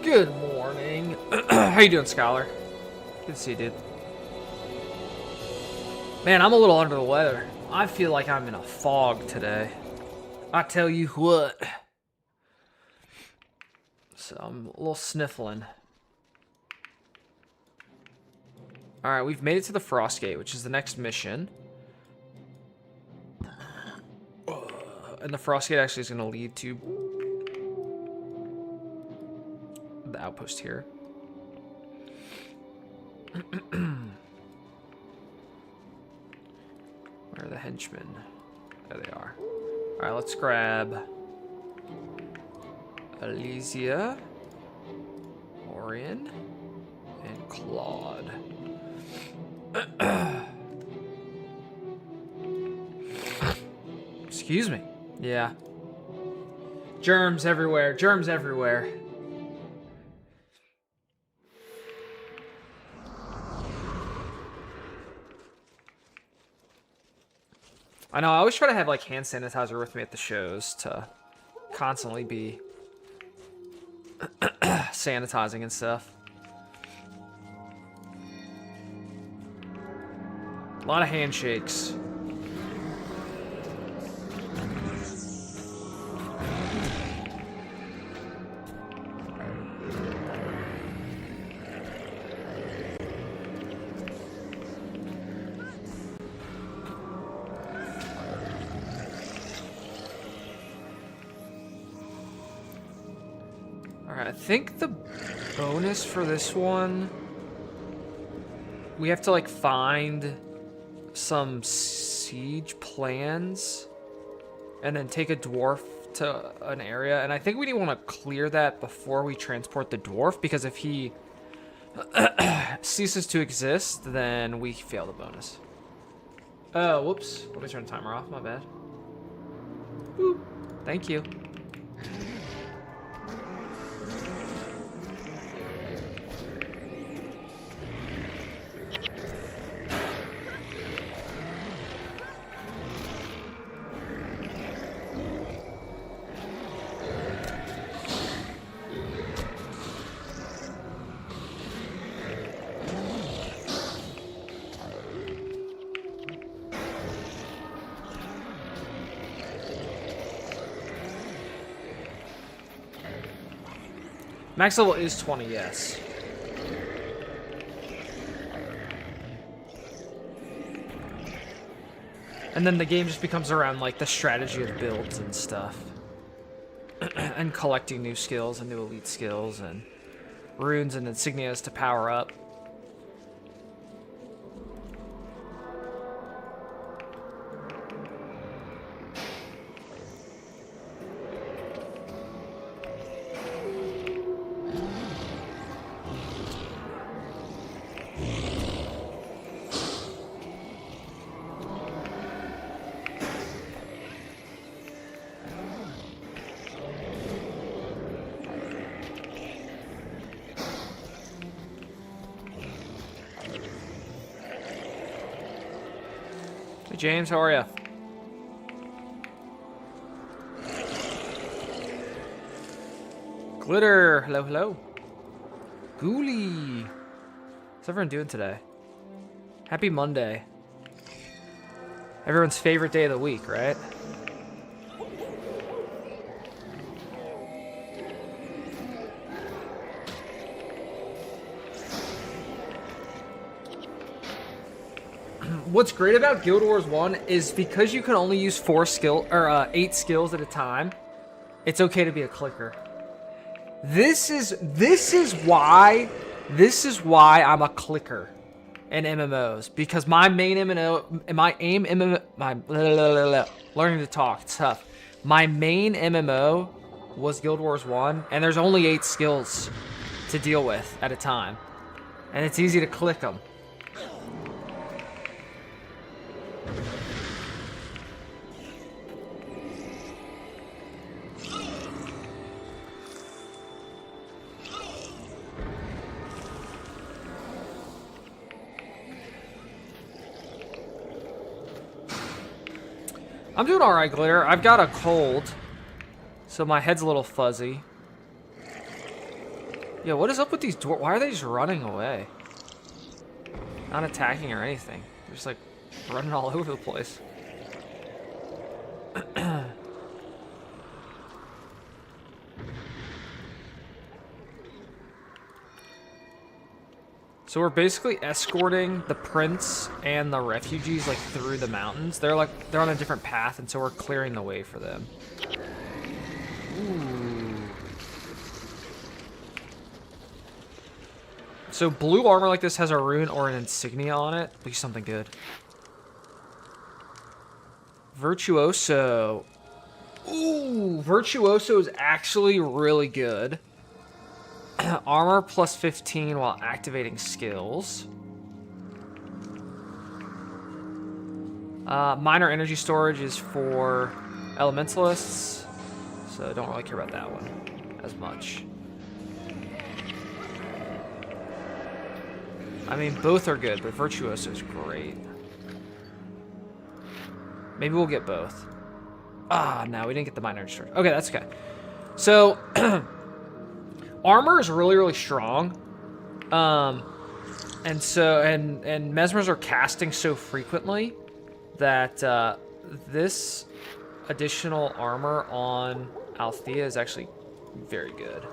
Good morning. How you doing, Scholar? Good to see you, dude. Man, I'm a little under the weather. I feel like I'm in a fog today. I tell you what. So I'm a little sniffling. Alright, we've made it to the Frost Gate, which is the next mission. And the Frost Gate actually is going to lead to the outpost here. Where are the henchmen? There they are. Alright, let's grab Elysia, Orion, and Claude. Excuse me. Yeah. Germs everywhere. Germs everywhere. I know, I always try to have like hand sanitizer with me at the shows to constantly be sanitizing and stuff. A lot of handshakes. I think the bonus for this one, we have to like find some siege plans and then take a dwarf to an area, and I think we want to clear that before we transport the dwarf, because if he ceases to exist, then we fail the bonus. Oh, whoops. Let me turn the timer off, my bad. Boop. Thank you. Max level is 20, yes. And then the game just becomes around like the strategy of builds and stuff. And collecting new skills and new elite skills and runes and insignias to power up. James, how are you? Glitter, hello, hello. Ghoulie. What's everyone doing today? Happy Monday. Everyone's favorite day of the week, right? What's great about Guild Wars 1 is because you can only use 8 skills at a time, it's okay to be a clicker. This is why I'm a clicker in MMOs, because my main learning to talk, it's tough. My main MMO was Guild Wars 1, and there's only 8 skills to deal with at a time, and it's easy to click them. I'm doing alright, Glitter. I've got a cold, so my head's a little fuzzy. Yeah, what is up with these dwarves? Why are they just running away? Not attacking or anything. They're just like running all over the place. So we're basically escorting the prince and the refugees like through the mountains. They're on a different path, and so we're clearing the way for them. Ooh. So blue armor like this has a rune or an insignia on it. Be something good. Virtuoso. Ooh, Virtuoso is actually really good. Armor plus 15 while activating skills. Minor energy storage is for elementalists, so I don't really care about that one as much. I mean, both are good, but Virtuoso is great. Maybe we'll get both. No, we didn't get the minor energy storage. Okay, that's okay. So, armor is really, really strong. And mesmers are casting so frequently that this additional armor on Althea is actually very good.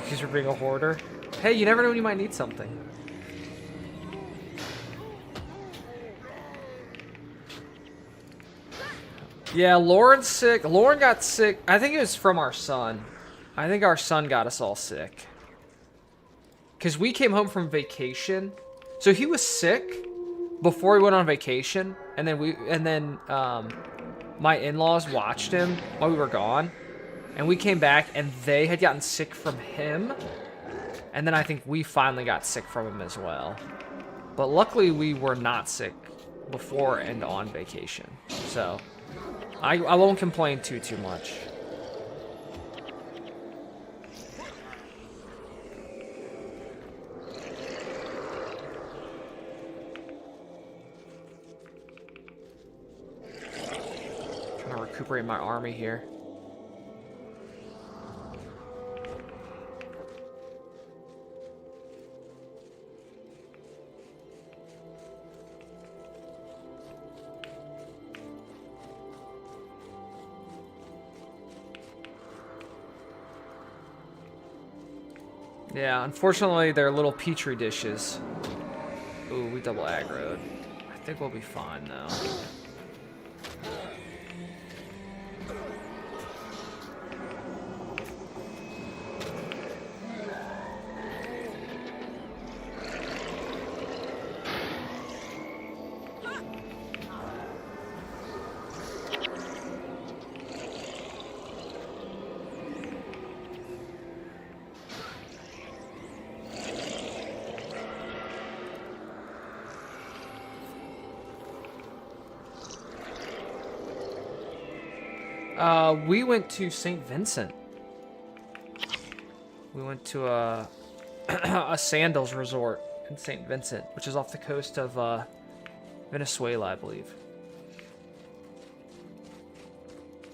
Because you're being a hoarder. Hey, you never know when you might need something. Yeah, Lauren's sick. Lauren got sick. I think it was from our son. I think our son got us all sick. Because we came home from vacation. So he was sick before we went on vacation. And then my in-laws watched him while we were gone. And we came back and they had gotten sick from him. And then I think we finally got sick from him as well. But luckily we were not sick before and on vacation. So I won't complain too much. Trying to recuperate my army here. Yeah, unfortunately, they're little petri dishes. Ooh, we double aggroed. I think we'll be fine, though. We went to St. Vincent. We went to a sandals resort in St. Vincent, which is off the coast of Venezuela, I believe.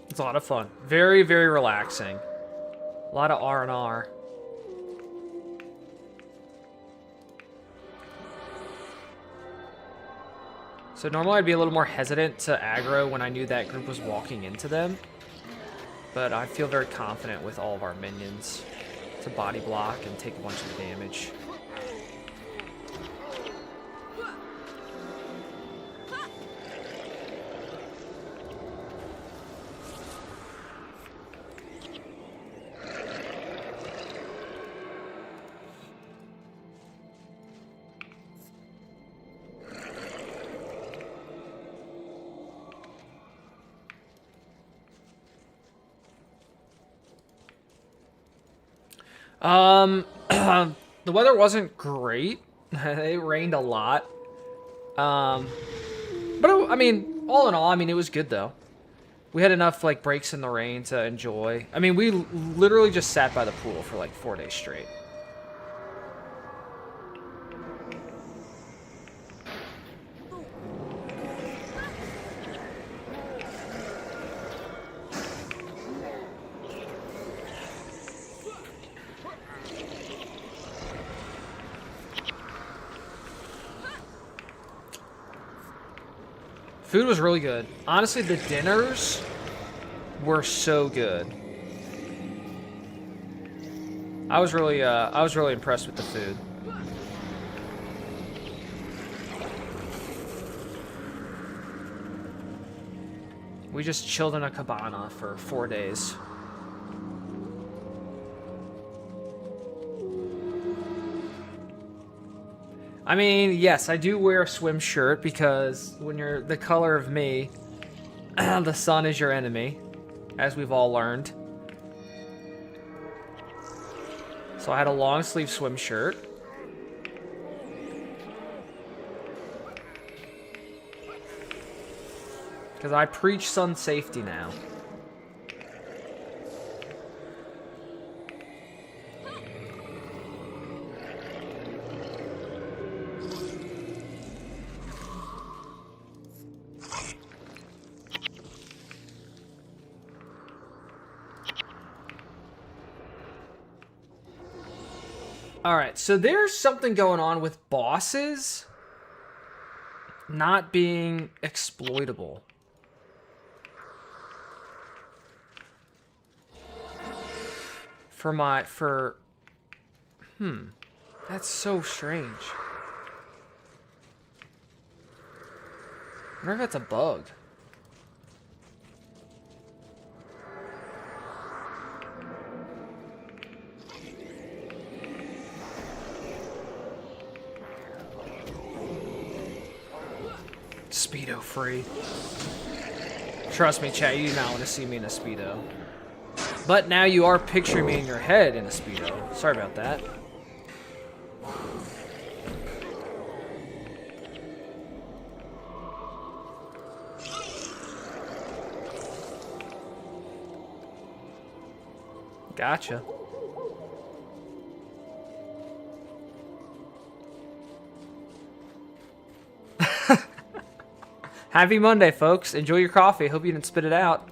It's a lot of fun. Very, very relaxing. A lot of R&R. So normally I'd be a little more hesitant to aggro when I knew that group was walking into them. But I feel very confident with all of our minions to body block and take a bunch of damage. The weather wasn't great. It rained a lot. But I mean, all in all, I mean, it was good though. We had enough like breaks in the rain to enjoy. I mean, we literally just sat by the pool for like 4 days straight. Food was really good. Honestly, the dinners were so good. I was really impressed with the food. We just chilled in a cabana for 4 days. I mean, yes, I do wear a swim shirt because when you're the color of me, the sun is your enemy, as we've all learned. So I had a long sleeve swim shirt. Because I preach sun safety now. Alright, so there's something going on with bosses not being exploitable. That's so strange. I wonder if that's a bug. Speedo free. Trust me, chat, you do not want to see me in a Speedo. But now you are picturing me in your head in a Speedo. Sorry about that. Gotcha. Happy Monday, folks. Enjoy your coffee. Hope you didn't spit it out.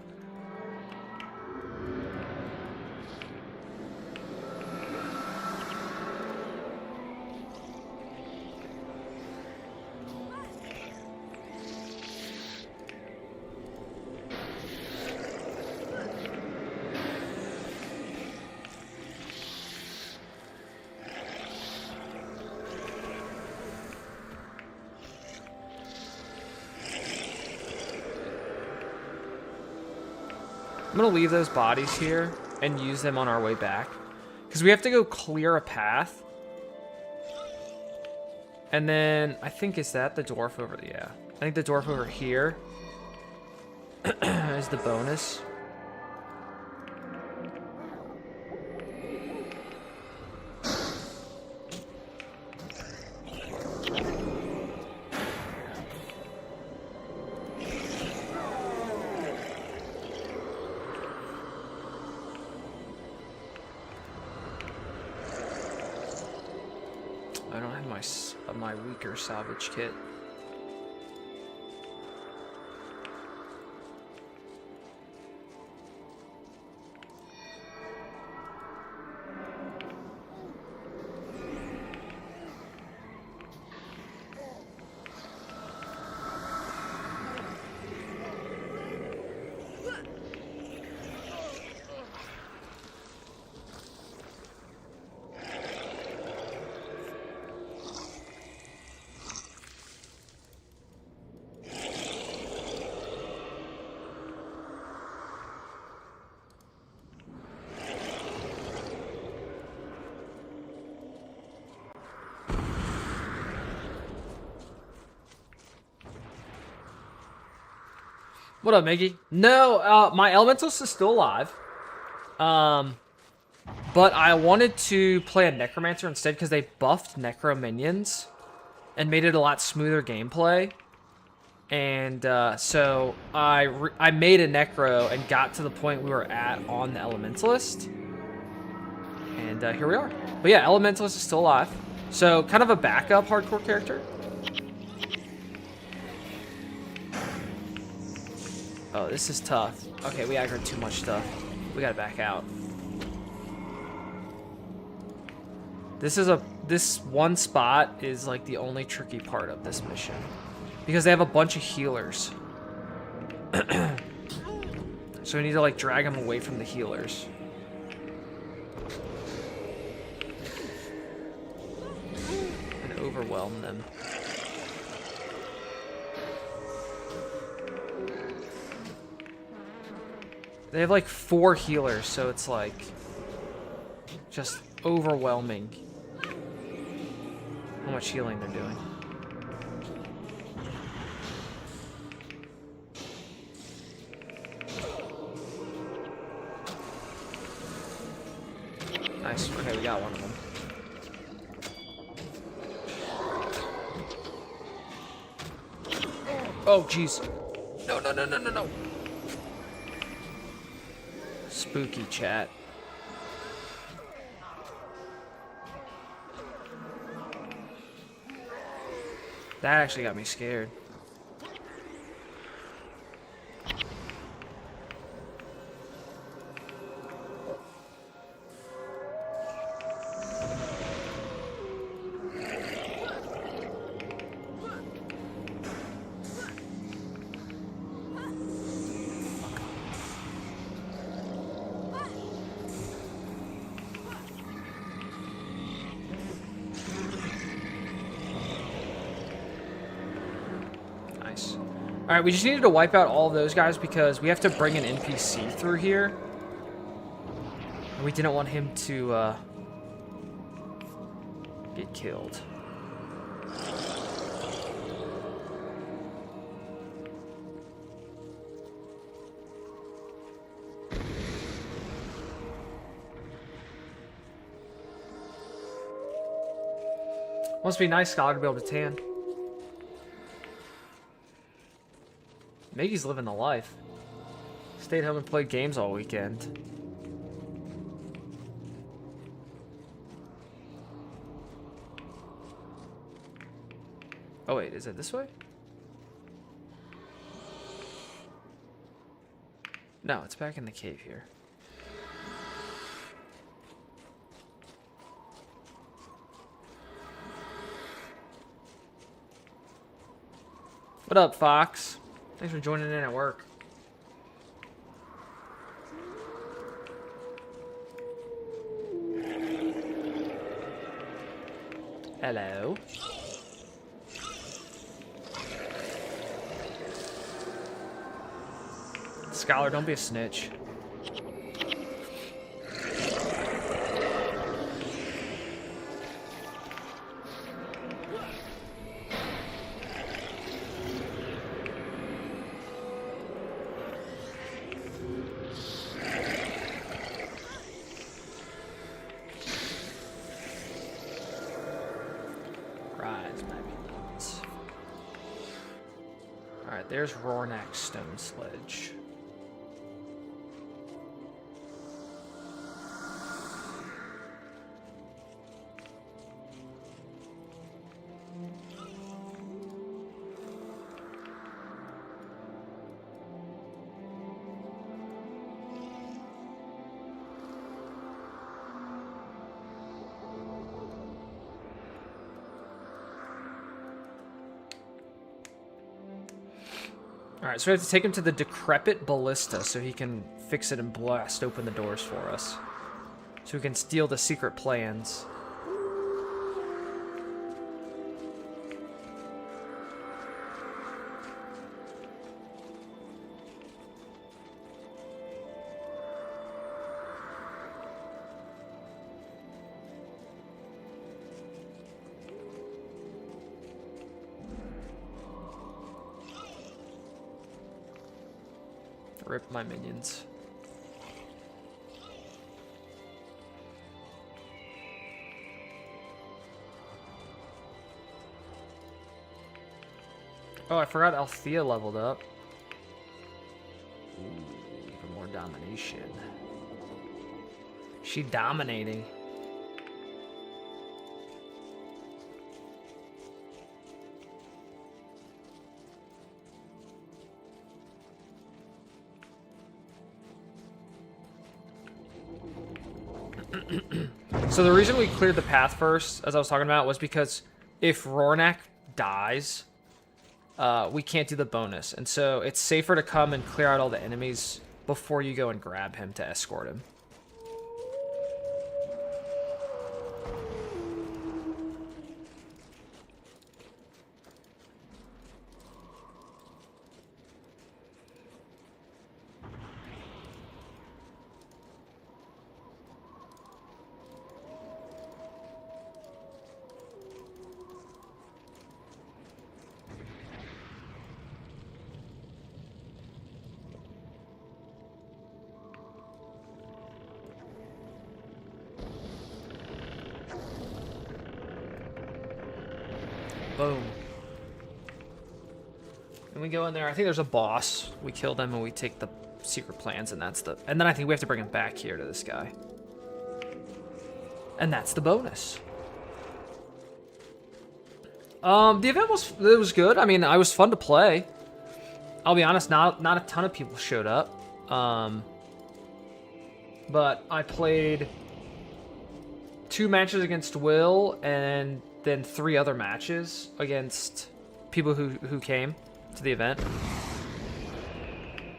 I'm gonna leave those bodies here and use them on our way back. Because we have to go clear a path. And then, I think, is that the dwarf over there? Yeah. I think the dwarf over here is the bonus. I don't have my weaker salvage kit. What up, Miggy? No, my Elementalist is still alive. But I wanted to play a Necromancer instead because they buffed Necro minions and made it a lot smoother gameplay. And so I made a Necro and got to the point we were at on the Elementalist. And here we are. But yeah, Elementalist is still alive. So kind of a backup hardcore character. Oh, this is tough. Okay, we aggroed too much stuff. We gotta back out. This one spot is like the only tricky part of this mission. Because they have a bunch of healers. So we need to like drag him away from the healers. And overwhelm them. They have like 4 healers, so it's like just overwhelming how much healing they're doing. Nice. Okay, we got one of them. Oh, jeez. No, no, no, no, no, no. Spooky chat. That actually got me scared. Alright, we just needed to wipe out all of those guys because we have to bring an NPC through here. And we didn't want him to get killed. Must be nice, Scholar, to be able to tan. Maggie's living the life. Stayed home and played games all weekend. Oh wait, is it this way? No, it's back in the cave here. What up, Fox? Thanks for joining in at work. Hello. Scholar, don't be a snitch. There's Rornak's stone sledge. Alright, so we have to take him to the decrepit ballista so he can fix it and blast open the doors for us. So we can steal the secret plans. Rip my minions. Oh, I forgot Althea leveled up. Ooh, even more domination. She dominating. So the reason we cleared the path first, as I was talking about, was because if Rornak dies, we can't do the bonus. And so it's safer to come and clear out all the enemies before you go and grab him to escort him. Boom. And we go in there. I think there's a boss. We kill them and we take the secret plans, and that's the... And then I think we have to bring him back here to this guy. And that's the bonus. The event was good. I mean, it was fun to play. I'll be honest, not a ton of people showed up. But I played 2 matches against Will and then 3 other matches against people who came to the event.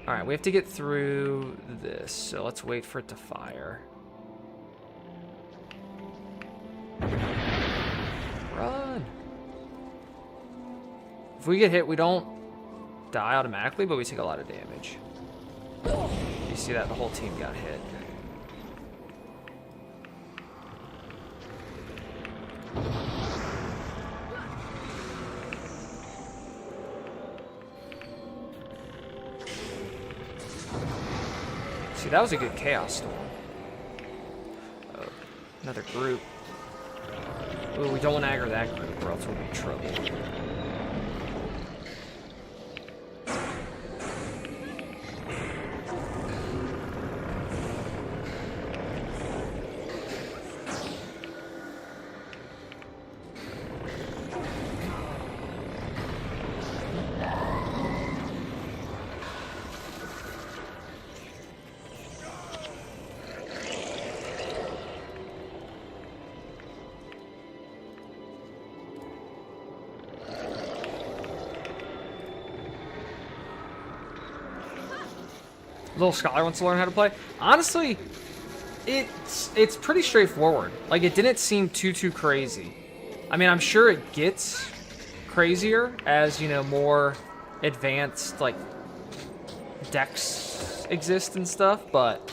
All right, we have to get through this, so let's wait for it to fire. Run. If we get hit, we don't die automatically, but we take a lot of damage. You see that? The whole team got hit. See, that was a good chaos storm. Oh, another group. Ooh, we don't want to aggro that group or else we'll be in trouble. Little Scholar wants to learn how to play. Honestly, it's pretty straightforward. Like, it didn't seem too crazy. I mean, I'm sure it gets crazier as, you know, more advanced, like, decks exist and stuff, but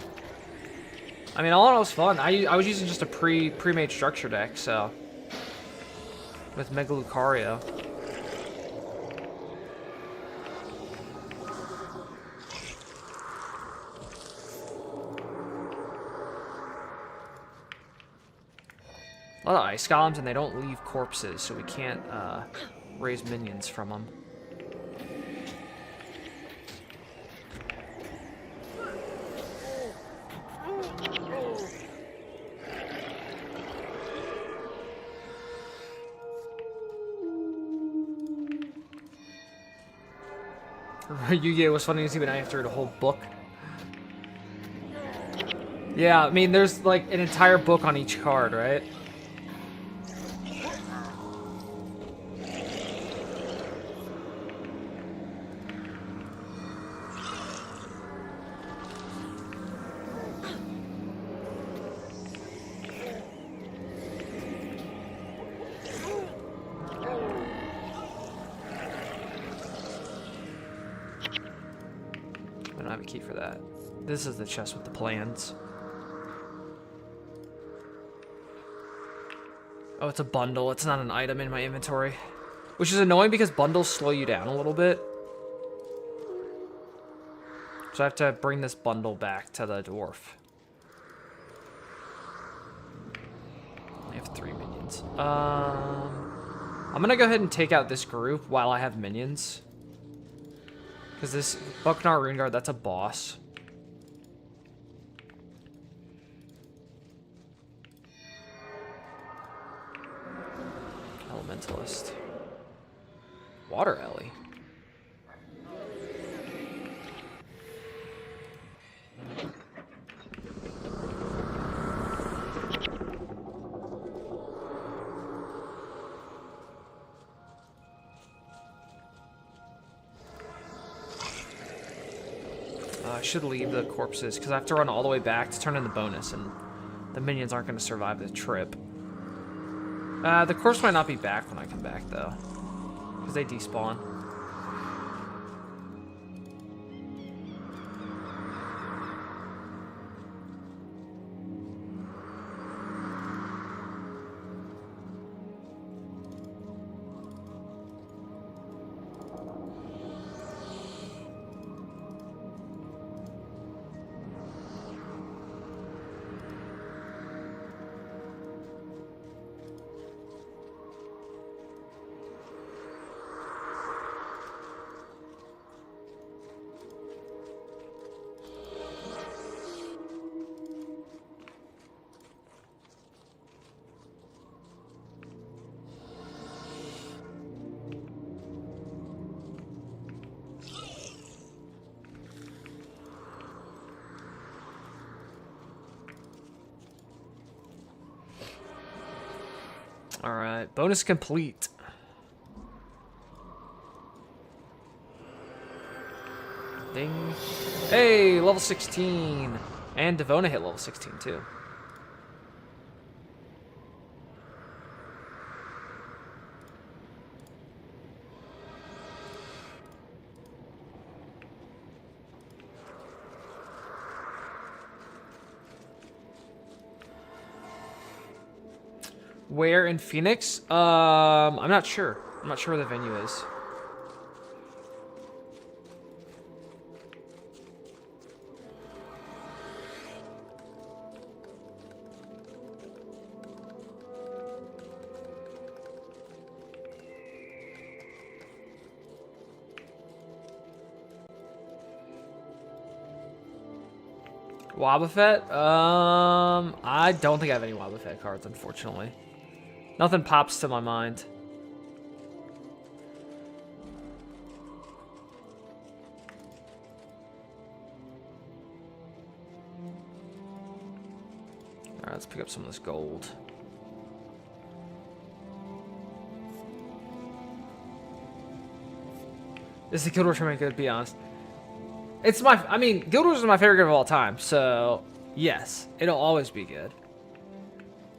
I mean, all in all, it was fun. I was using just a pre-made structure deck, so with Mega Lucario. A lot of ice golems, and they don't leave corpses, so we can't raise minions from them. Yu-Gi-Oh! Was funny to see, but I have to read a whole book. Yeah, I mean, there's like an entire book on each card, right? I don't have a key for that. This is the chest with the plans. Oh, it's a bundle. It's not an item in my inventory. Which is annoying because bundles slow you down a little bit. So I have to bring this bundle back to the dwarf. I have 3 minions. I'm gonna go ahead and take out this group while I have minions. Because this Bucknar Rune Guard, that's a boss. Elementalist. Water Ellie. should leave the corpses, because I have to run all the way back to turn in the bonus, and the minions aren't going to survive the trip. The corpse might not be back when I come back, though, because they despawn. Alright, bonus complete. Ding. Hey, level 16. And Devona hit level 16 too. Where in Phoenix? I'm not sure. I'm not sure where the venue is. Wobbuffet? I don't think I have any Wobbuffet cards, unfortunately. Nothing pops to my mind. Alright, let's pick up some of this gold. Is the Guild Wars tournament good, to be honest? It's I mean, Guild Wars is my favorite game of all time, so yes, it'll always be good.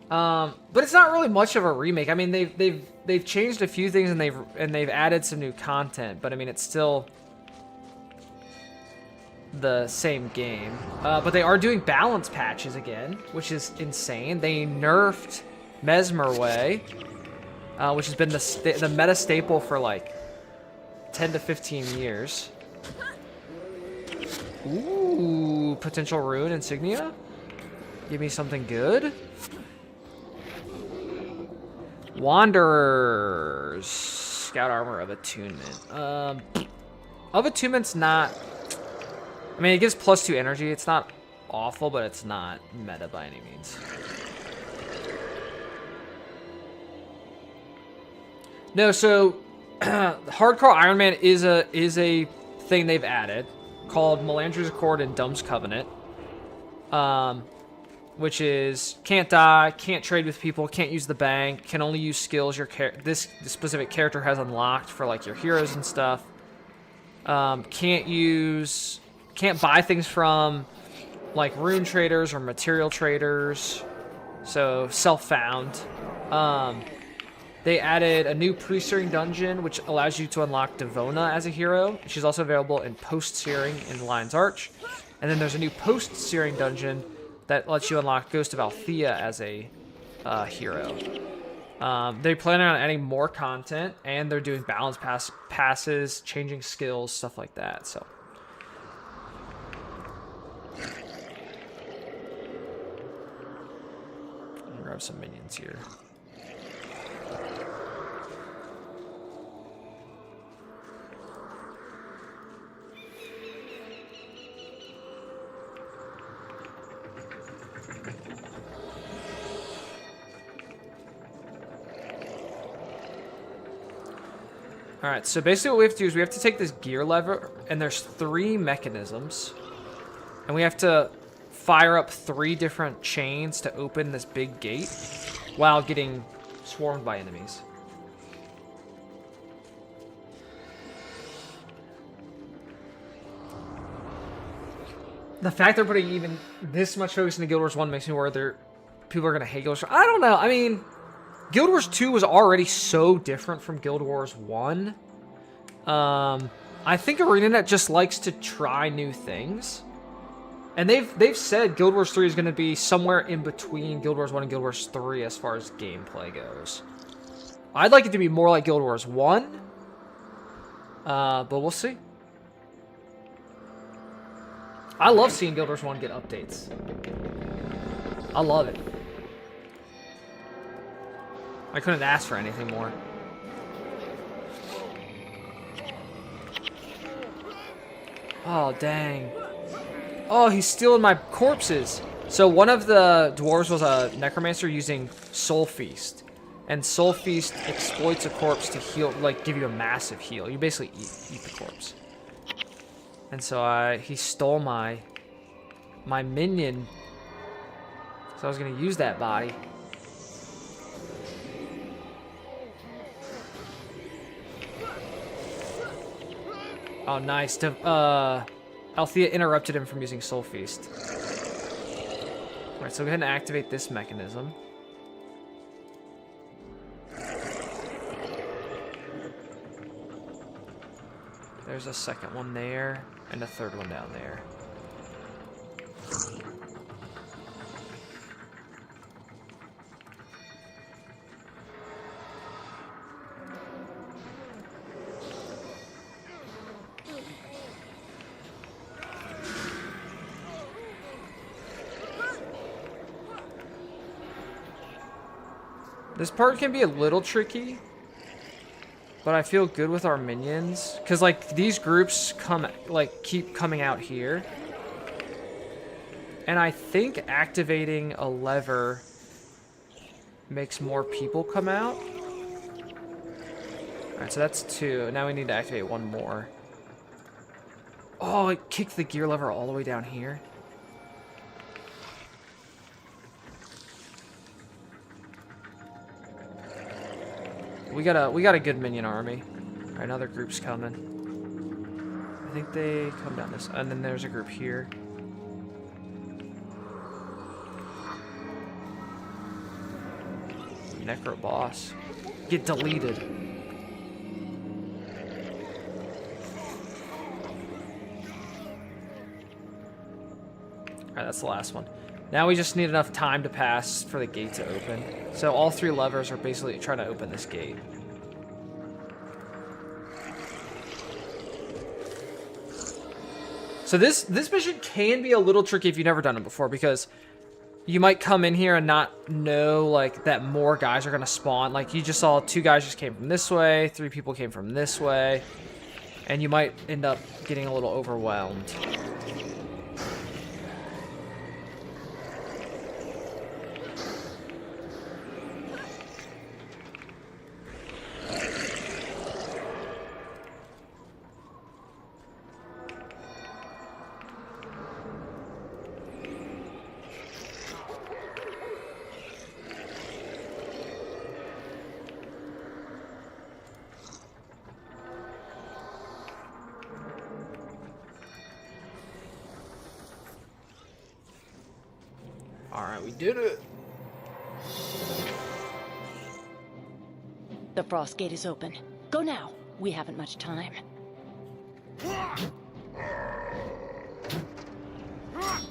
But it's not really much of a remake. I mean, they've changed a few things and they've added some new content, but I mean, it's still the same game. But they are doing balance patches again, which is insane. They nerfed Mesmer Way, which has been the meta staple for like 10 to 15 years. Ooh, potential rune insignia. Give me something good. Wanderers. Scout armor of attunement. Of attunement's not... I mean, it gives +2 energy. It's not awful, but it's not meta by any means. No, so... Hardcore Ironman is a thing they've added called Melandri's Accord and Dumb's Covenant. Which is can't die, can't trade with people, can't use the bank, can only use skills this specific character has unlocked for like your heroes and stuff. Can't buy things from like rune traders or material traders. So self-found. They added a new pre-searing dungeon, which allows you to unlock Devona as a hero. She's also available in post-searing in Lion's Arch. And then there's a new post-searing dungeon that lets you unlock Ghost of Althea as a hero. They're planning on adding more content, and they're doing balance passes, changing skills, stuff like that. So, I'll grab some minions here. Alright, so basically what we have to do is we have to take this gear lever, and there's 3 mechanisms. And we have to fire up 3 different chains to open this big gate while getting swarmed by enemies. The fact they're putting even this much focus into Guild Wars 1 makes me worry people are going to hate Guild Wars. I don't know. I mean, Guild Wars 2 was already so different from Guild Wars 1. I think ArenaNet just likes to try new things. And they've said Guild Wars 3 is going to be somewhere in between Guild Wars 1 and Guild Wars 3 as far as gameplay goes. I'd like it to be more like Guild Wars 1. But we'll see. I love seeing Guild Wars 1 get updates. I love it. I couldn't ask for anything more. Oh, dang. Oh, he's stealing my corpses. So one of the dwarves was a necromancer using Soul Feast. And Soul Feast exploits a corpse to heal, like, give you a massive heal. You basically eat the corpse. And so he stole my minion. So I was gonna use that body. Oh, nice. Althea interrupted him from using Soul Feast. Alright, so go ahead and activate this mechanism. There's a second one there, and a third one down there. This part can be a little tricky, but I feel good with our minions, because like these groups keep coming out here, and I think activating a lever makes more people come out. All right, so that's 2. Now we need to activate 1 more. Oh, it kicked the gear lever all the way down here. We got a good minion army. All right, another group's coming. I think they come down this, and then there's a group here. Necro boss. Get deleted. Alright, that's the last one. Now we just need enough time to pass for the gate to open. So all 3 levers are basically trying to open this gate. So this mission can be a little tricky if you've never done it before, because you might come in here and not know like that more guys are gonna spawn. Like you just saw 2 guys just came from this way, 3 people came from this way, and you might end up getting a little overwhelmed. Alright, we did it. The frost gate is open. Go now. We haven't much time.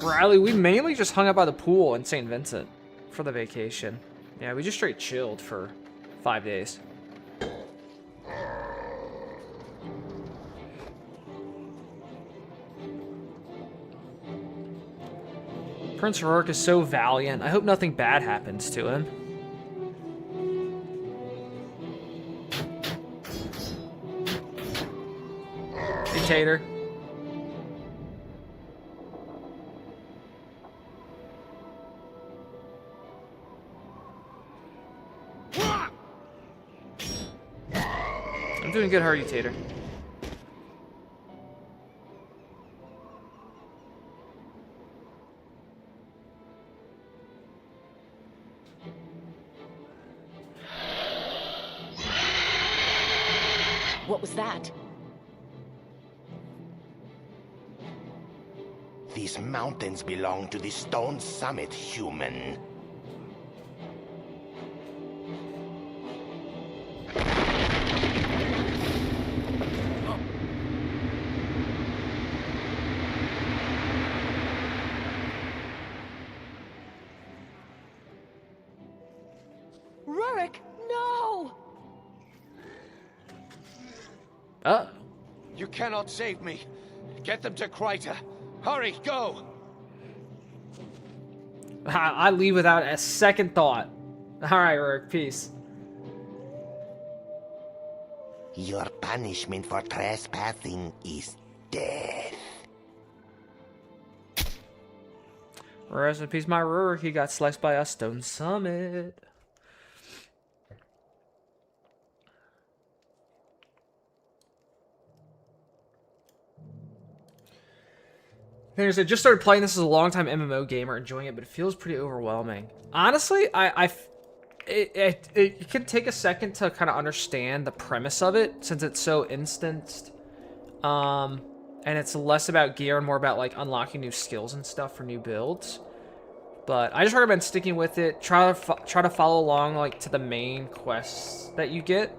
Riley, we mainly just hung out by the pool in St. Vincent for the vacation. Yeah, we just straight chilled for 5 days. Prince Rourke is so valiant. I hope nothing bad happens to him. Hey, Tater. I'm doing good. How are you, Tater? What was that? These mountains belong to the Stone Summit, human. Rurik, no! You cannot save me. Get them to Kryta. Hurry, go! I leave without a second thought. Alright, Rourke, peace. Your punishment for trespassing is death. Rest in peace, my Rourke. He got sliced by a stone summit. I just started playing this as a longtime MMO gamer, enjoying it, but it feels pretty overwhelming. Honestly, it can take a second to kind of understand the premise of it, since it's so instanced. And it's less about gear and more about like unlocking new skills and stuff for new builds. But I just recommend sticking with it. Try to follow along like to the main quests that you get.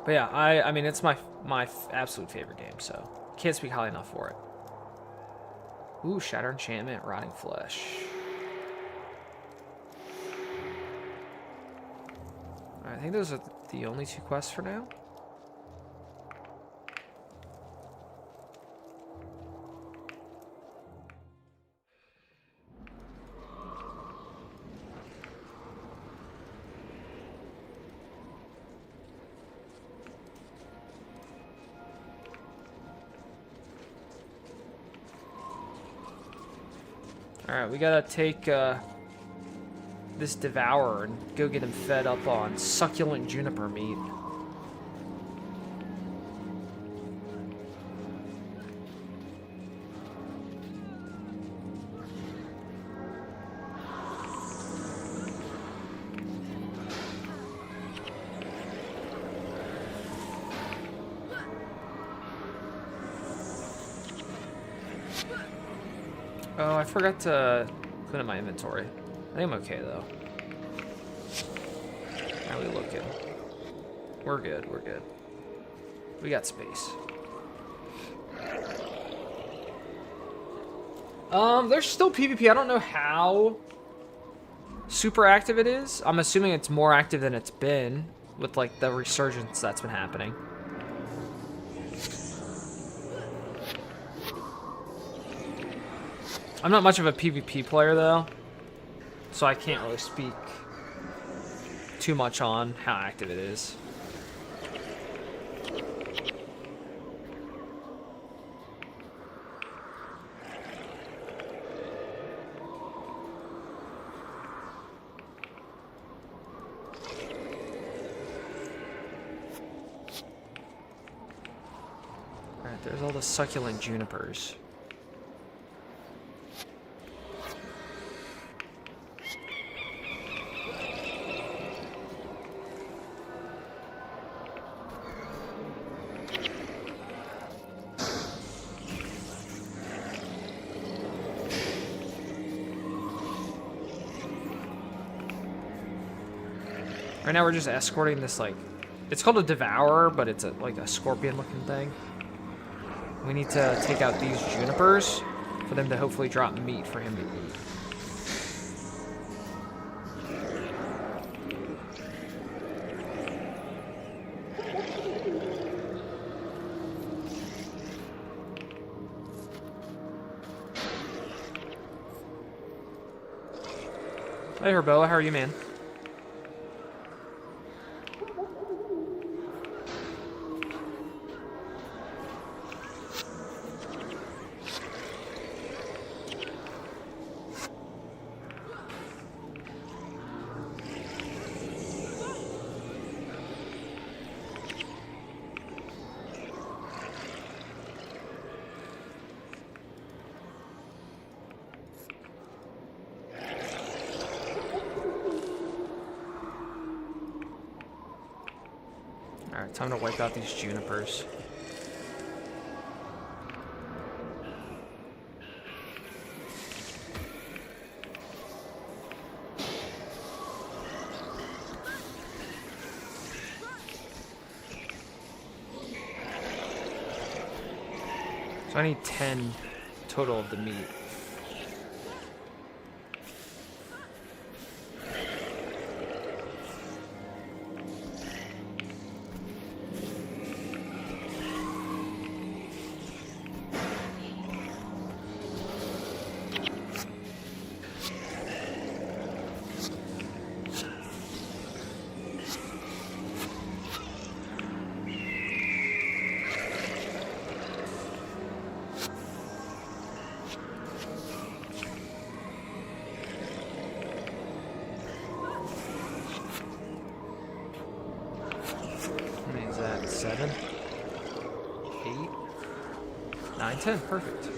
But yeah, I mean, it's my absolute favorite game, so can't speak highly enough for it. Ooh, Shatter Enchantment, Rotting Flesh. Alright, I think those are the only two quests for now. Alright, we gotta take this Devourer and go get him fed up on succulent juniper meat. Oh, I forgot to clean up my inventory. I think I'm okay, though. How we looking? We're good, we're good. We got space. There's still PvP. I don't know how super active it is. I'm assuming it's more active than it's been with, like, the resurgence that's been happening. I'm not much of a PvP player, though, so I can't really speak too much on how active it is. Alright, there's all the succulent junipers. Right now we're just escorting this, like, it's called a Devourer, but it's like a scorpion-looking thing. We need to take out these junipers for them to hopefully drop meat for him to eat. Hey, Herboa, how are you, man? Alright, time to wipe out these junipers. So I need 10 total of the meat. How many is that? 7? 8? 9, 10. Perfect.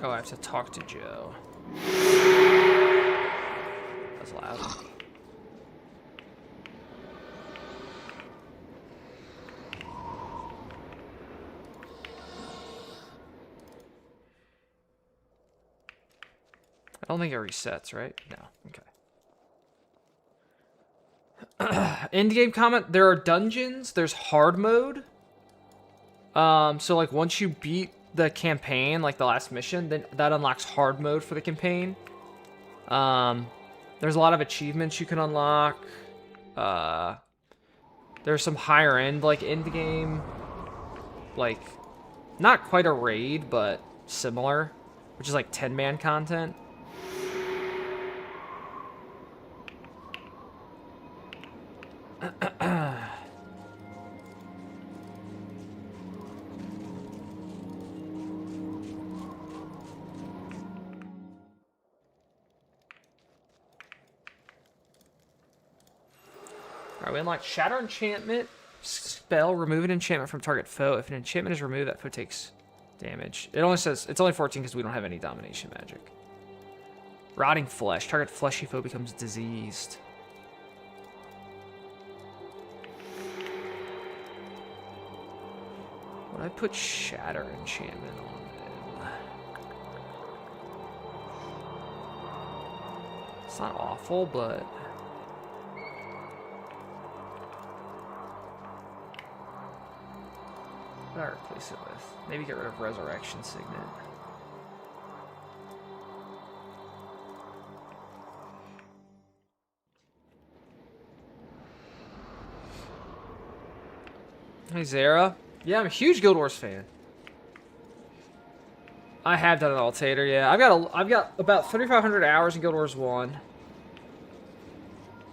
Oh, I have to talk to Joe. That's loud. I don't think it resets, right? No. Okay. End game comment. There are dungeons. There's hard mode. So like once you beat the campaign, like the last mission, then that unlocks hard mode for the campaign. There's a lot of achievements you can unlock. There's some higher end like end game, like not quite a raid, but similar, which is like 10-man content. Alright, we unlock Shatter Enchantment. Spell, remove an enchantment from target foe. If an enchantment is removed, that foe takes damage. It only says, it's only 14 because we don't have any domination magic. Rotting Flesh. Target fleshy foe becomes diseased. Would I put Shatter Enchantment on them? It's not awful, but... what do I replace it with? Maybe get rid of Resurrection Signet. Hey, Zara. Yeah, I'm a huge Guild Wars fan. I have done an Altator, yeah. I've got about 3,500 hours in Guild Wars 1.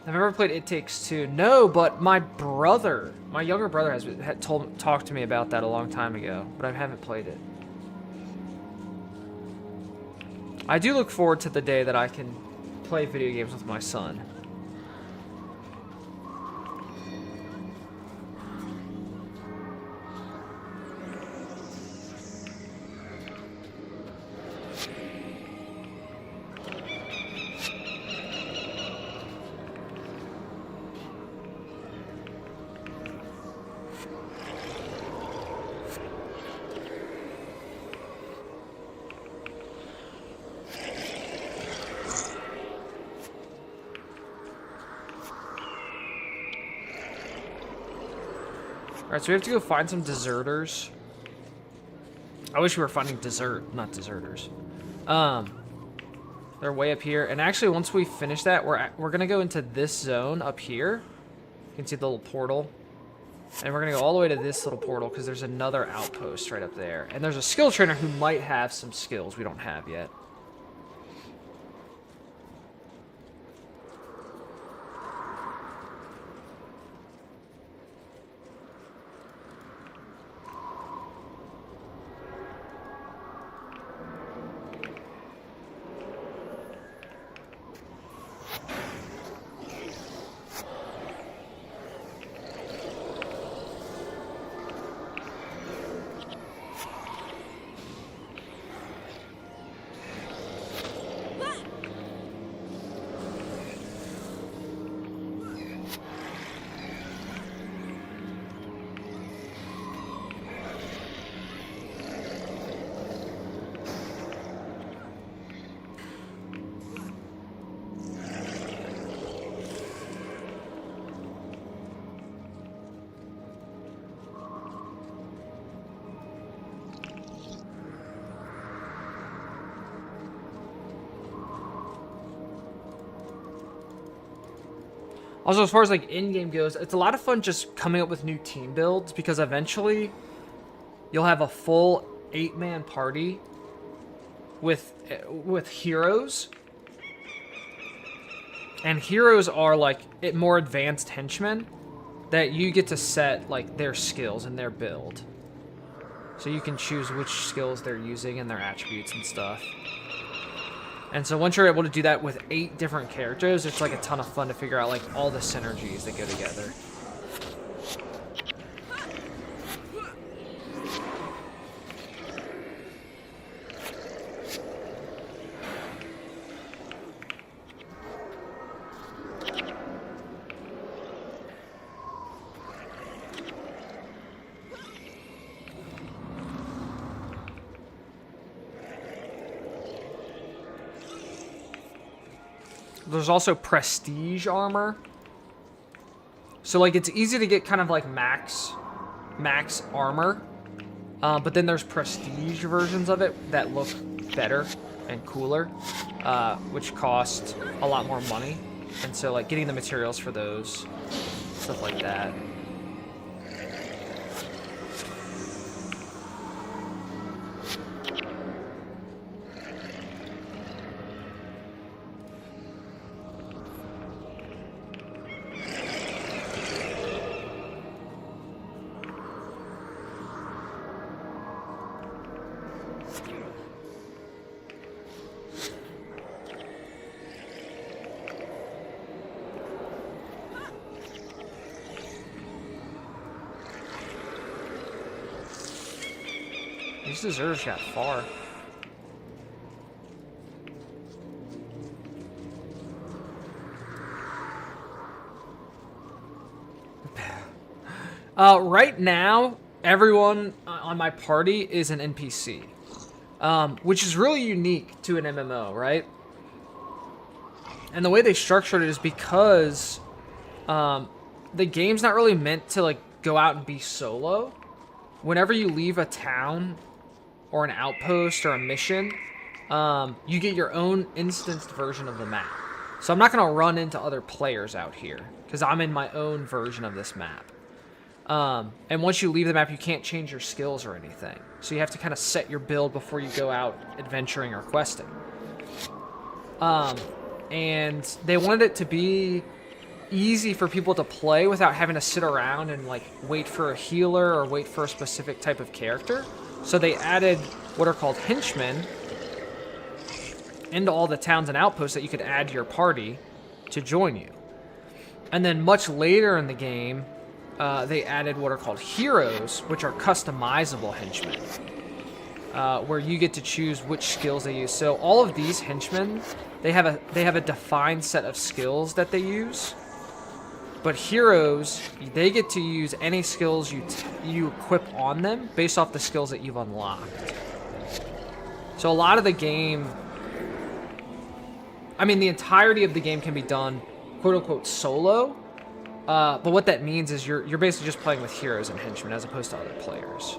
I've never played It Takes Two. No, but my younger brother had talked to me about that a long time ago, but I haven't played it. I do look forward to the day that I can play video games with my son. Alright, so we have to go find some deserters. I wish we were finding not deserters. They're way up here. And actually, once we finish that, we're gonna go into this zone up here. You can see the little portal. And we're gonna go all the way to this little portal because there's another outpost right up there. And there's a skill trainer who might have some skills we don't have yet. Also, as far as like in-game goes, it's a lot of fun just coming up with new team builds because eventually you'll have a full 8-man party with heroes. And heroes are like more advanced henchmen that you get to set like their skills and their build. So you can choose which skills they're using and their attributes and stuff. And so once you're able to do that with 8 different characters, it's like a ton of fun to figure out like all the synergies that go together. There's also prestige armor. So like it's easy to get kind of like max armor. But then there's prestige versions of it that look better and cooler, which cost a lot more money. And so like getting the materials for those, stuff like that. These deserters got far. Right now, everyone on my party is an NPC, which is really unique to an MMO, right? And the way they structured it is because the game's not really meant to like go out and be solo. Whenever you leave a town or an outpost or a mission, you get your own instanced version of the map. So I'm not going to run into other players out here because I'm in my own version of this map. And once you leave the map, you can't change your skills or anything. So you have to kind of set your build before you go out adventuring or questing. And they wanted it to be easy for people to play without having to sit around and like wait for a healer or wait for a specific type of character. So they added what are called henchmen into all the towns and outposts that you could add to your party to join you. And then much later in the game, they added what are called heroes, which are customizable henchmen, where you get to choose which skills they use. So all of these henchmen, they have a defined set of skills that they use. But heroes, they get to use any skills you equip on them based off the skills that you've unlocked. So a lot of the game, I mean, the entirety of the game can be done, quote unquote, solo. But what that means is you're basically just playing with heroes and henchmen as opposed to other players.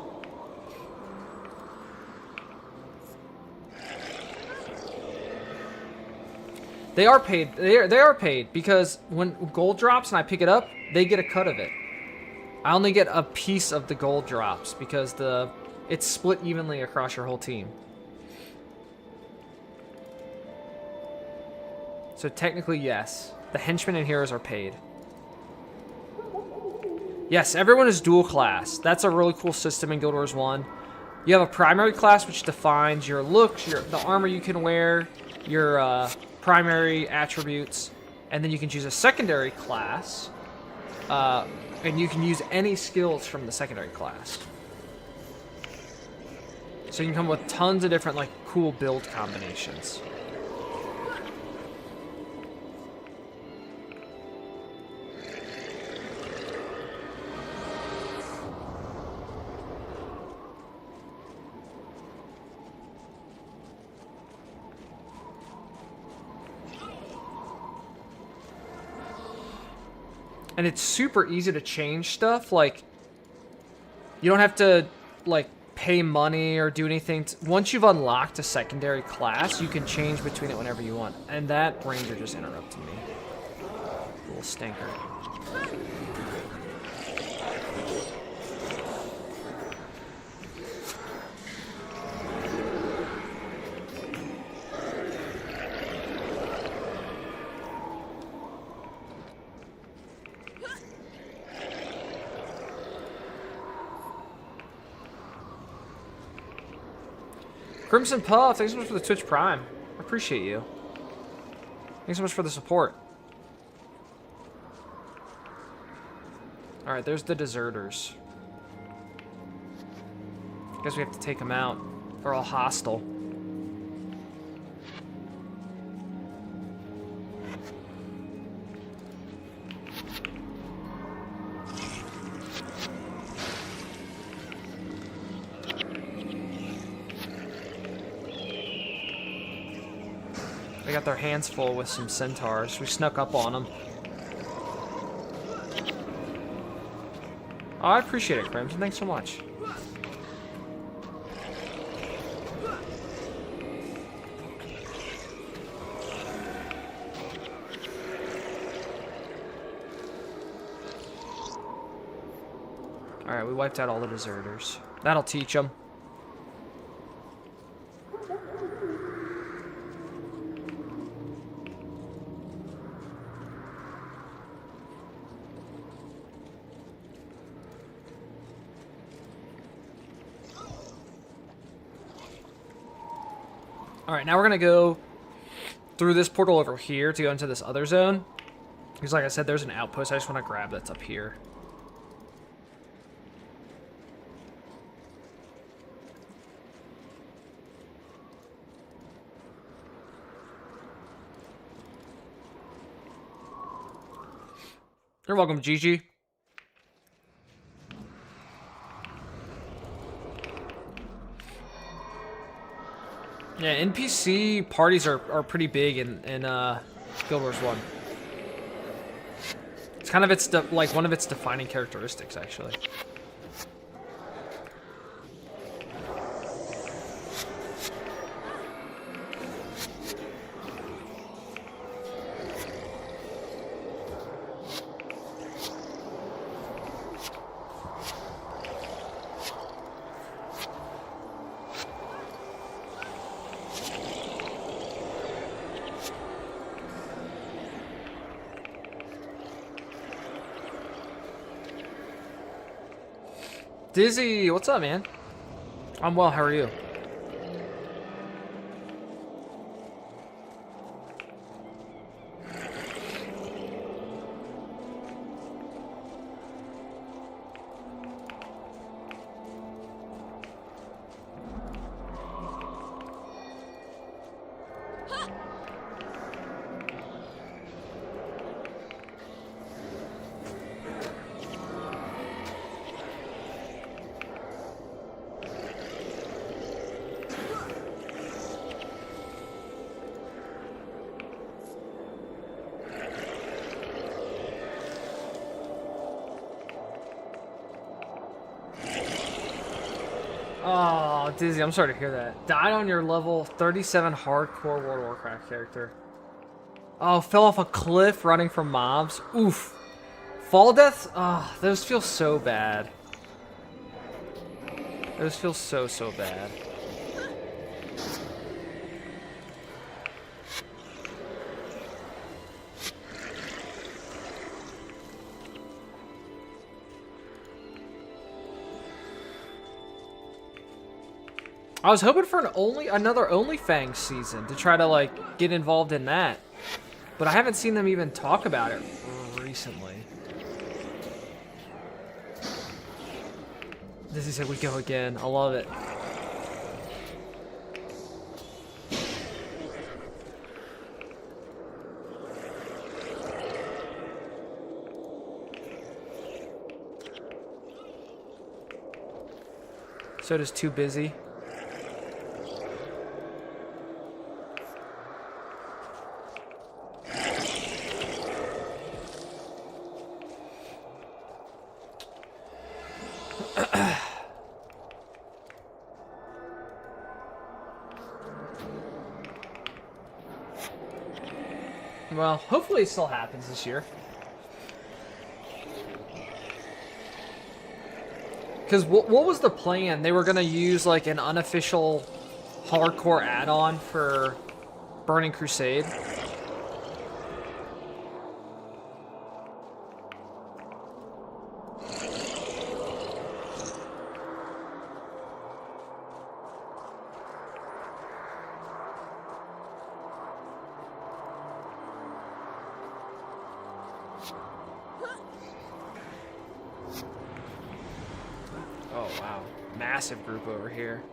They are paid. They are paid because when gold drops and I pick it up, they get a cut of it. I only get a piece of the gold drops because it's split evenly across your whole team. So technically, yes, the henchmen and heroes are paid. Yes, everyone is dual class. That's a really cool system in Guild Wars 1. You have a primary class which defines your looks, the armor you can wear, your primary attributes, and then you can choose a secondary class, and you can use any skills from the secondary class. So you can come up with tons of different like cool build combinations. And it's super easy to change stuff. Like, you don't have to, like, pay money or do anything. Once you've unlocked a secondary class, you can change between it whenever you want. And that ranger just interrupted me. Little stinker. Crimson Puff, thanks so much for the Twitch Prime. I appreciate you. Thanks so much for the support. Alright, there's the deserters. Guess we have to take them out. They're all hostile. They got their hands full with some centaurs. We snuck up on them. Oh, I appreciate it, Crimson. Thanks so much. Alright, we wiped out all the deserters. That'll teach them. Alright, now we're going to go through this portal over here to go into this other zone. Because like I said, there's an outpost I just want to grab that's up here. You're welcome, Gigi. Yeah, NPC parties are pretty big in Guild Wars 1. It's kind of like one of its defining characteristics, actually. Dizzy, what's up, man? I'm well, how are you? Oh, Dizzy, I'm sorry to hear that. Died on your level 37 hardcore World of Warcraft character. Oh, fell off a cliff running from mobs. Oof. Fall deaths? Oh, those feel so bad. Those feel so bad. I was hoping for another OnlyFans season to try to like get involved in that, but I haven't seen them even talk about it recently. This is it. We go again. I love it. So does Too Busy. Well, hopefully it still happens this year. Because what was the plan? They were going to use, like, an unofficial hardcore add-on for Burning Crusade. Oh, wow. Massive group over here.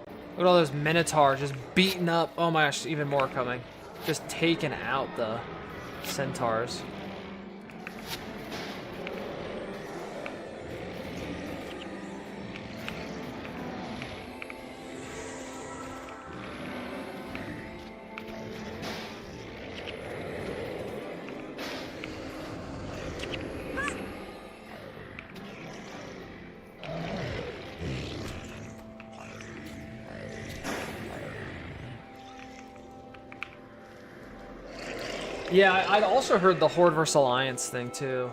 Look at all those Minotaurs just beating up. Oh my gosh, even more coming. Just taking out the Centaurs. Yeah, I'd also heard the Horde vs. Alliance thing too.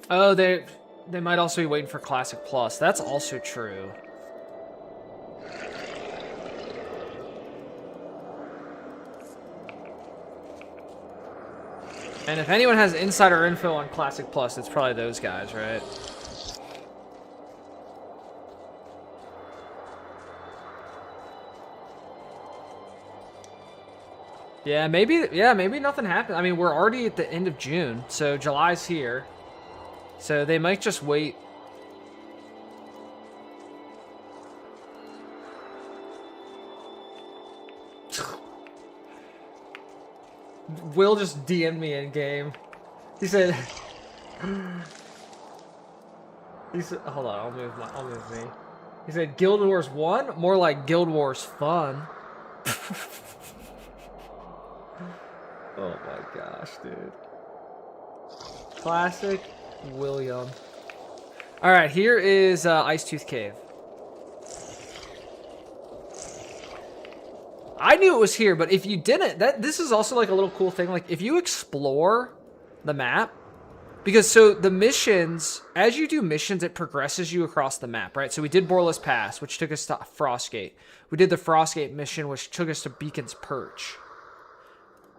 Oh, they might also be waiting for Classic Plus. That's also true. And if anyone has insider info on Classic Plus, it's probably those guys, right? Yeah, maybe nothing happened. I mean, we're already at the end of June, so July's here. So they might just wait. Will just DM'd me in game. He said hold on, I'll move me. He said Guild Wars 1, more like Guild Wars fun. Oh my gosh, dude. Classic William. Alright, here is Icetooth Cave. I knew it was here, but if you didn't, this is also like a little cool thing. Like, if you explore the map, because so the missions, as you do missions, it progresses you across the map, right? So we did Borless Pass, which took us to Frostgate. We did the Frostgate mission, which took us to Beacon's Perch.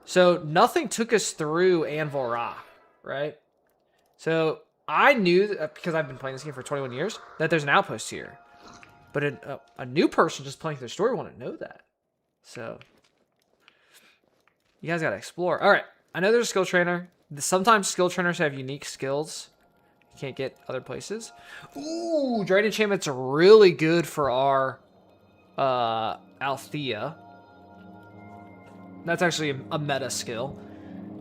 So nothing took us through Anvil Rock, right? So I knew, because I've been playing this game for 21 years, that there's an outpost here. But a new person just playing through the story wouldn't know that. So you guys got to explore. All right, I know there's a skill trainer. Sometimes skill trainers have unique skills you can't get other places. Ooh, Drain Enchantment's really good for our Althea. That's actually a meta skill.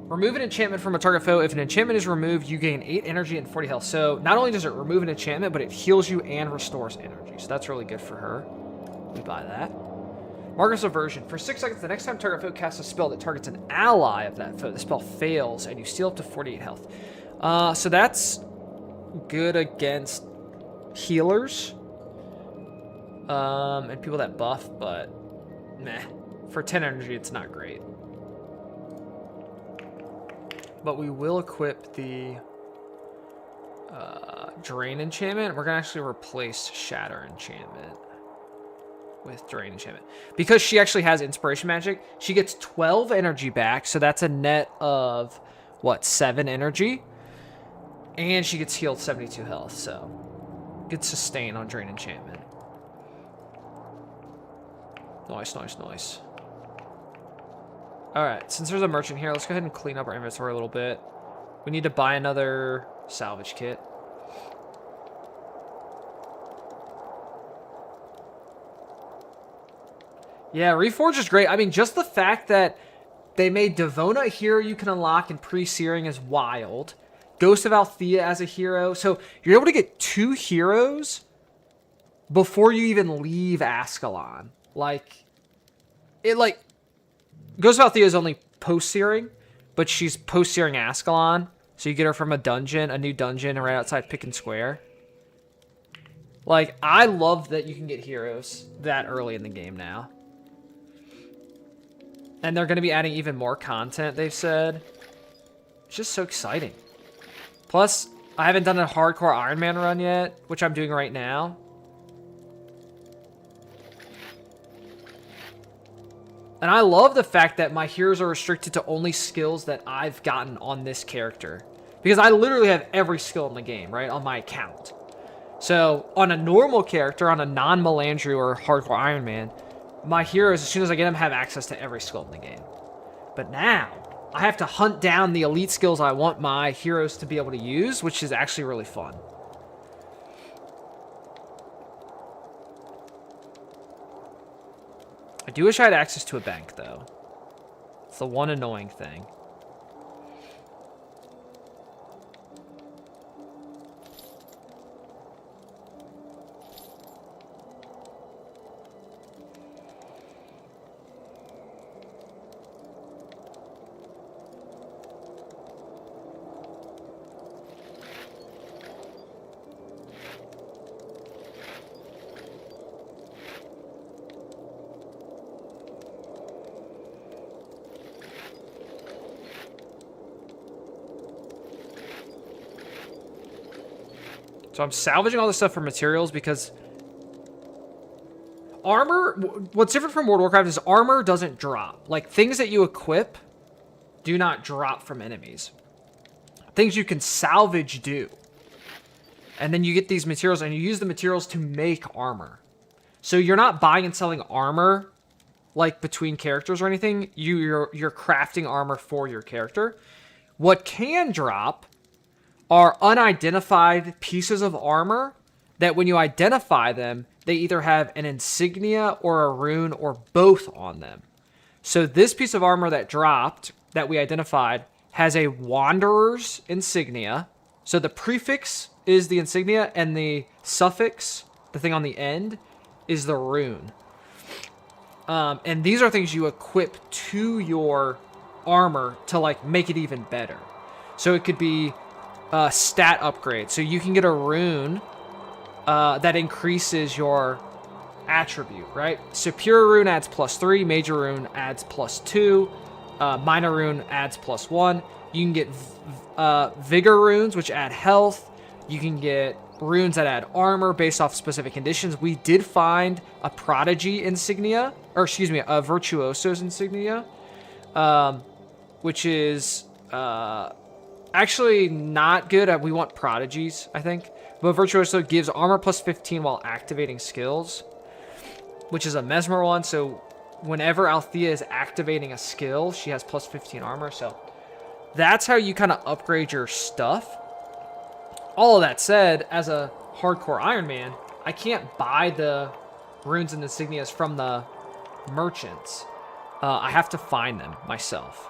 Remove an enchantment from a target foe. If an enchantment is removed, you gain 8 energy and 40 health. So not only does it remove an enchantment, but it heals you and restores energy. So that's really good for her. We buy that. Marker's Aversion. For 6 seconds, the next time target foe casts a spell that targets an ally of that foe, the spell fails, and you steal up to 48 health. So that's good against healers. And people that buff, but meh. For 10 energy, it's not great. But we will equip the Drain Enchantment. We're going to actually replace Shatter Enchantment with Drain Enchantment. Because she actually has Inspiration Magic, she gets 12 energy back, so that's a net of, what, 7 energy? And she gets healed 72 health, so good sustain on Drain Enchantment. Nice, nice, nice. Alright, since there's a merchant here, let's go ahead and clean up our inventory a little bit. We need to buy another salvage kit. Yeah, Reforge is great. I mean, just the fact that they made Devona a hero you can unlock in pre-searing is wild. Ghost of Althea as a hero. So you're able to get 2 heroes before you even leave Ascalon. Ghost of Althea is only post-searing, but she's post-searing Ascalon. So you get her from a dungeon, a new dungeon right outside Pick and Square. Like, I love that you can get heroes that early in the game now. And they're going to be adding even more content, they've said. It's just so exciting. Plus, I haven't done a hardcore Ironman run yet, which I'm doing right now. And I love the fact that my heroes are restricted to only skills that I've gotten on this character. Because I literally have every skill in the game, right, on my account. So, on a normal character, on a non-Melandru or hardcore Iron Man, my heroes, as soon as I get them, have access to every skill in the game. But now, I have to hunt down the elite skills I want my heroes to be able to use, which is actually really fun. I do wish I had access to a bank, though. It's the one annoying thing. So I'm salvaging all this stuff for materials because armor, what's different from World of Warcraft is armor doesn't drop. Like, things that you equip do not drop from enemies. Things you can salvage do. And then you get these materials and you use the materials to make armor. So you're not buying and selling armor like between characters or anything. You're crafting armor for your character. What can drop are unidentified pieces of armor that when you identify them, they either have an insignia or a rune or both on them. So this piece of armor that dropped, that we identified, has a Wanderer's insignia. So the prefix is the insignia and the suffix, the thing on the end, is the rune. And these are things you equip to your armor to like make it even better. So it could be stat upgrade. So you can get a rune that increases your attribute, right? Superior rune adds +3, major rune adds +2, minor rune adds +1. You can get vigor runes, which add health. You can get runes that add armor based off specific conditions. We did find a prodigy insignia, or excuse me, a virtuoso's insignia, which is actually not good. We want prodigies, I think. But virtuoso gives armor +15 while activating skills, which is a mesmer one. So whenever Althea is activating a skill, she has +15 armor. So that's how you kind of upgrade your stuff. All of that said, as a hardcore Iron Man, I can't buy the runes and insignias from the merchants. I have to find them myself.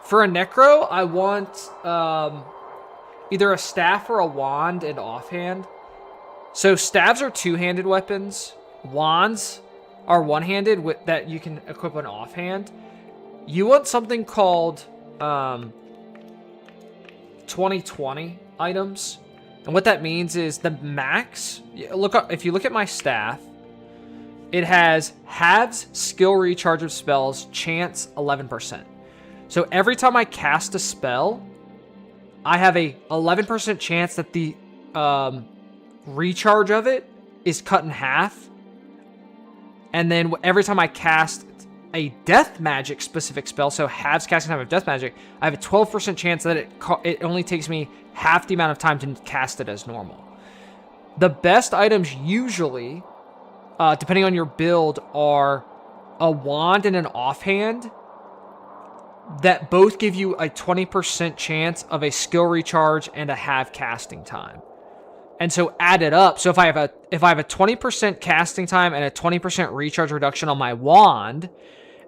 For a Necro, I want either a staff or a wand and offhand. So staves are two-handed weapons. Wands are one-handed that you can equip an offhand. You want something called 2020 items. And what that means is the max, if you look at my staff, it has halves skill recharge of spells, chance 11%. So every time I cast a spell, I have a 11% chance that the recharge of it is cut in half. And then every time I cast a death magic specific spell, so halves casting time of death magic, I have a 12% chance that it only takes me half the amount of time to cast it as normal. The best items usually, depending on your build, are a wand and an offhand that both give you a 20% chance of a skill recharge and a half casting time. And so add it up. So if I have a 20% casting time and a 20% recharge reduction on my wand,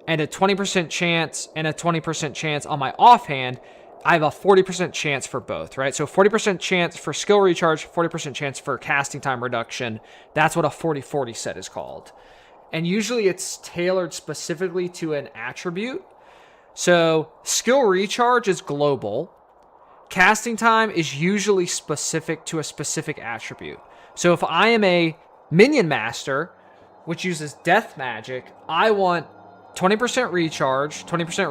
and a 20% chance and a 20% chance on my offhand, I have a 40% chance for both, right? So 40% chance for skill recharge, 40% chance for casting time reduction. That's what a 40-40 set is called. And usually it's tailored specifically to an attribute. So skill recharge is global. Casting time is usually specific to a specific attribute. So if I am a minion master, which uses death magic, I want 20%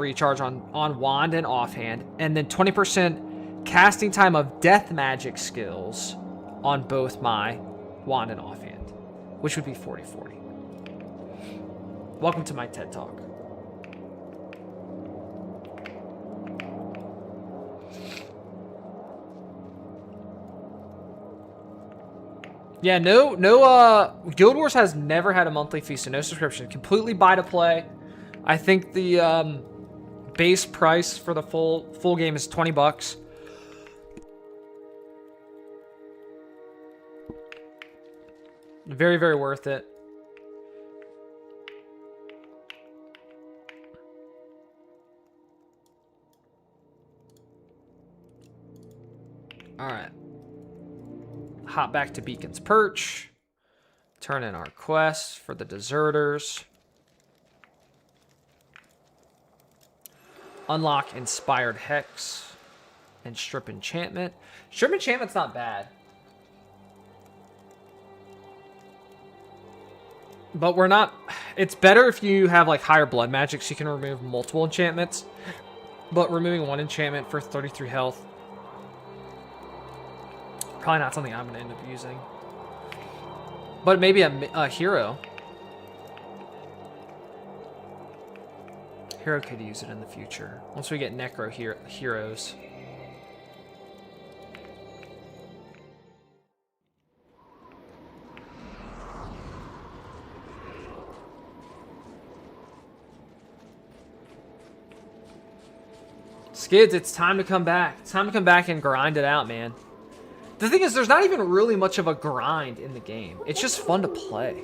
recharge on wand and offhand, and then 20% casting time of death magic skills on both my wand and offhand, which would be 40/40. Welcome to my TED Talk. Yeah, Guild Wars has never had a monthly fee, so no subscription. Completely buy to play. I think the base price for the full game is $20. Very, very worth it. All right. Hop back to Beacon's Perch. Turn in our quest for the deserters. Unlock Inspired Hex and Strip Enchantment. Strip Enchantment's not bad. But we're not... It's better if you have like higher blood magic so you can remove multiple enchantments. But removing one enchantment for 33 health, probably not something I'm going to end up using. But maybe a hero. Hero could use it in the future. Once we get Necro heroes. Skids, it's time to come back. It's time to come back and grind it out, man. The thing is, there's not even really much of a grind in the game. It's just fun to play.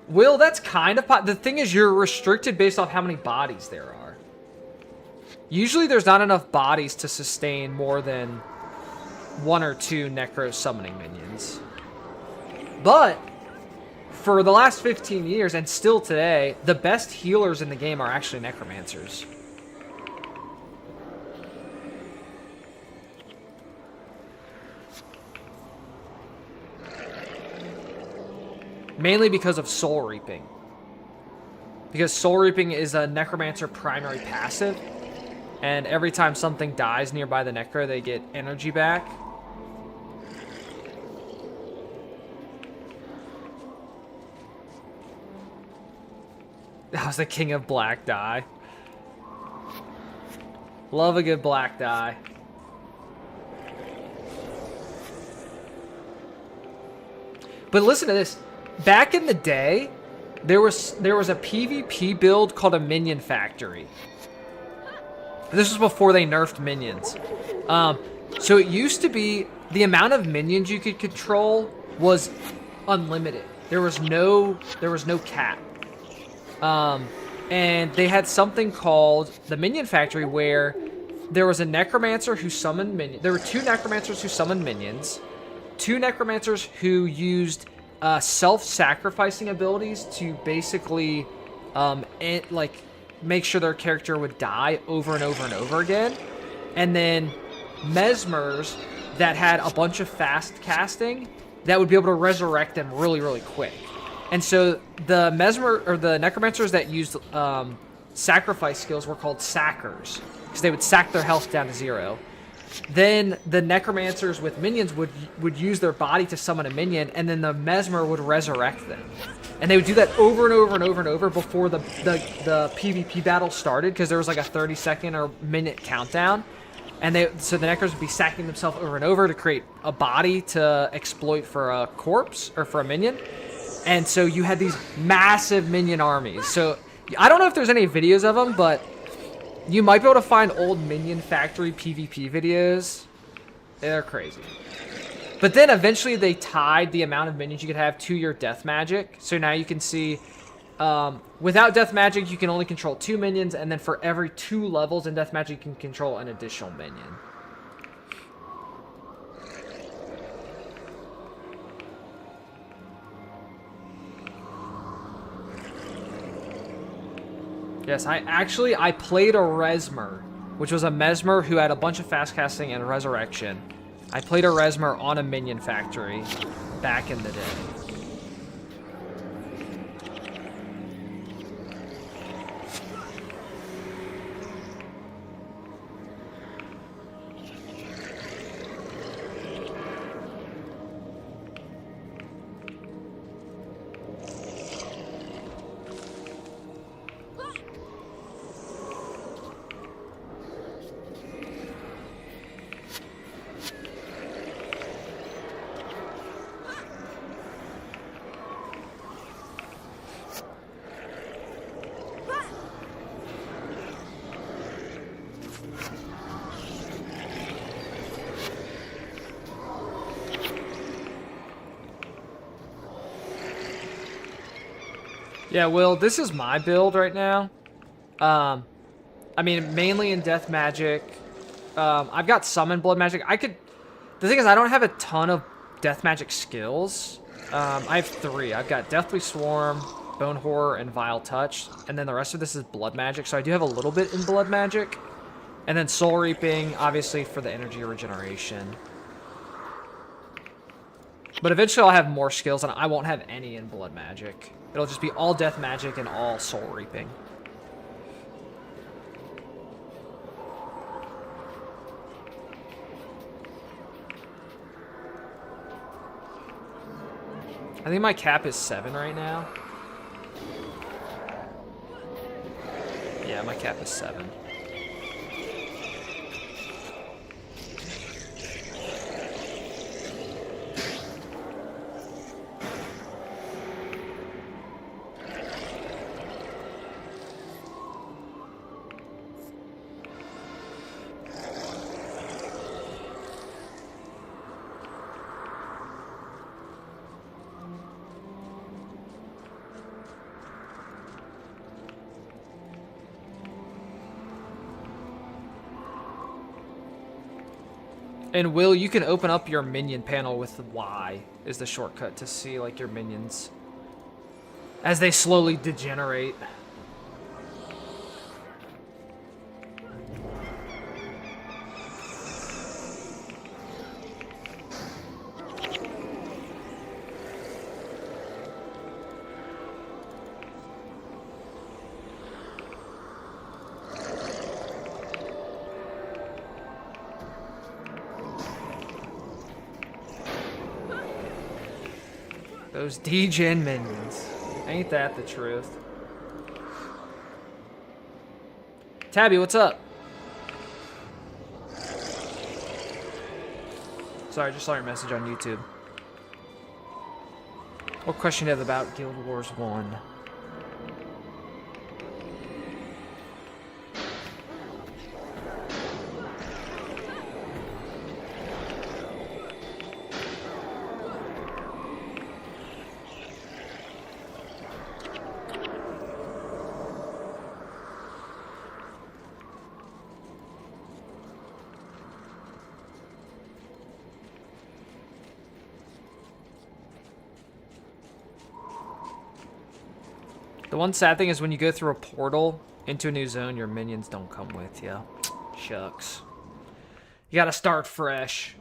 Will, that's kind of... The thing is, you're restricted based off how many bodies there are. Usually, there's not enough bodies to sustain more than 1 or 2 Necro summoning minions. But... for the last 15 years, and still today, the best healers in the game are actually Necromancers. Mainly because of Soul Reaping. Because Soul Reaping is a Necromancer primary passive, and every time something dies nearby the Necro, they get energy back. That was the king of black dye. Love a good black dye. But listen to this. Back in the day, there was a PvP build called a Minion Factory. This was before they nerfed minions. So it used to be the amount of minions you could control was unlimited. There was no cap. And they had something called the Minion Factory where there was a Necromancer who summoned minions. There were 2 Necromancers who summoned minions, 2 Necromancers who used self-sacrificing abilities to basically make sure their character would die over and over and over again, and then Mesmers that had a bunch of fast casting that would be able to resurrect them really, really quick. And so the Necromancers that used sacrifice skills were called Sackers, because they would sack their health down to 0. Then the Necromancers with minions would use their body to summon a minion, and then the Mesmer would resurrect them. And they would do that over and over and over and over before the PvP battle started, because there was like a 30-second or minute countdown. And so the Necros would be sacking themselves over and over to create a body to exploit for a corpse or for a minion. And so you had these massive minion armies. So I don't know if there's any videos of them, but you might be able to find old Minion Factory PvP videos. They're crazy. But then eventually they tied the amount of minions you could have to your death magic. So now you can see, without death magic, you can only control 2 minions. And then for every 2 levels in death magic, you can control an additional minion. Yes, I played a Resmer, which was a Mesmer who had a bunch of fast casting and resurrection. I played a Resmer on a Minion Factory back in the day. Yeah, Will, this is my build right now. I mean, mainly in death magic. I've got some in blood magic. The thing is, I don't have a ton of death magic skills. I have 3. I've got Deathly Swarm, Bone Horror, and Vile Touch. And then the rest of this is blood magic. So I do have a little bit in blood magic. And then Soul Reaping, obviously, for the energy regeneration. But eventually I'll have more skills, and I won't have any in blood magic. It'll just be all death magic and all soul reaping. I think my cap is 7 right now. Yeah, my cap is 7. And Will, you can open up your minion panel with Y is the shortcut to see like your minions as they slowly degenerate. Those degen minions. Ain't that the truth? Tabby, what's up? Sorry, I just saw your message on YouTube. What question do you have about Guild Wars 1? The one sad thing is when you go through a portal into a new zone, your minions don't come with you. Shucks. You gotta start fresh.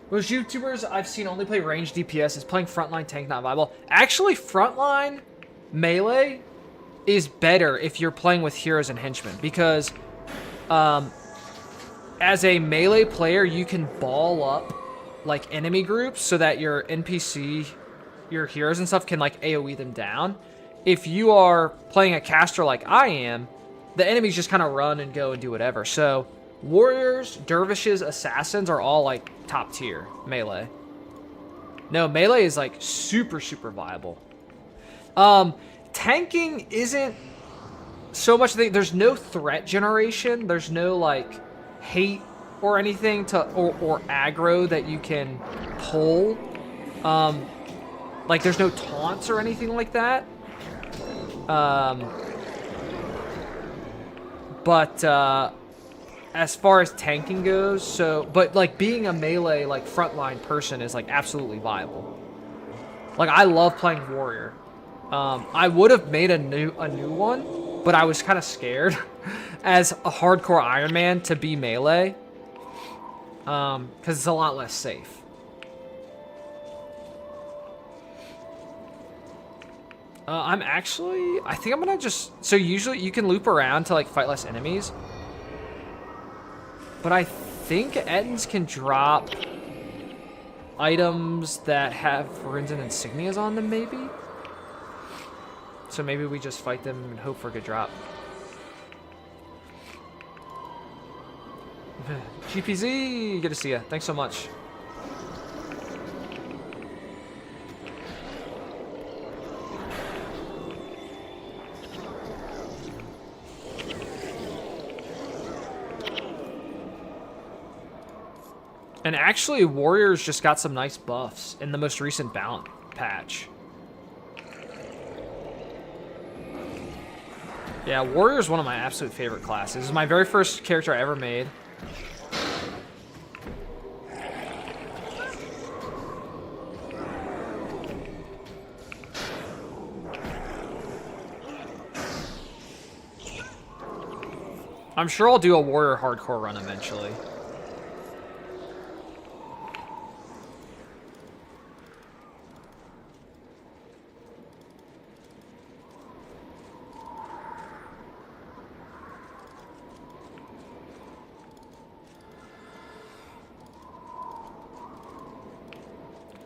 Most YouTubers I've seen only play ranged DPS. Is playing frontline tank not viable? Actually, frontline melee is better if you're playing with heroes and henchmen, because as a melee player, you can ball up like enemy groups so that your NPC, your heroes and stuff can like AoE them down. If you are playing a caster like I am, the enemies just kind of run and go and do whatever. So warriors, dervishes, assassins are all like top tier melee. No, melee is like super viable. Tanking isn't so much thing. There's no threat generation. There's no like hate or anything to or aggro that you can pull. Like there's no taunts or anything like that. But as far as tanking goes, but like being a melee like frontline person is like absolutely viable. Like I love playing warrior. I would have made a new one, but I was kind of scared as a hardcore Iron Man to be melee, because it's a lot less safe. I think I'm gonna just, so usually you can loop around to like fight less enemies, but I think Ettins can drop items that have runes and insignias on them, maybe? So maybe we just fight them and hope for a good drop. GPZ, good to see you. Thanks so much. And actually, Warriors just got some nice buffs in the most recent balance patch. Yeah, Warrior is one of my absolute favorite classes. This is my very first character I ever made. I'm sure I'll do a Warrior hardcore run eventually.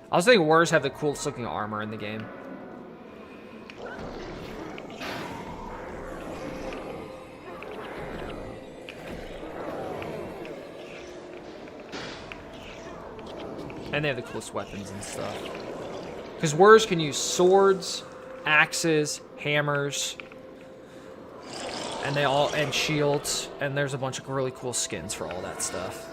I was thinking Warriors have the coolest looking armor in the game. And they have the coolest weapons and stuff. Because Warriors can use swords, axes, hammers, and shields, and there's a bunch of really cool skins for all that stuff.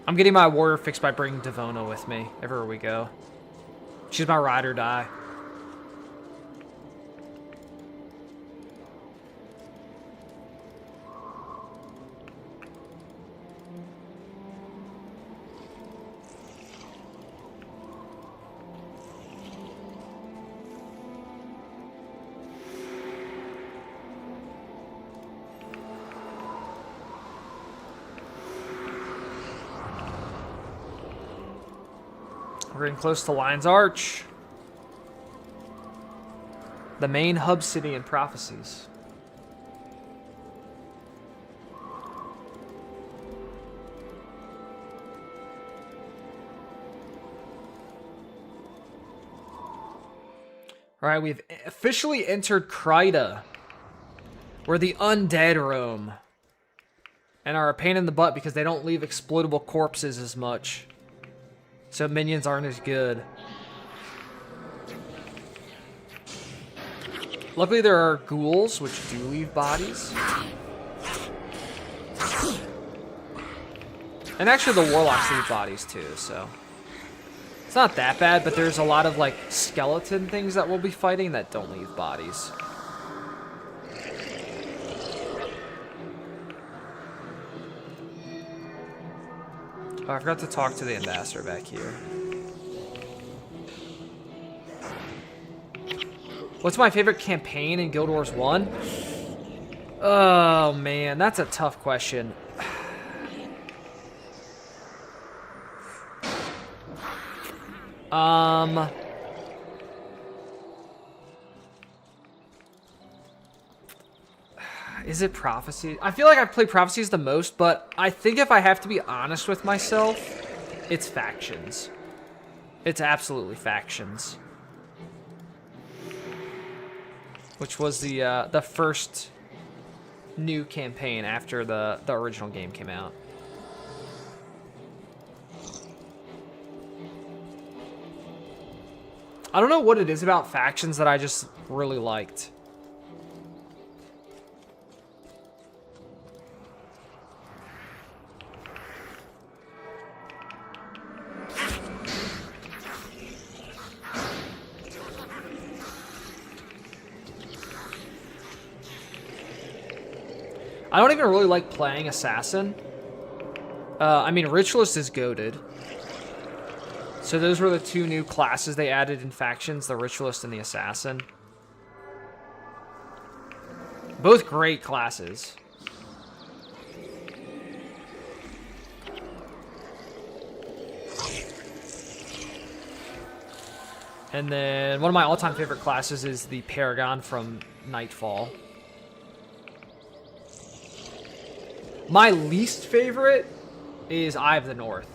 I'm getting my warrior fixed by bringing Devona with me everywhere we go. She's my ride or die. We're getting close to Lion's Arch. The main hub city in Prophecies. Alright, we've officially entered Kryta, where the undead roam, and are a pain in the butt because they don't leave explodable corpses as much. So minions aren't as good. Luckily there are ghouls, which do leave bodies. And actually the warlocks leave bodies too, so. It's not that bad, but there's a lot of like skeleton things that we'll be fighting that don't leave bodies. Oh, I forgot to talk to the ambassador back here. What's my favorite campaign in Guild Wars 1? Oh, man, that's a tough question. Is it Prophecy? I feel like I've played Prophecies the most, but I think if I have to be honest with myself, it's Factions. It's absolutely Factions. Which was the first new campaign after the original game came out. I don't know what it is about Factions that I just really liked. I don't even really like playing Assassin. I mean, Ritualist is goated. So those were the two new classes they added in factions, the Ritualist and the Assassin. Both great classes. And then one of my all-time favorite classes is the Paragon from Nightfall. My least favorite is Eye of the North.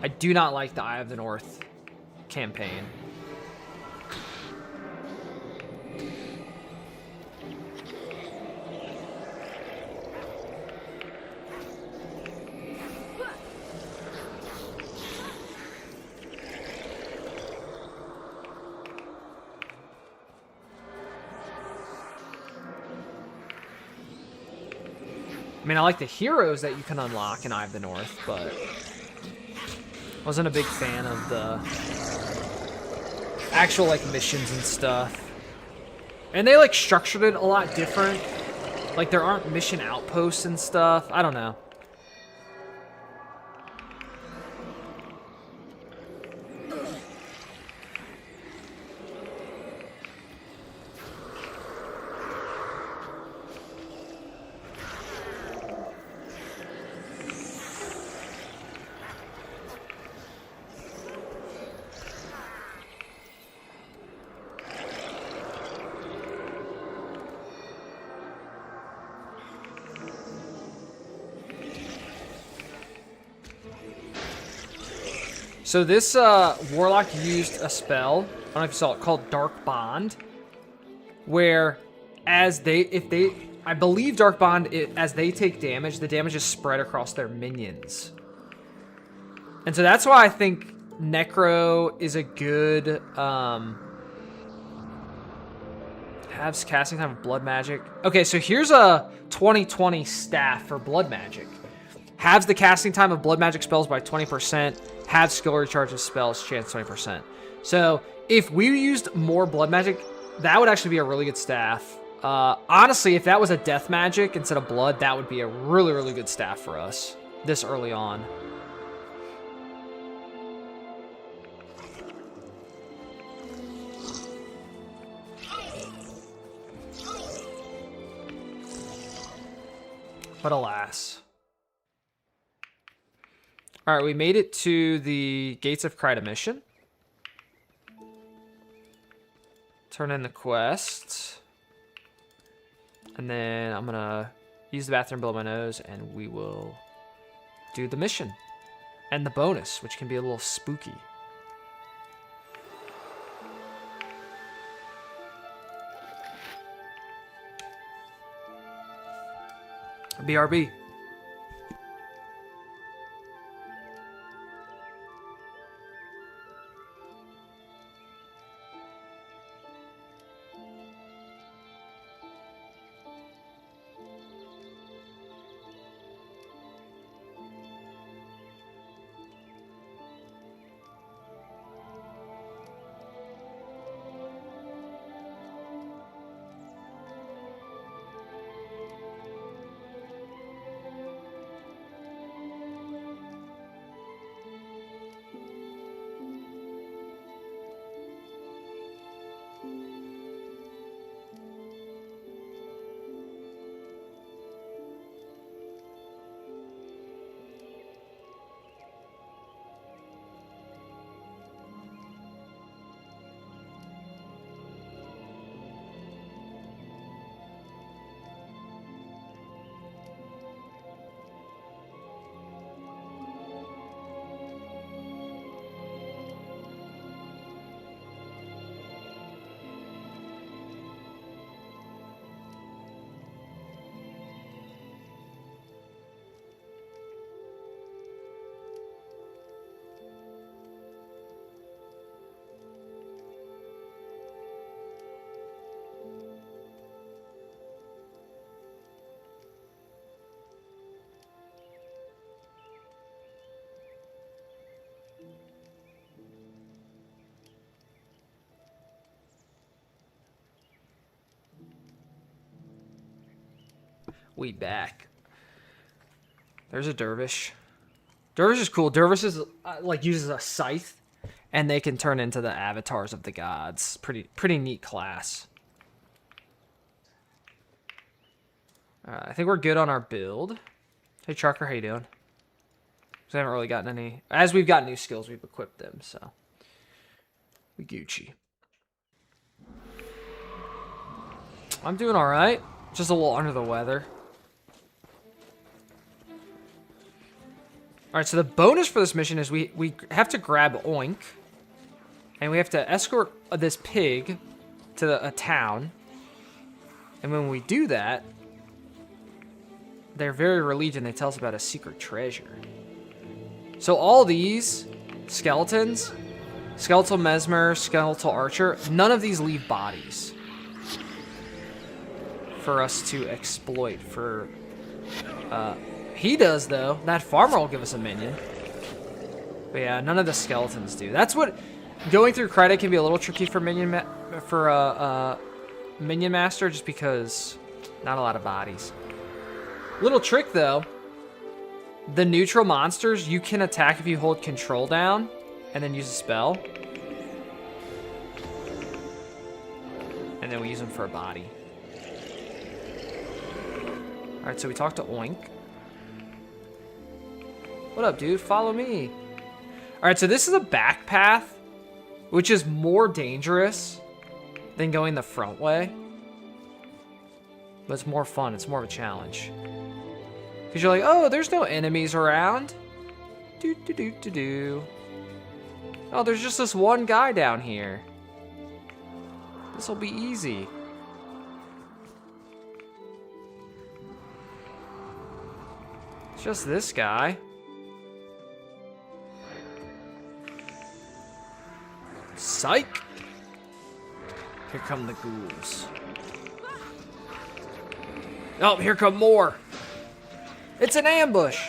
I do not like the Eye of the North campaign. I mean, I like the heroes that you can unlock in Eye of the North, but wasn't a big fan of the actual, like, missions and stuff. And they, like, structured it a lot different. Like, there aren't mission outposts and stuff. I don't know. So this Warlock used a spell, I don't know if you saw it, called Dark Bond, where I believe Dark Bond, as they take damage, the damage is spread across their minions. And so that's why I think Necro is a good, has casting time of Blood Magic. Okay, so here's a 2020 staff for Blood Magic. Halves the casting time of Blood Magic spells by 20%. Halves skill recharge of spells chance 20%. So if we used more Blood Magic, that would actually be a really good staff. Honestly, if that was a Death Magic instead of Blood, that would be a really, really good staff for us this early on. But alas. All right, we made it to the Gates of Kryta mission. Turn in the quest. And then I'm gonna use the bathroom below my nose and we will do the mission. And the bonus, which can be a little spooky. BRB. We back. There's a dervish. Dervish is cool. Dervish is like uses a scythe, and they can turn into the avatars of the gods. Pretty neat class. I think we're good on our build. Hey, Trucker, how you doing? 'Cause I haven't really gotten any... As we've got new skills, we've equipped them, so... We Gucci. I'm doing alright. Just a little under the weather. Alright, so the bonus for this mission is we have to grab Oink. And we have to escort this pig to a town. And when we do that, they're very relieved and they tell us about a secret treasure. So all these skeletons, skeletal mesmer, skeletal archer, none of these leave bodies for us to exploit. For he does though. That farmer will give us a minion. But yeah, none of the skeletons do. That's what going through Kryta can be a little tricky for minion master, just because not a lot of bodies. Little trick though, the neutral monsters you can attack if you hold control down and then use a spell. And then we use them for a body. Alright, so we talked to Oink. What up, dude? Follow me. Alright, so this is a back path, which is more dangerous than going the front way. But it's more fun. It's more of a challenge. Because you're like, oh, there's no enemies around. Oh, there's just this one guy down here. This will be easy. It's just this guy. Psych! Here come the ghouls. Oh, here come more! It's an ambush!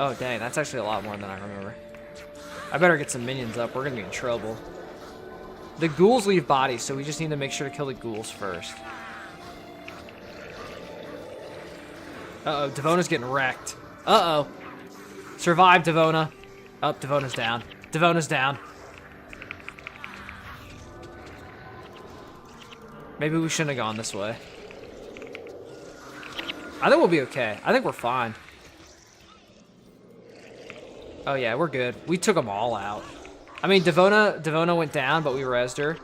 Oh, dang, that's actually a lot more than I remember. I better get some minions up. We're gonna be in trouble. The ghouls leave bodies, so we just need to make sure to kill the ghouls first. Uh-oh, Devona's getting wrecked. Uh-oh. Survive, Devona. Oh, Devona's down. Devona's down. Maybe we shouldn't have gone this way. I think we'll be okay. I think we're fine. Oh yeah, we're good. We took them all out. I mean, Devona went down, but we rezzed her.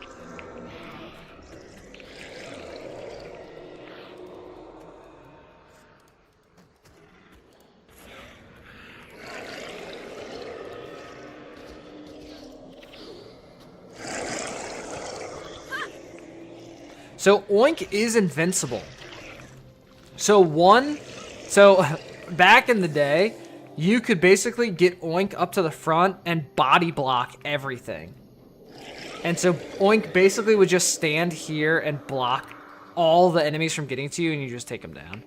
So Oink is invincible. So back in the day, you could basically get Oink up to the front and body block everything. And so Oink basically would just stand here and block all the enemies from getting to you, and you just take them down.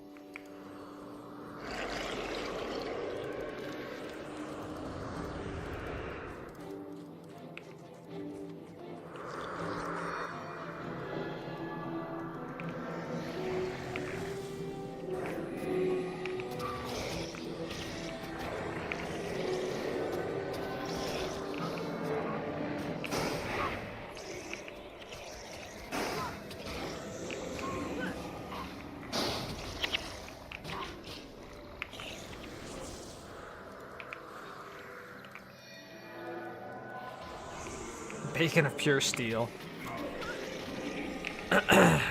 Bacon of pure steel.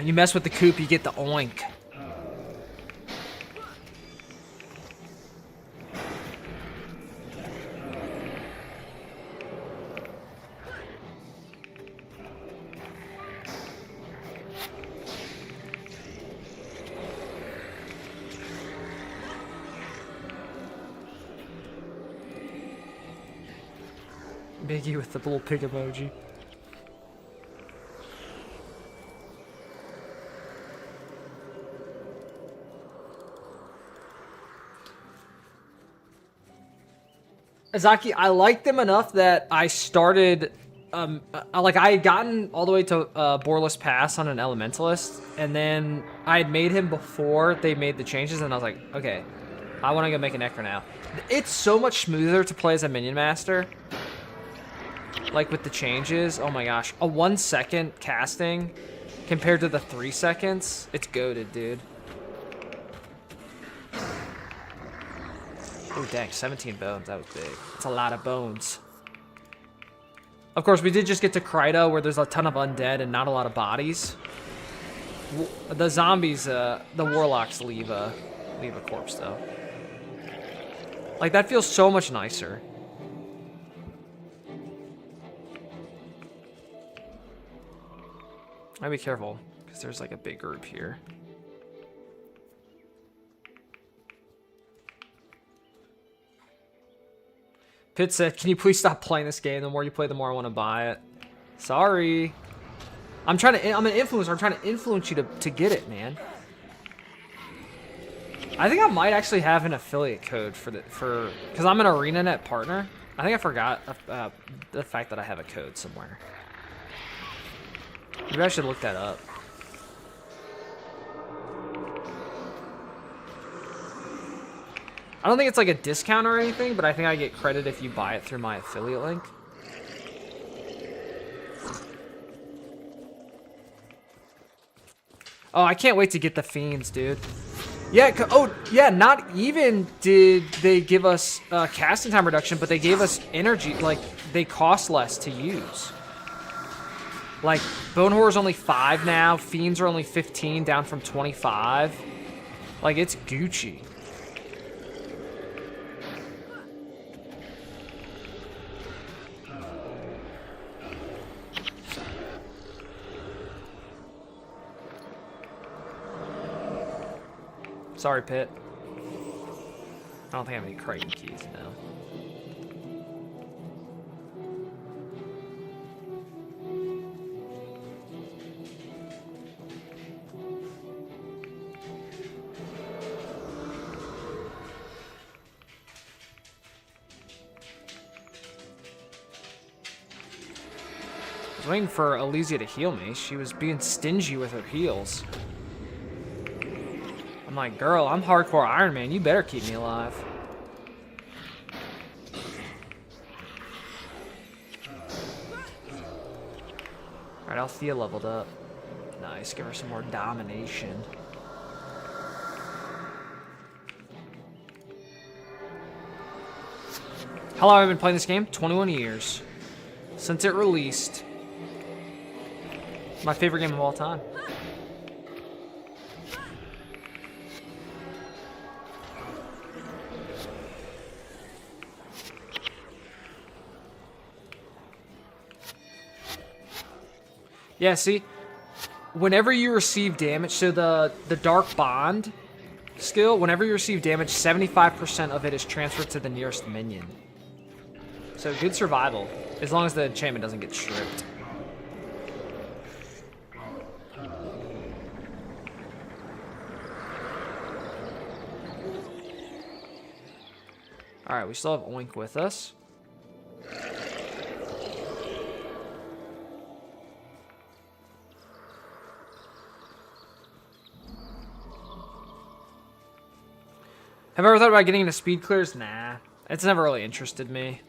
You mess with the coop, you get the Oink. Biggie with the little pig emoji. Azaki, I liked them enough that I started, like I had gotten all the way to Boreless Pass on an Elementalist, and then I had made him before they made the changes, and I was like, okay, I want to go make an Necro now. It's so much smoother to play as a Minion Master. Like with the changes. Oh my gosh. A 1 second casting compared to the 3 seconds. It's goated, dude. Oh, dang. 17 bones. That was big. That's a lot of bones. Of course, we did just get to Kryta, where there's a ton of undead and not a lot of bodies. The zombies, the warlocks leave a corpse, though. Like, that feels so much nicer. I'd be careful, because there's like a big group here. Pitt said, can you please stop playing this game? The more you play, the more I want to buy it. Sorry. I'm an influencer. I'm trying to influence you to get it, man. I think I might actually have an affiliate code because I'm an ArenaNet partner. I think I forgot the fact that I have a code somewhere. Maybe I should look that up. I don't think it's like a discount or anything, but I think I get credit if you buy it through my affiliate link. Oh, I can't wait to get the Fiends, dude. Yeah, oh, yeah, not even did they give us casting time reduction, but they gave us energy, like, they cost less to use. Like, Bone Horror's only 5 now, Fiends are only 15, down from 25. Like, it's Gucci. Sorry, Pitt. I don't think I have any Kryta keys now. I was waiting for Elysia to heal me. She was being stingy with her heals. I'm like, girl, I'm hardcore Ironman. You better keep me alive. Alright, Althea leveled up. Nice, give her some more domination. How long have I been playing this game? 21 years. Since it released. My favorite game of all time. Yeah, see, whenever you receive damage, so the Dark Bond skill, whenever you receive damage, 75% of it is transferred to the nearest minion. So good survival, as long as the enchantment doesn't get stripped. Alright, we still have Oink with us. Have I ever thought about getting into speed clears? Nah. It's never really interested me.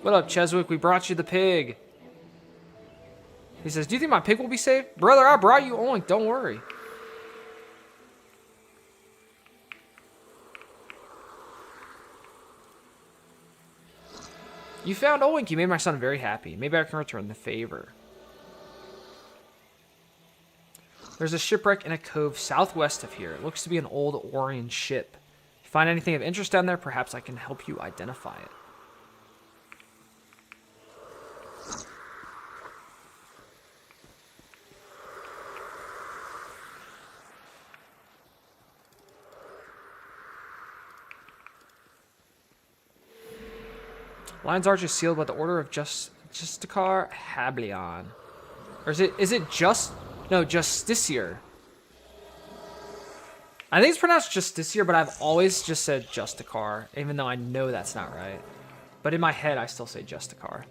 What up, Cheswick? We brought you the pig. He says, do you think my pig will be safe? Brother, I brought you Oink. Don't worry. You found Oink. You made my son very happy. Maybe I can return the favor. There's a shipwreck in a cove southwest of here. It looks to be an old Orion ship. If you find anything of interest down there, perhaps I can help you identify it. Lion's Arch is sealed by the order of Justicar Hablion. Or is it just... No, Justiciar. I think it's pronounced Justiciar, but I've always just said Justicar, even though I know that's not right. But in my head, I still say Justicar.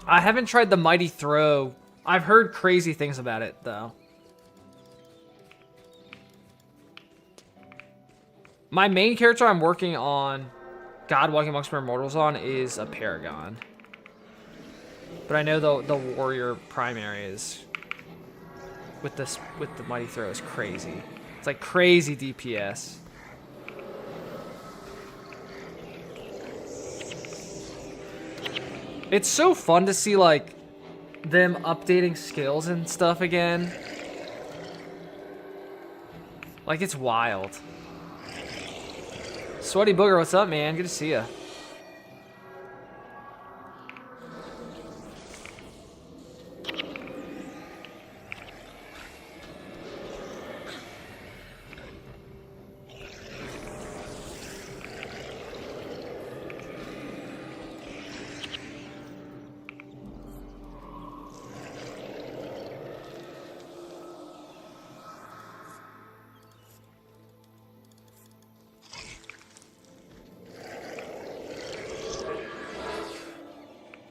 I haven't tried the Mighty Throw. I've heard crazy things about it, though. My main character I'm working on, God Walking Amongst Mere Mortals on, is a Paragon. But I know the Warrior primary is with the Mighty Throw is crazy. It's like crazy DPS. It's so fun to see like them updating skills and stuff again. Like it's wild. Sweaty Booger, what's up, man? Good to see ya.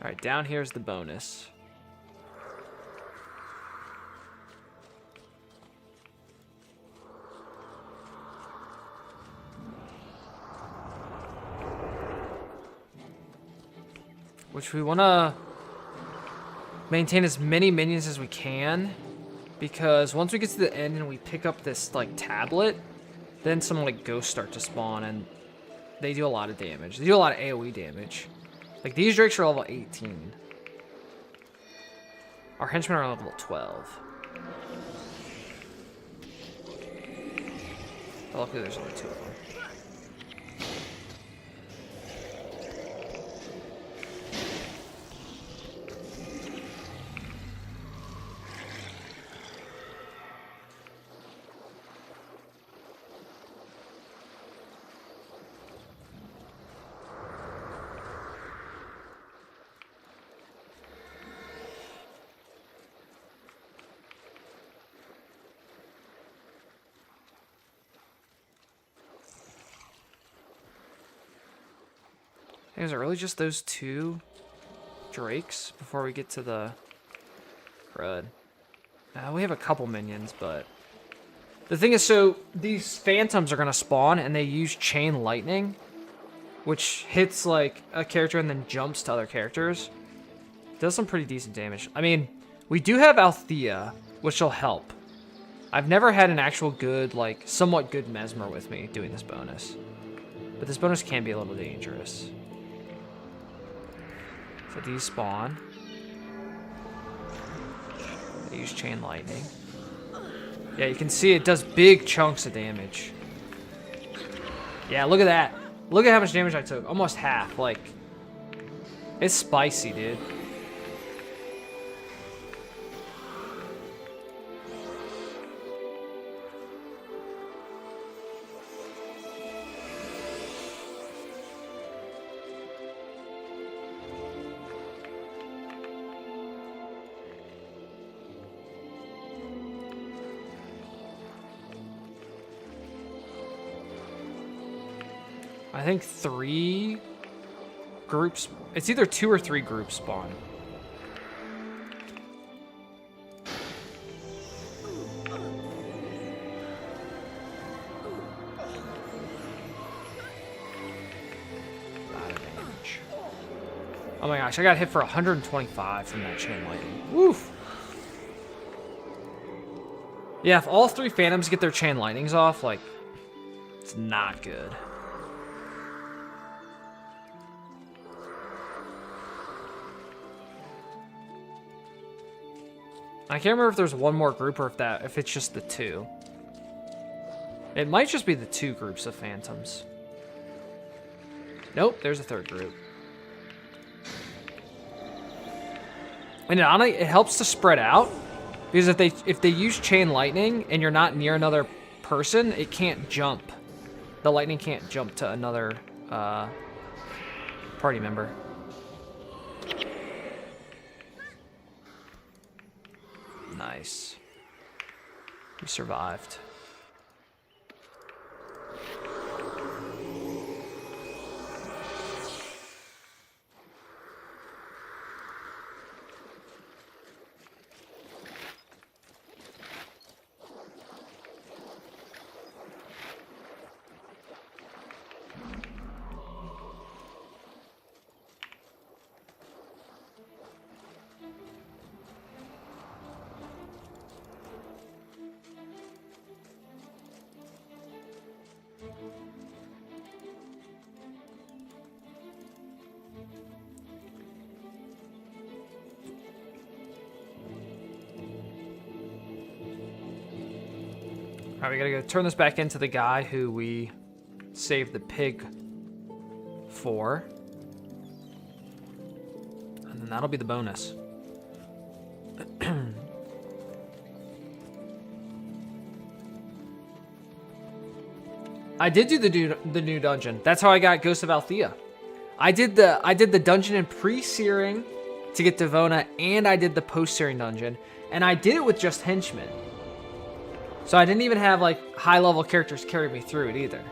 Alright, down here's the bonus. Which we want to maintain as many minions as we can, because once we get to the end and we pick up this like tablet, then some like ghosts start to spawn and they do a lot of damage. They do a lot of AoE damage. Like, these drakes are level 18. Our henchmen are level 12. But luckily, there's only 2 of them. Is it really just those 2 drakes before we get to the crud? We have a couple minions, but the thing is, so these phantoms are gonna spawn and they use chain lightning, which hits like a character and then jumps to other characters. Does some pretty decent damage. I mean, we do have Althea, which will help. I've never had an actual good, like somewhat good Mesmer with me doing this bonus, but this bonus can be a little dangerous. So these spawn. They use chain lightning. Yeah, you can see it does big chunks of damage. Yeah, look at that. Look at how much damage I took. Almost half. Like, it's spicy, dude. I think 3 groups. It's either 2 or 3 groups spawn. Oh my gosh, I got hit for 125 from that chain lightning. Woof. Yeah, if all 3 phantoms get their chain lightnings off, like, it's not good. I can't remember if there's one more group or if it's just the 2. It might just be the 2 groups of phantoms. Nope, there's a 3rd group. And it helps to spread out, because if they use chain lightning and you're not near another person, it can't jump. The lightning can't jump to another party member. Nice. We survived. Alright, we gotta go turn this back into the guy who we saved the pig for. And then that'll be the bonus. I did do the new dungeon. That's how I got Ghost of Althea. I did the dungeon in pre-searing to get Devona, and I did the post-searing dungeon, and I did it with just henchmen. So I didn't even have like high-level characters carry me through it either.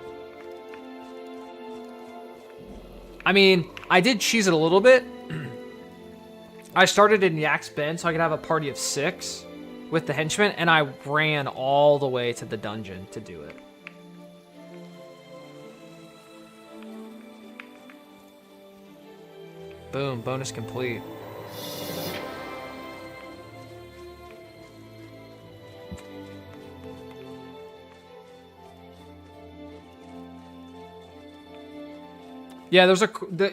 I mean, I did cheese it a little bit. I started in Yak's Bend so I could have a party of 6 with the henchmen, and I ran all the way to the dungeon to do it. Boom, bonus complete. Yeah, there's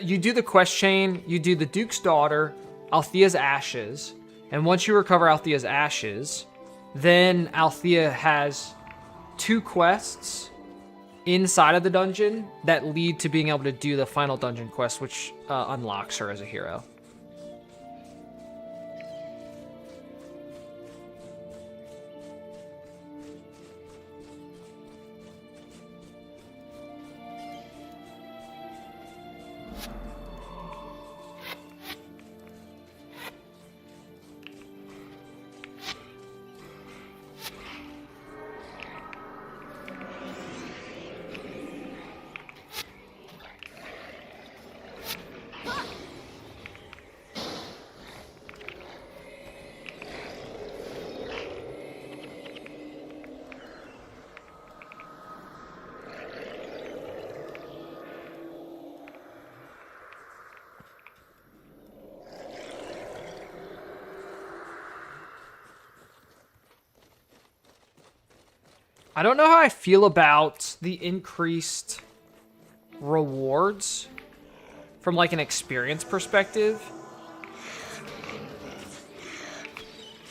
you do the quest chain, you do the Duke's Daughter, Althea's Ashes, and once you recover Althea's Ashes, then Althea has 2 quests inside of the dungeon that lead to being able to do the final dungeon quest, which unlocks her as a hero. I don't know how I feel about the increased rewards from like an experience perspective.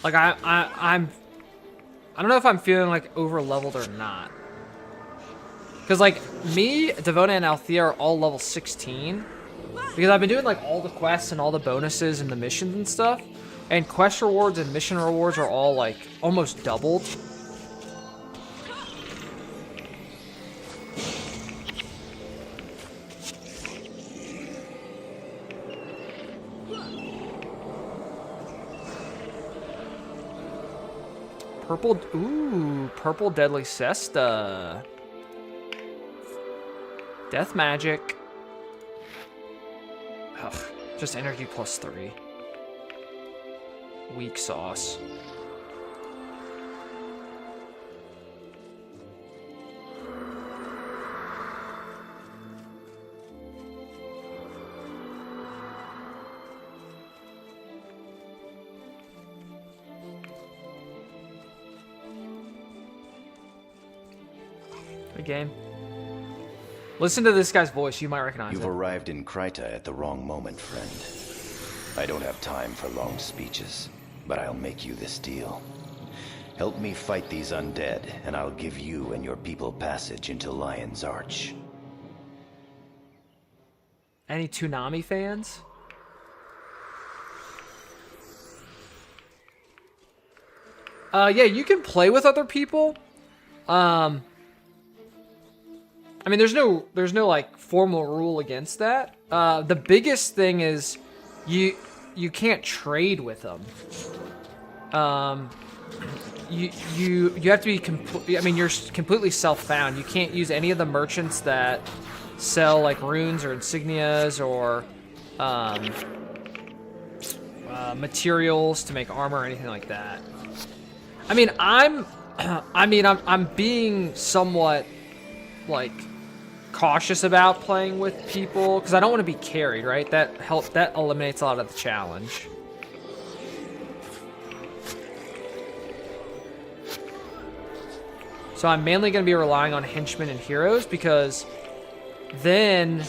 Like I don't know if I'm feeling like over leveled or not. Cause like me, Devona, and Althea are all level 16 because I've been doing like all the quests and all the bonuses and the missions and stuff, and quest rewards and mission rewards are all like almost doubled. Purple Deadly Cesta. Death Magic. Ugh, just energy +3. Weak sauce. Game. Listen to this guy's voice, you might recognize it. You've arrived in Kryta at the wrong moment, friend. I don't have time for long speeches, but I'll make you this deal. Help me fight these undead, and I'll give you and your people passage into Lion's Arch. Any Toonami fans? Yeah, you can play with other people. I mean, there's no like formal rule against that. The biggest thing is you can't trade with them. You have to be I mean, you're completely self-found. You can't use any of the merchants that sell like runes or insignias or materials to make armor or anything like that. I mean, I'm being somewhat like cautious about playing with people because I don't want to be carried, right? That eliminates a lot of the challenge. So I'm mainly going to be relying on henchmen and heroes because then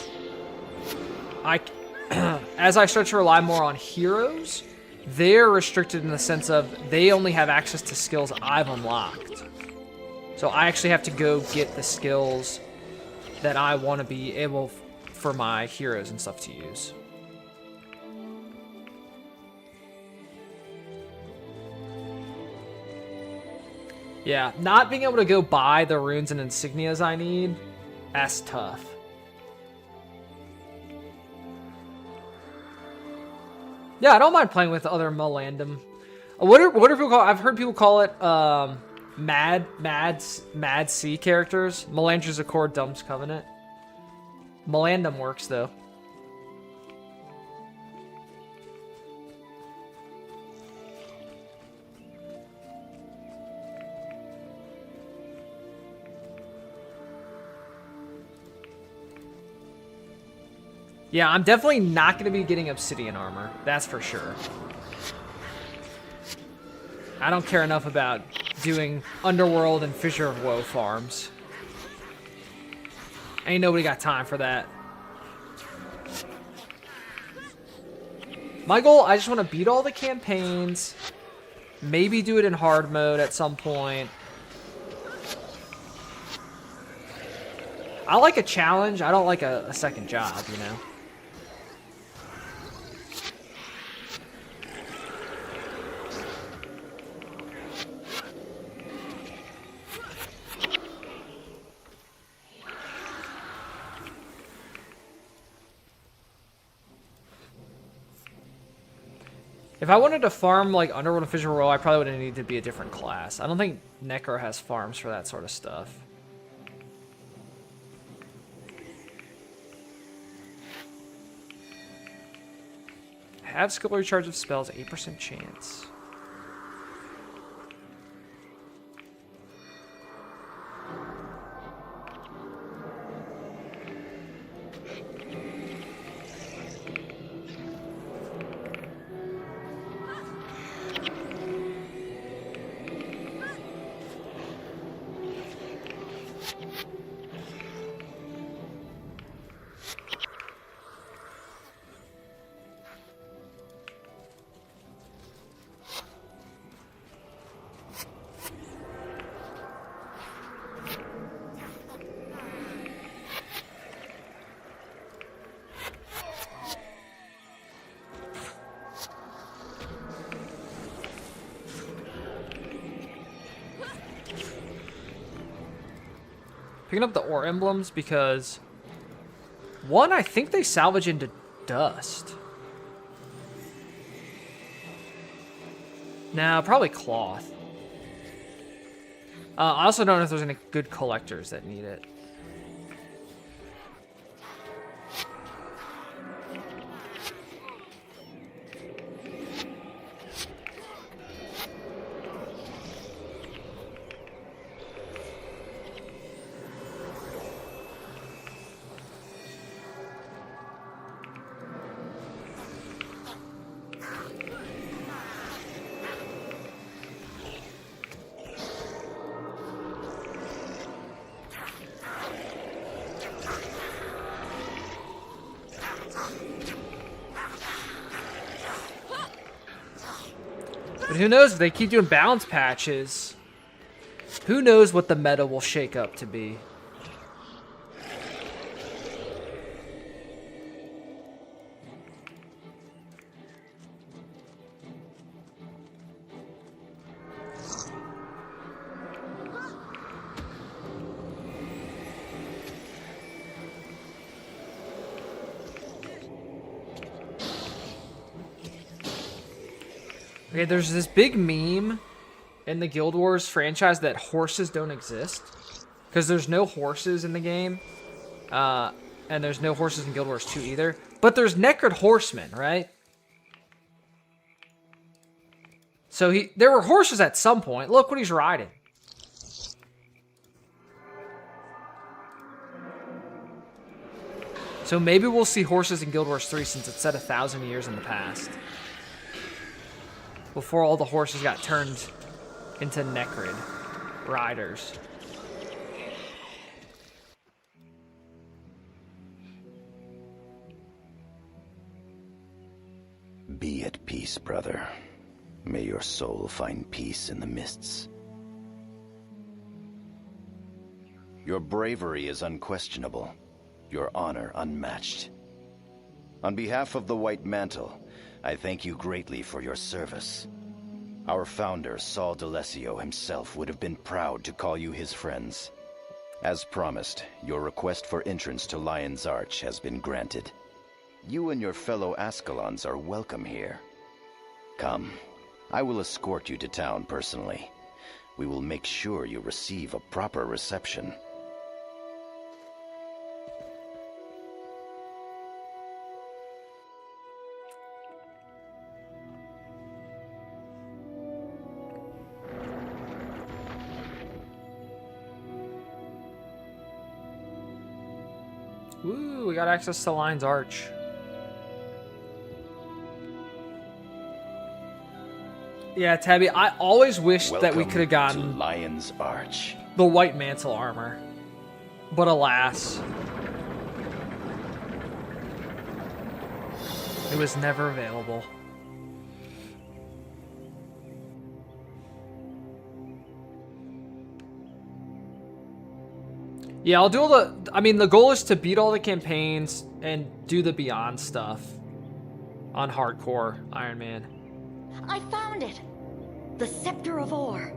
as I start to rely more on heroes, they're restricted in the sense of they only have access to skills I've unlocked. So So I actually have to go get the skills that I want to be able for my heroes and stuff to use. Yeah, not being able to go buy the runes and insignias I need, that's tough. Yeah, I don't mind playing with other Melandum. What are people call? I've heard people call it Mad Sea characters. Melandra's Accord, Dumb's Covenant. Melandum works though. Yeah, I'm definitely not going to be getting obsidian armor. That's for sure. I don't care enough about doing Underworld and Fissure of Woe farms. Ain't nobody got time for that. My goal, I just want to beat all the campaigns. Maybe do it in hard mode at some point. I like a challenge. I don't like a second job, you know? If I wanted to farm like Underworld and Fissure Roll, I probably would need to be a different class. I don't think Necro has farms for that sort of stuff. Have skill recharge of spells, 8% chance. Picking up the ore emblems because one, I think they salvage into dust. No, probably cloth. I also don't know if there's any good collectors that need it. But who knows, if they keep doing balance patches, who knows what the meta will shake up to be. Okay, there's this big meme in the Guild Wars franchise that horses don't exist. Because there's no horses in the game. And there's no horses in Guild Wars 2 either. But there's Necrid horsemen, right? So there were horses at some point. Look what he's riding. So maybe we'll see horses in Guild Wars 3 since it's set 1,000 years in the past. Before all the horses got turned into Necrid riders. Be at peace, brother. May your soul find peace in the mists. Your bravery is unquestionable. Your honor unmatched. On behalf of the White Mantle, I thank you greatly for your service. Our founder, Saul D'Alessio himself, would have been proud to call you his friends. As promised, your request for entrance to Lion's Arch has been granted. You and your fellow Ascalons are welcome here. Come, I will escort you to town personally. We will make sure you receive a proper reception. Woo, we got access to Lion's Arch. Yeah, Tabby, I always wished that we could have gotten to Lion's Arch. The White Mantle armor. But alas, it was never available. Yeah, I'll do all the... I mean, the goal is to beat all the campaigns and do the Beyond stuff on hardcore Iron Man. I found it! The Scepter of Ore.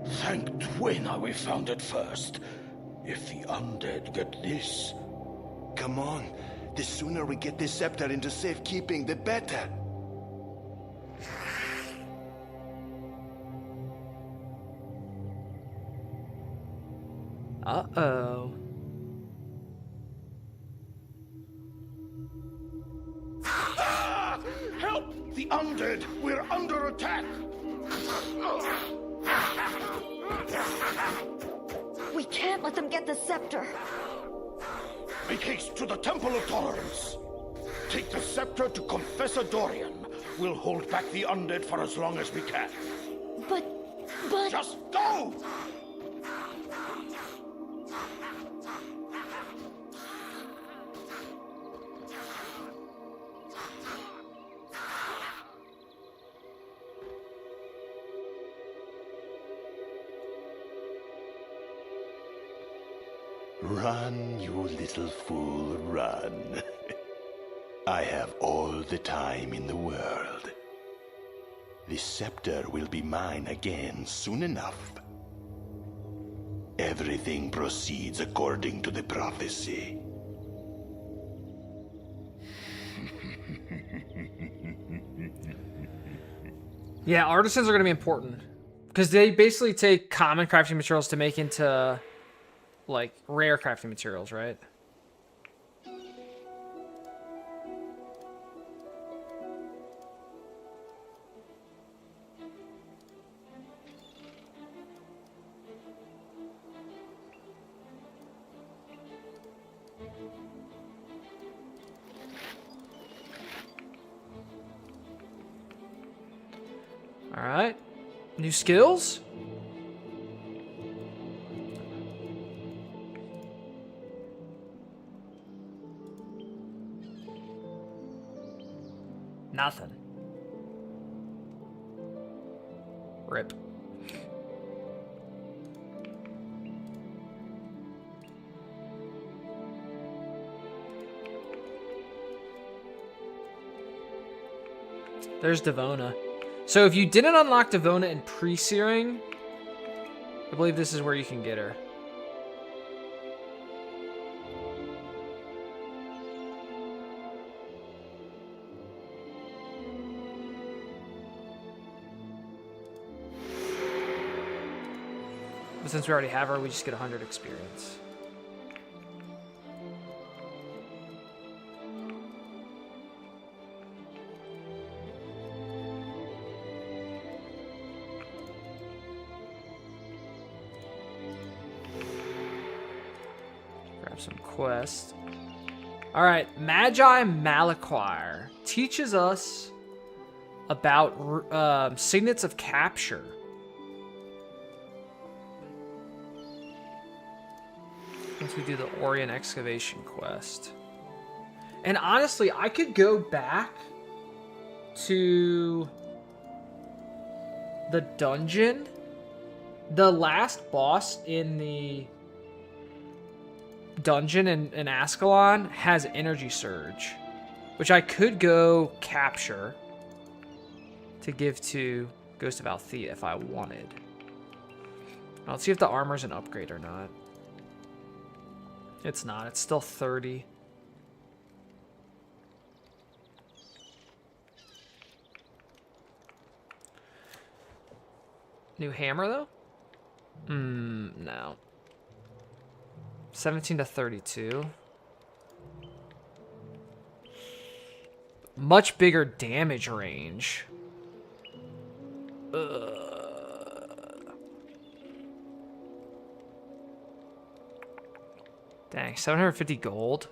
Thank Twina we found it first. If the undead get this... Come on. The sooner we get this scepter into safekeeping, the better. Uh-oh. Ah! Help! The undead! We're under attack! We can't let them get the scepter. Make haste to the Temple of Tolerance. Take the scepter to Confessor Dorian. We'll hold back the undead for as long as we can. But... Just go! Run, you little fool, run. I have all the time in the world. The scepter will be mine again soon enough. Everything proceeds according to the prophecy. Yeah, artisans are going to be important. Because they basically take common crafting materials to make into, like, rare crafting materials, right? Alright. New skills? Nothing. Rip. There's Devona. So if you didn't unlock Devona in pre-searing, I believe this is where you can get her. But since we already have her, we just get 100 experience. Grab some quests. Alright, Magi Malaquire teaches us about signets of capture. Once we do the Orient excavation quest. And honestly, I could go back to the dungeon. The last boss in the dungeon in Ascalon has energy surge, which I could go capture to give to Ghost of Althea if I wanted. Let's see if the armor's an upgrade or not. It's not. It's still 30. New hammer, though? No. 17 to 32. Much bigger damage range. Dang, 750 gold?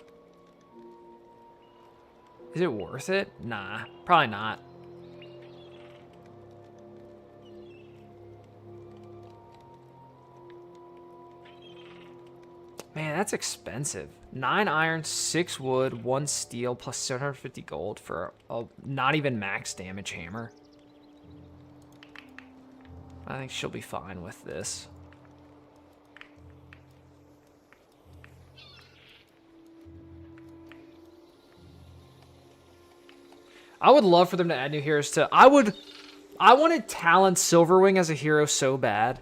Is it worth it? Nah, probably not. Man, that's expensive. 9 iron, 6 wood, 1 steel, plus 750 gold for a not even max damage hammer. I think she'll be fine with this. I would love for them to add new heroes to... I wanted Talon Silverwing as a hero so bad.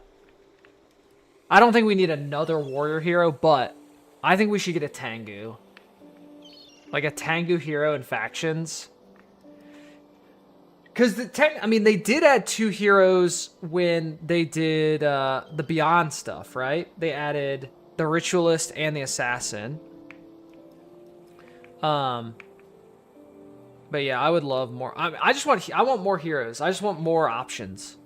I don't think we need another warrior hero, but I think we should get a Tengu. Like a Tengu hero in factions. Because they did add 2 heroes when they did the Beyond stuff, right? They added the Ritualist and the Assassin. But yeah, I would love more. I want more heroes. I just want more options.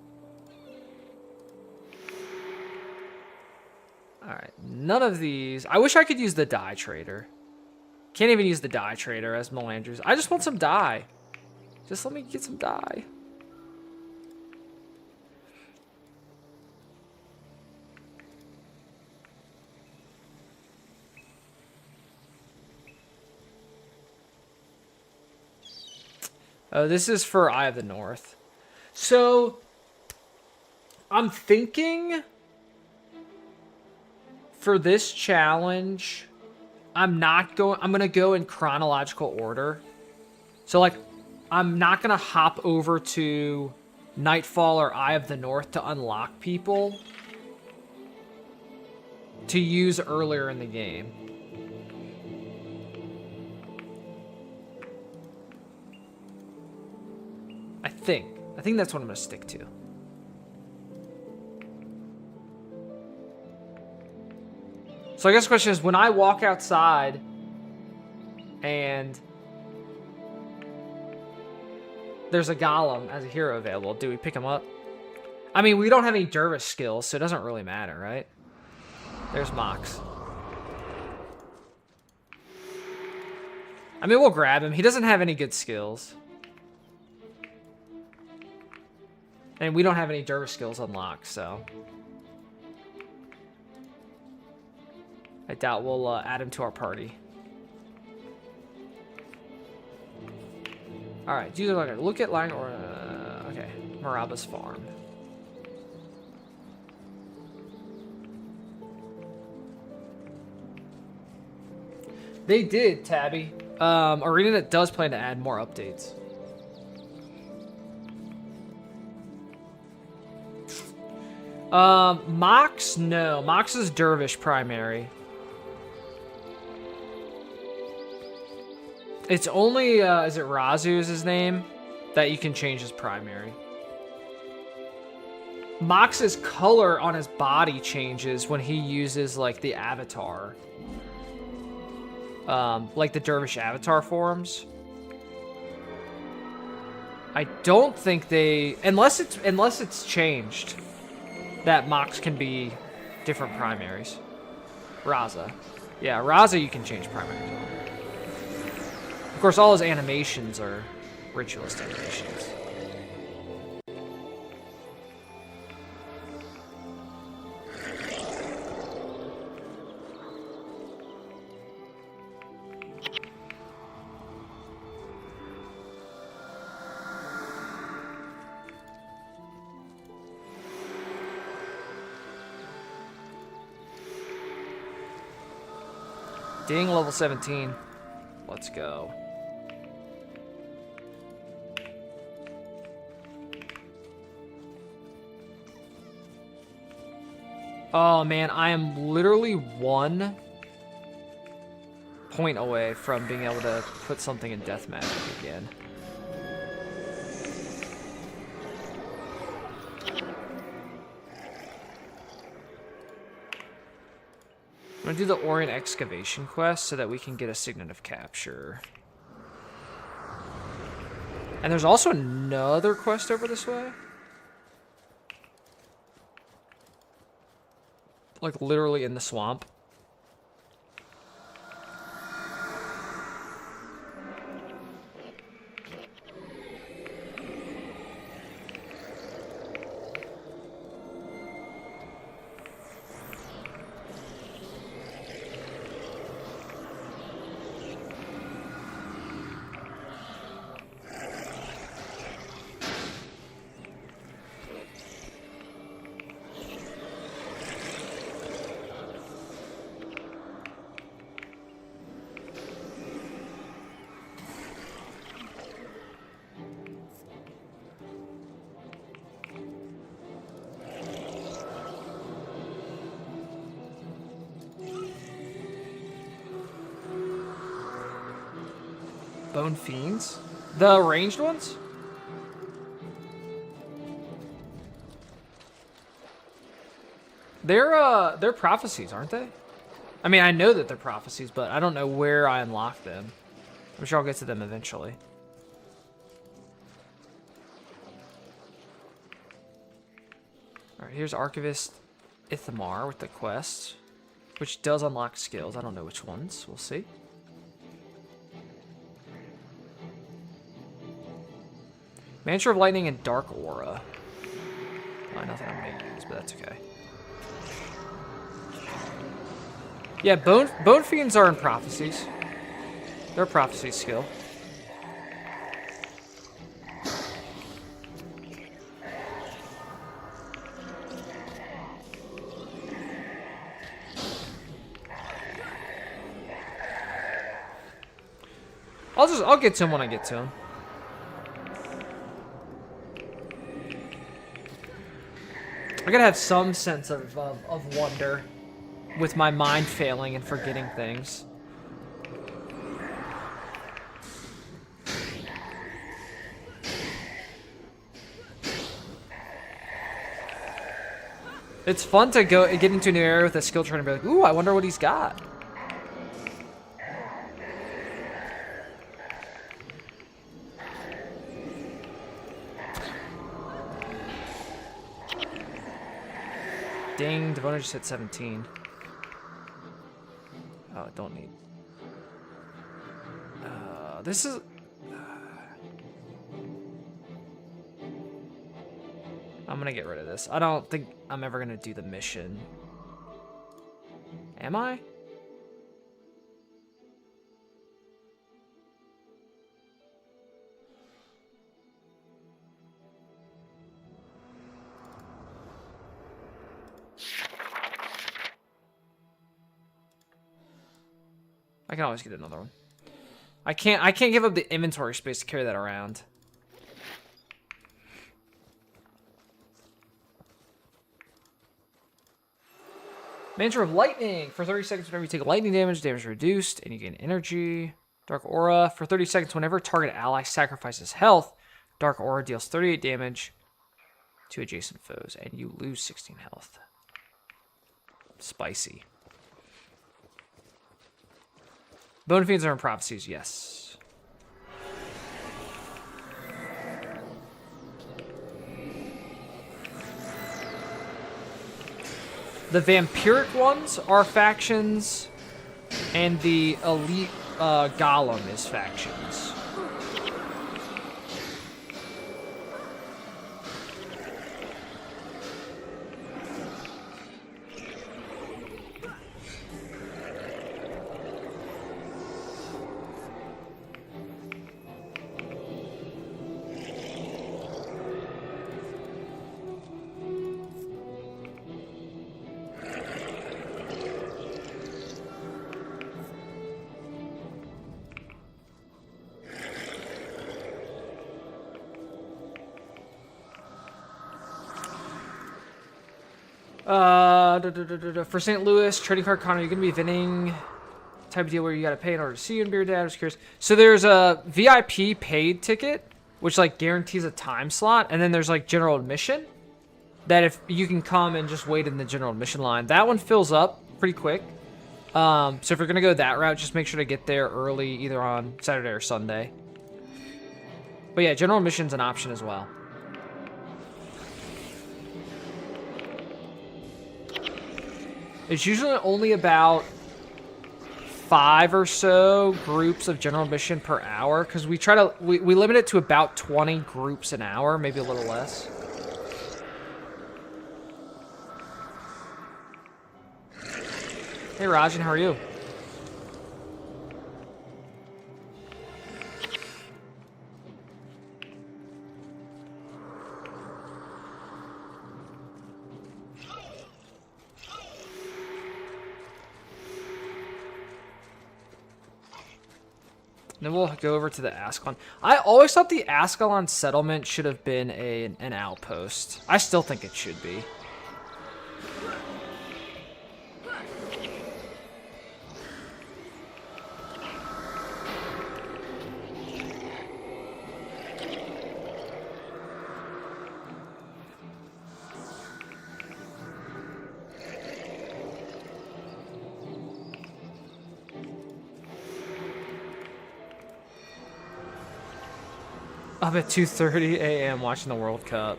Alright, none of these. I wish I could use the dye trader. Can't even use the dye trader as Melandrius. I just want some dye. Just let me get some dye. Oh, this is for Eye of the North. So, I'm thinking... for this challenge, I'm gonna go in chronological order. So like, I'm not gonna hop over to Nightfall or Eye of the North to unlock people to use earlier in the game. I think that's what I'm gonna stick to. So I guess the question is, when I walk outside and there's a golem as a hero available, do we pick him up? I mean, we don't have any dervish skills, so it doesn't really matter, right? There's Mox. I mean, we'll grab him. He doesn't have any good skills. And we don't have any dervish skills unlocked, so... I doubt we'll add him to our party. Alright, do the look at Lang or okay, Maraba's farm. They did, Tabby. Arena does plan to add more updates. Mox, no. Mox is Dervish primary. It's only, is it Razu is his name? That you can change his primary. Mox's color on his body changes when he uses, like, the avatar. Like the Dervish avatar forms. I don't think they... Unless it's changed, that Mox can be different primaries. Raza. Yeah, Raza you can change primaries on. Of course, all his animations are ritualist animations. Ding, level 17. Let's go. Oh man, I am literally 1 point away from being able to put something in death magic again. I'm gonna do the Orient excavation quest so that we can get a signet of capture. And there's also another quest over this way. Like literally in the swamp. Bone Fiends? The ranged ones? They're prophecies, aren't they? I mean, I know that they're prophecies, but I don't know where I unlock them. I'm sure I'll get to them eventually. Alright, here's Archivist Ithamar with the quest, which does unlock skills. I don't know which ones. We'll see. Mantra of Lightning and Dark Aura. Probably nothing I'm going to use, but that's okay. Yeah, Bone Fiends are in Prophecies. They're a Prophecy skill. I'll get to him when I get to him. I gotta have some sense of wonder with my mind failing and forgetting things. It's fun to get into a new area with a skill tree and be like, ooh, I wonder what he's got. Ding, Devona just hit 17. Oh, don't need. This is... I'm gonna get rid of this. I don't think I'm ever gonna do the mission. Am I? I can always get another one. I can't give up the inventory space to carry that around. Mantra of Lightning. For 30 seconds, whenever you take lightning damage, damage reduced, and you gain energy. Dark Aura. For 30 seconds, whenever target ally sacrifices health, Dark Aura deals 38 damage to adjacent foes, and you lose 16 health. Spicy. Bone Fiends are in Prophecies, yes. The Vampiric ones are factions, and the Elite Golem is factions. For St. Louis, trading card Connor, you're going to be vending type of deal where you got to pay in order to see you in Beer Dad. I was curious. So there's a VIP paid ticket, which like guarantees a time slot. And then there's like general admission that if you can come and just wait in the general admission line. That one fills up pretty quick. So if you're going to go that route, just make sure to get there early, either on Saturday or Sunday. But yeah, general admission's an option as well. It's usually only about 5 or so groups of general admission per hour, because we limit it to about 20 groups an hour, maybe a little less. Hey Rajan, how are you? Then we'll go over to the Ascalon. I always thought the Ascalon settlement should have been an outpost. I still think it should be. Up at 2:30 a.m. watching the World Cup.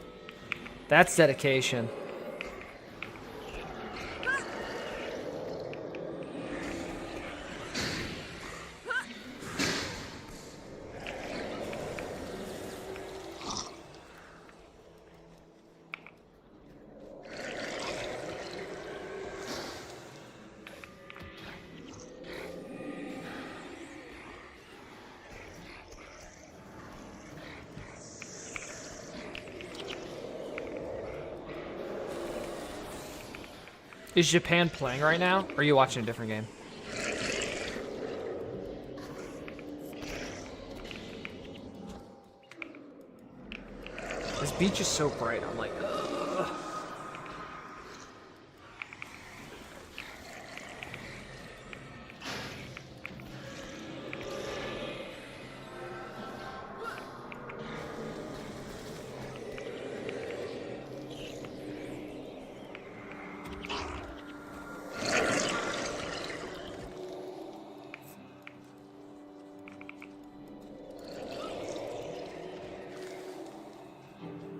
That's dedication. Is Japan playing right now? Or are you watching a different game? This beach is so bright. I'm like, ugh.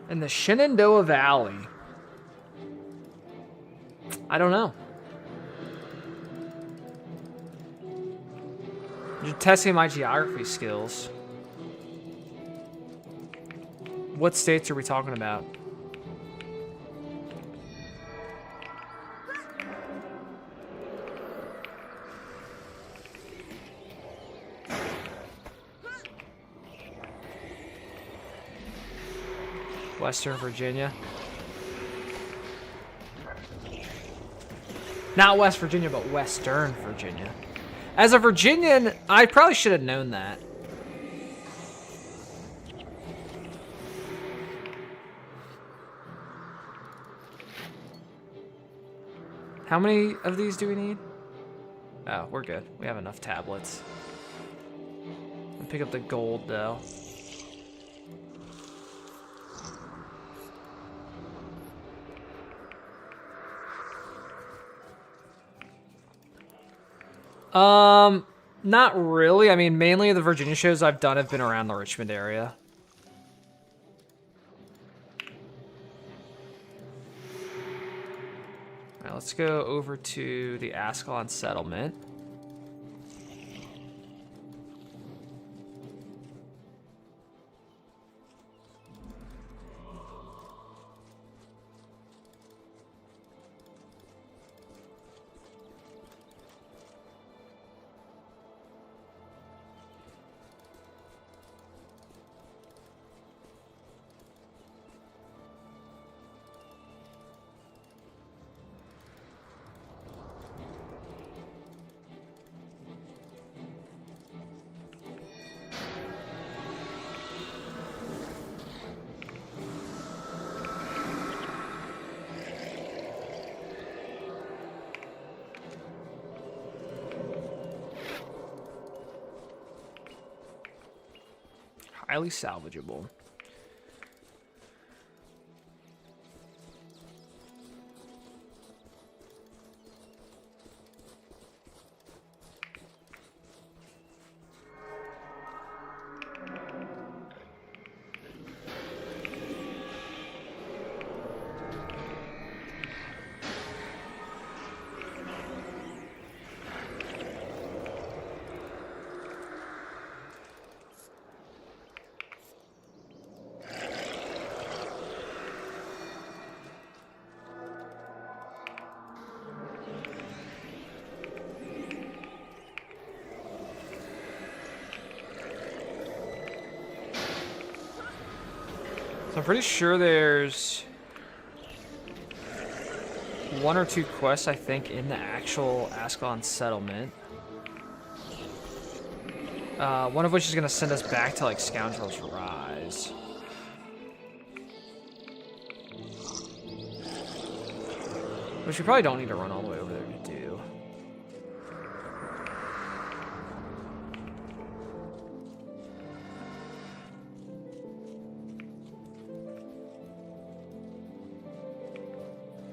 In the Shenandoah Valley. I don't know. You're testing my geography skills. What states are we talking about? Western Virginia. Not West Virginia, but Western Virginia. As a Virginian, I probably should have known that. How many of these do we need? Oh, we're good. We have enough tablets. I'll pick up the gold, though. Not really. I mean, mainly the Virginia shows I've done have been around the Richmond area. All right, let's go over to the Ascalon settlement. highly salvageable. I'm pretty sure there's 1 or 2 quests, I think, in the actual Ascalon settlement. One of which is going to send us back to, like, Scoundrel's Rise. Which we probably don't need to run all the way over there to do.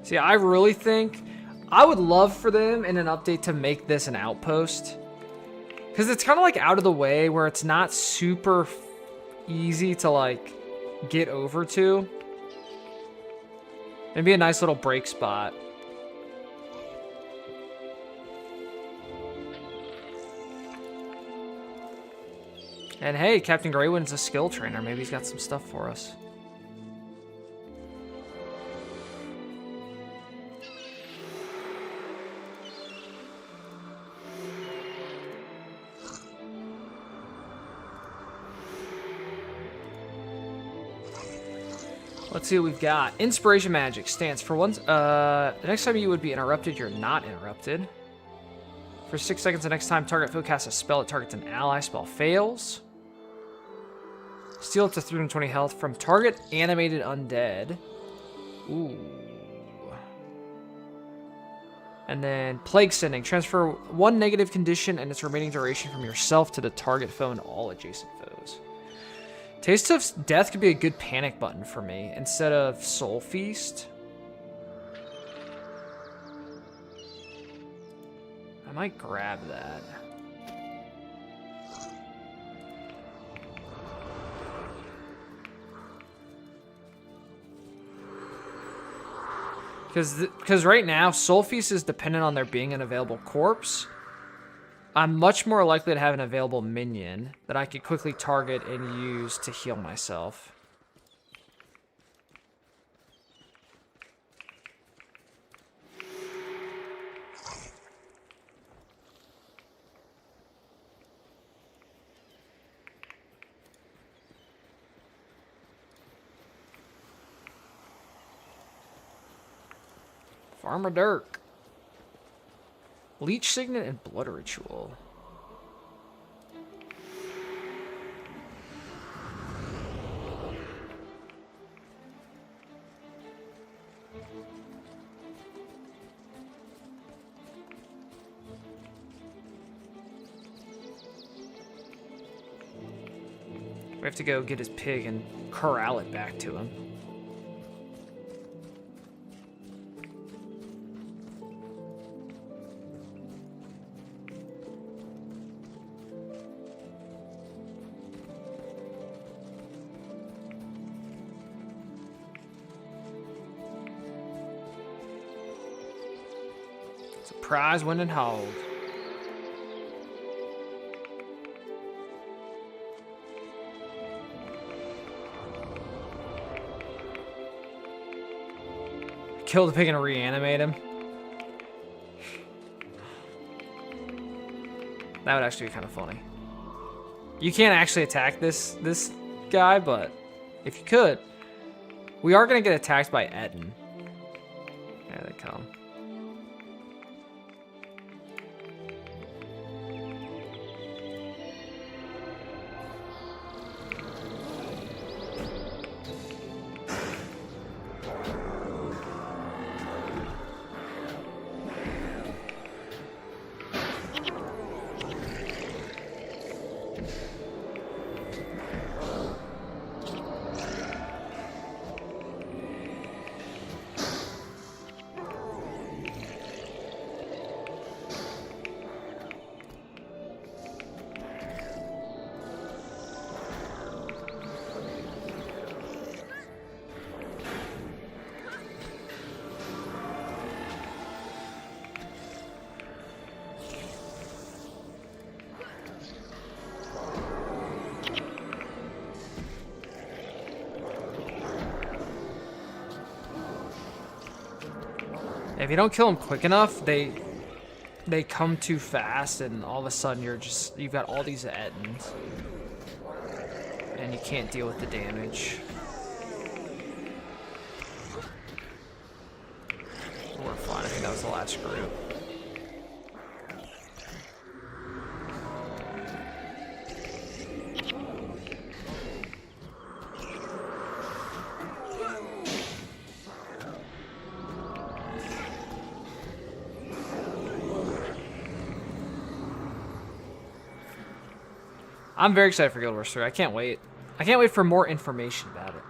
See, I really think I would love for them in an update to make this an outpost. Because it's kind of like out of the way where it's not super easy to like get over to. It'd be a nice little break spot. And hey, Captain Greywind's a skill trainer. Maybe he's got some stuff for us. Let's see what we've got. Inspiration magic stance for once. The next time you would be interrupted, you're not interrupted. For 6 seconds the next time target field casts a spell that targets an ally, spell fails. Steal up to 320 health from target animated undead. Ooh. And then plague sending. Transfer 1 negative condition and its remaining duration from yourself to the target foe and all adjacent foes. Taste of Death could be a good panic button for me instead of Soul Feast. I might grab that. Because right now, Soul Feast is dependent on there being an available corpse. I'm much more likely to have an available minion that I could quickly target and use to heal myself. Farmer Dirk. Leech Signet and Blood Ritual. We have to go get his pig and corral it back to him. Surprise, win and hold. Kill the pig and reanimate him. That would actually be kind of funny. You can't actually attack this guy, but if you could, we are going to get attacked by Etten. There they come. If you don't kill them quick enough, they come too fast, and all of a sudden you've got all these Ettins, and you can't deal with the damage. We're fine. I think that was the last group. I'm very excited for Guild Wars 3. I can't wait. I can't wait for more information about it.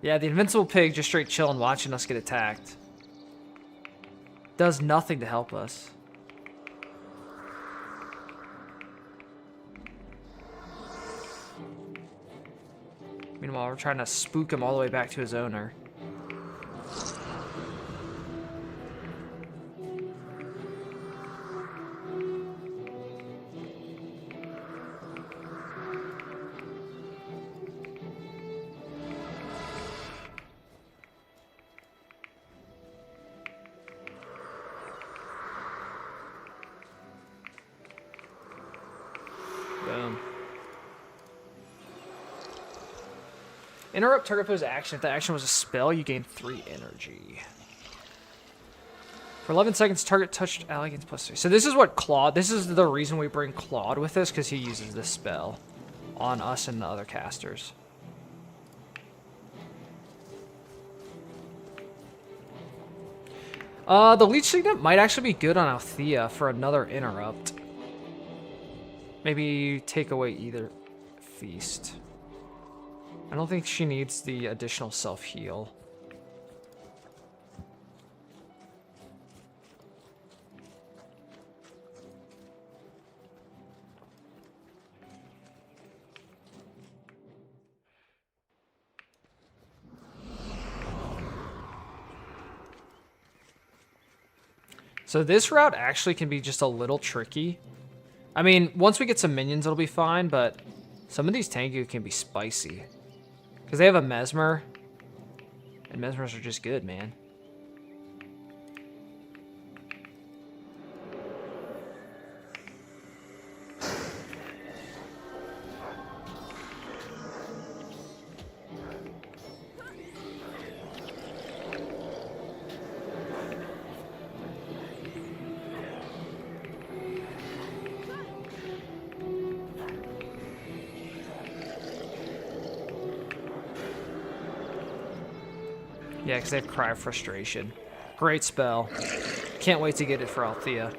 Yeah, the Invincible Pig just straight chilling watching us get attacked. Does nothing to help us. Meanwhile, we're trying to spook him all the way back to his owner. Boom. Interrupt target pose action. If the action was a spell, you gain 3 energy. For 11 seconds, target touched ally gains +3. So this is what Claude... This is the reason we bring Claude with this, because he uses this spell on us and the other casters. The Leech Signet might actually be good on Althea for another interrupt. Maybe take away either feast. I don't think she needs the additional self-heal. So this route actually can be just a little tricky. I mean, once we get some minions, it'll be fine, but some of these Tengu can be spicy. Because they have a Mesmer, and Mesmers are just good, man. Yeah, because they have Cry of Frustration. Great spell. Can't wait to get it for Althea.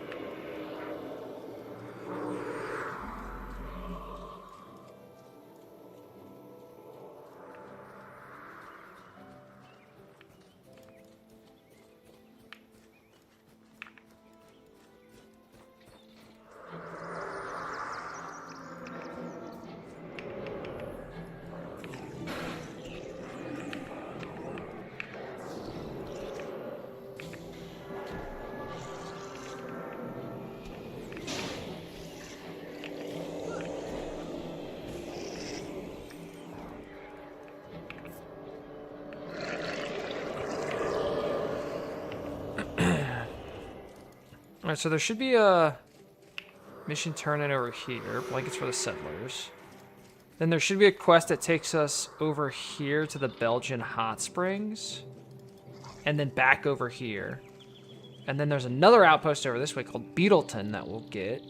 Alright, so there should be a mission turn-in over here. Blankets for the settlers. Then there should be a quest that takes us over here to the Belgian hot springs. And then back over here. And then there's another outpost over this way called Beetleton that we'll get.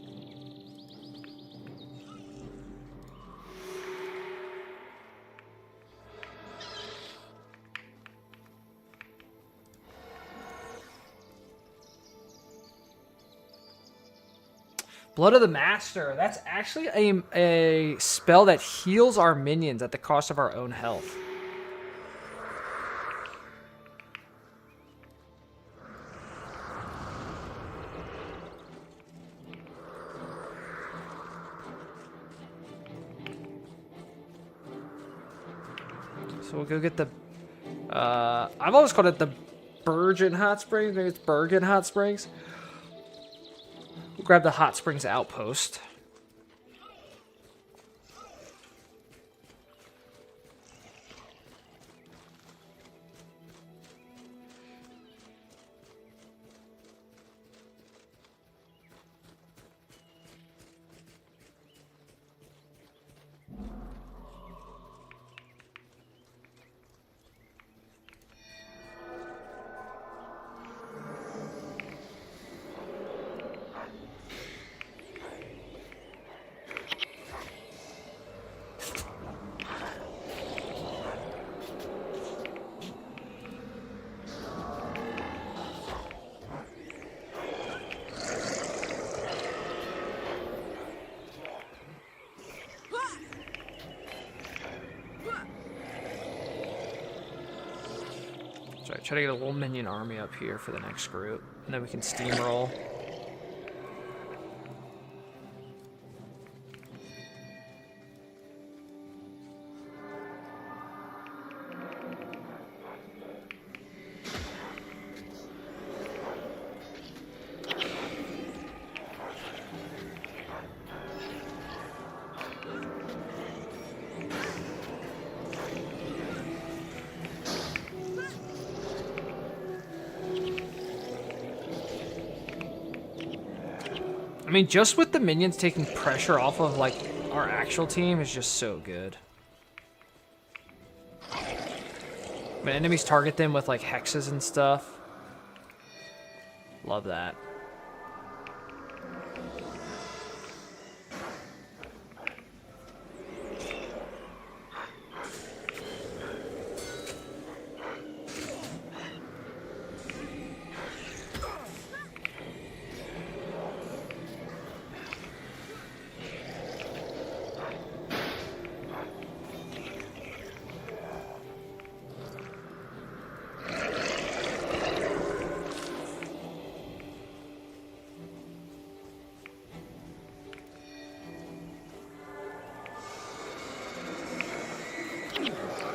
Blood of the Master. That's actually a spell that heals our minions at the cost of our own health. So we'll go get the... I've always called it the Bergen Hot Springs. Maybe it's Bergen Hot Springs. We'll grab the Hot Springs outpost. Try to get a little minion army up here for the next group, and then we can steamroll. I mean, just with the minions taking pressure off of, like, our actual team is just so good. When enemies target them with, like, hexes and stuff. Love that.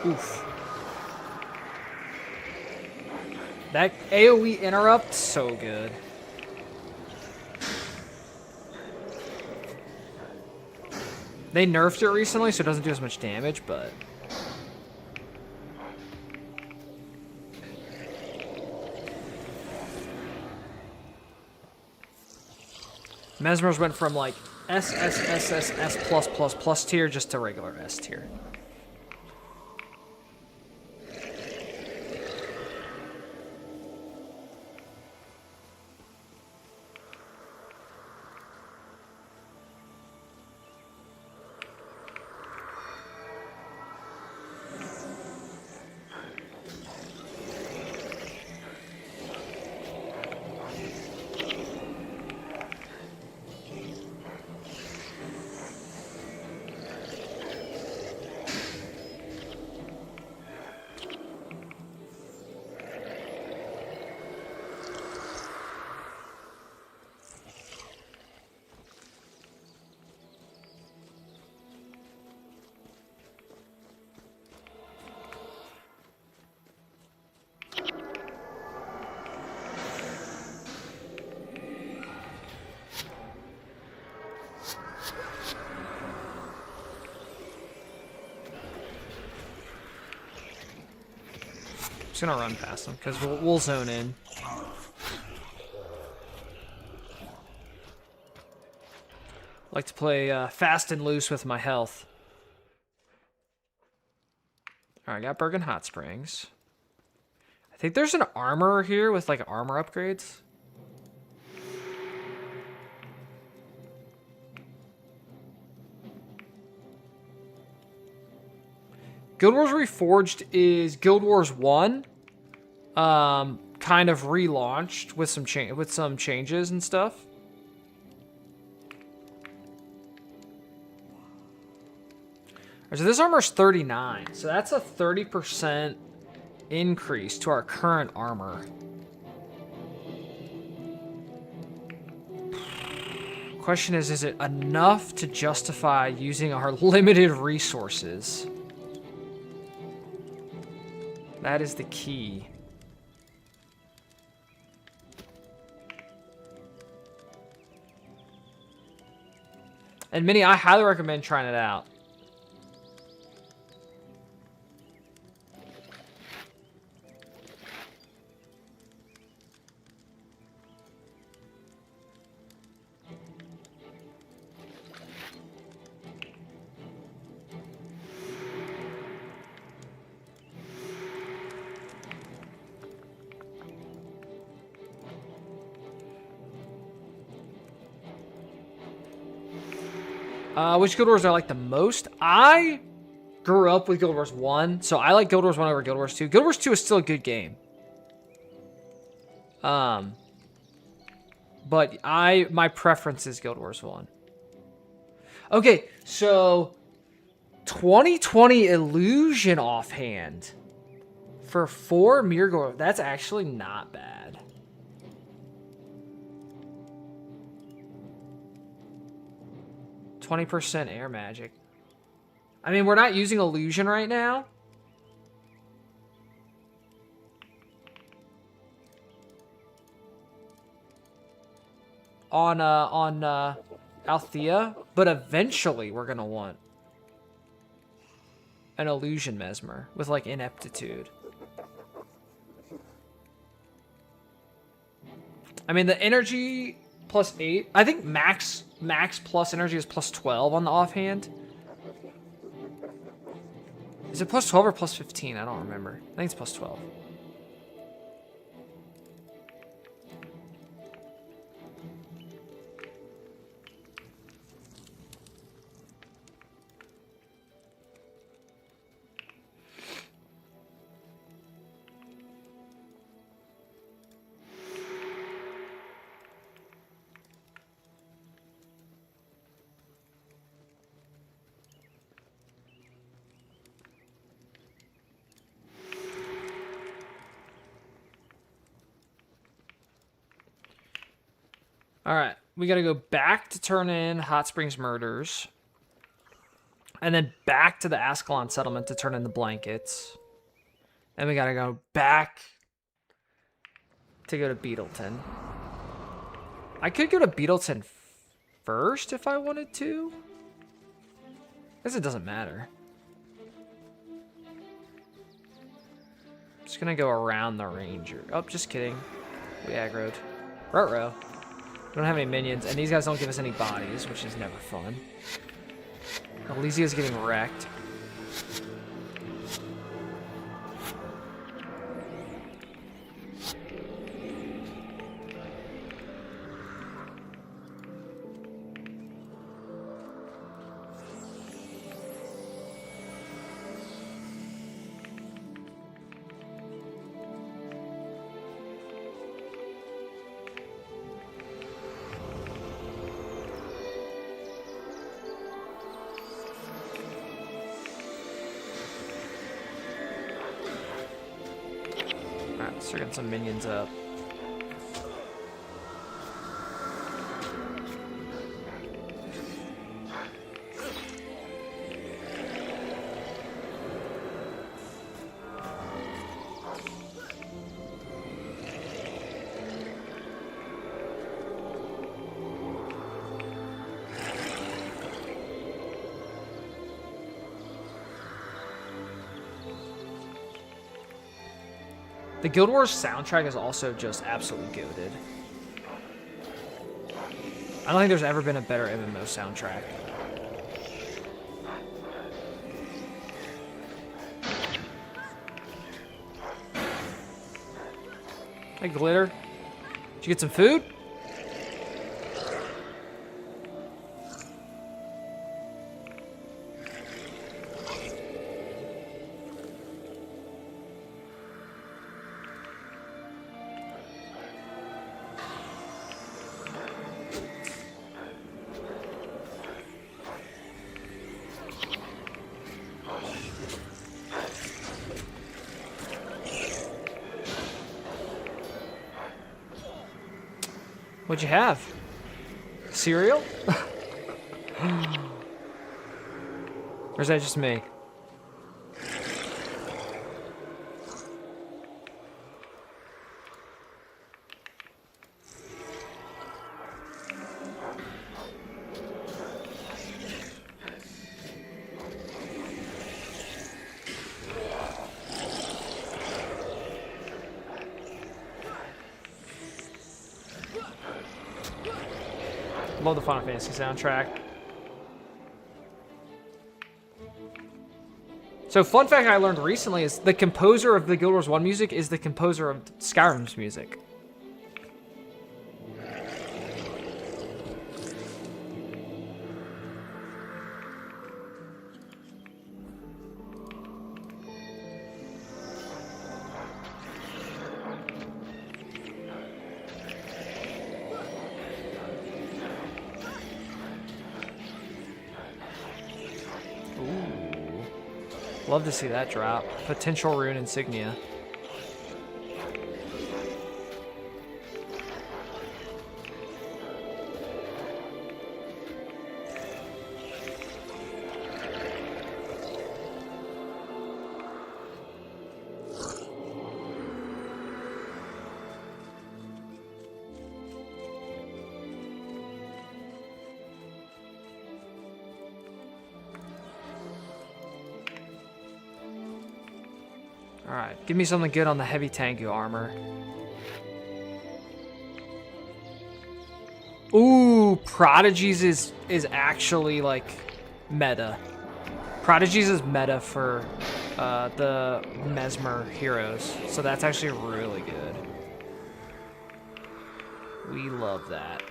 Oof. That AoE interrupt, so good. They nerfed it recently, so it doesn't do as much damage, but... Mesmers went from, like, S+++ tier just to regular S tier. Just gonna run past them because we'll zone in. Like to play fast and loose with my health. All right, got Bergen Hot Springs. I think there's an armor here with like armor upgrades. Guild Wars Reforged is Guild Wars 1, kind of relaunched with some changes and stuff. So this armor's 39, so that's a 30% increase to our current armor. Question is it enough to justify using our limited resources? That is the key. And Minnie, I highly recommend trying it out. Which Guild Wars do I like the most? I grew up with Guild Wars 1, so I like Guild Wars 1 over Guild Wars 2. Guild Wars 2 is still a good game. But my preference is Guild Wars 1. Okay, so 2020 Illusion offhand. For 4 Mirgor, that's actually not bad. %, air magic. I mean, we're not using illusion right now. On Althea, but eventually we're gonna want an illusion mesmer with like ineptitude. I mean, the energy +8. I think max plus energy is +12 on the offhand. Is it +12 or +15? I don't remember. I think it's +12. All right, we got to go back to turn in Hot Springs Murders. And then back to the Ascalon settlement to turn in the blankets. And we got to go back to go to Beetleton. I could go to Beetleton first if I wanted to. I guess it doesn't matter. Just going to go around the ranger. Oh, just kidding. We aggroed. Ruh-roh. We don't have any minions, and these guys don't give us any bodies, which is never fun. Elysia's getting wrecked. Start getting some minions up. The Guild Wars soundtrack is also just absolutely goated. I don't think there's ever been a better MMO soundtrack. Hey, Glitter. Did you get some food? What'd you have? Cereal? Or is that just me? Love the Final Fantasy soundtrack. So, fun fact I learned recently is the composer of the Guild Wars 1 music is the composer of Skyrim's music. Love to see that drop. Potential rune insignia. Alright, give me something good on the heavy Tengu armor. Ooh, Prodigies is actually, like, meta. Prodigies is meta for the Mesmer heroes, so that's actually really good. We love that.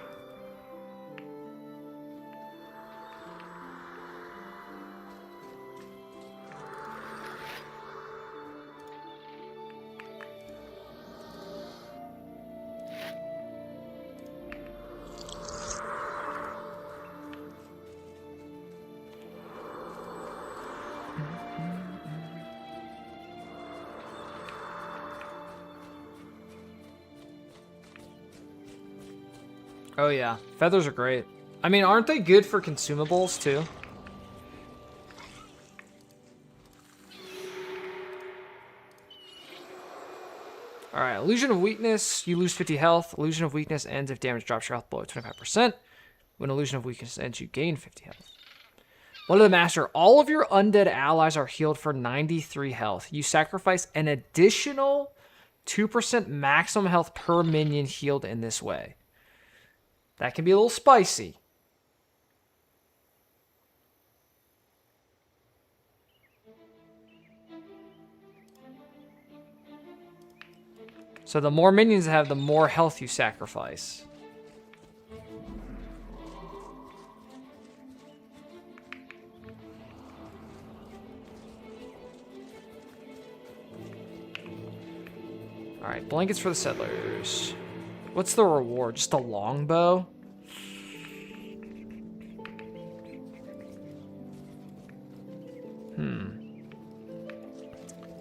Oh yeah, feathers are great. I mean, aren't they good for consumables too? Alright, Illusion of Weakness, you lose 50 health. Illusion of Weakness ends if damage drops your health below 25%. When Illusion of Weakness ends, you gain 50 health. Blood of the Master, all of your undead allies are healed for 93 health. You sacrifice an additional 2% maximum health per minion healed in this way. That can be a little spicy. So the more minions have, the more health you sacrifice. Alright, blankets for the settlers. What's the reward? Just a longbow?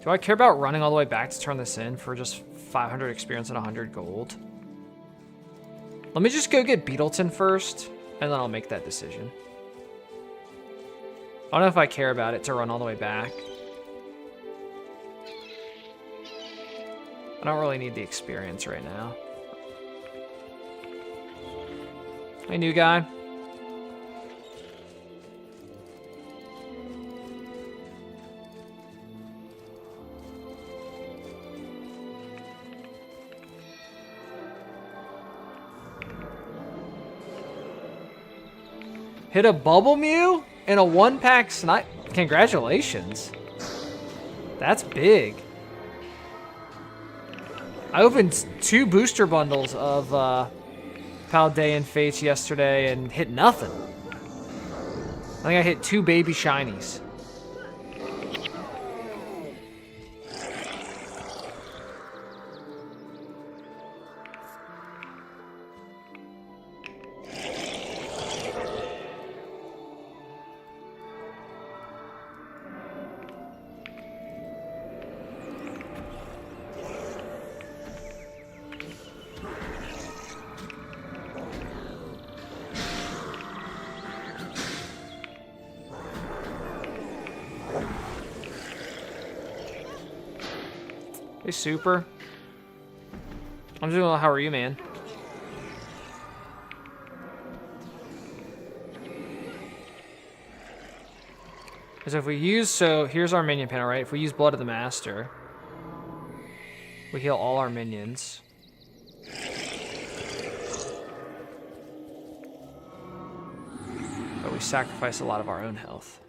Do I care about running all the way back to turn this in for just 500 experience and 100 gold? Let me just go get Beetleton first, and then I'll make that decision. I don't know if I care about it to run all the way back. I don't really need the experience right now. Hey, new guy. Hit a Bubble Mew and a one-pack snipe. Congratulations. That's big. I opened 2 booster bundles of Paldean Fates yesterday and hit nothing. I think I hit 2 baby shinies. Hey, Super. I'm doing well. How are you, man? So if we use, so here's our minion panel, right? If we use Blood of the Master, we heal all our minions. But we sacrifice a lot of our own health.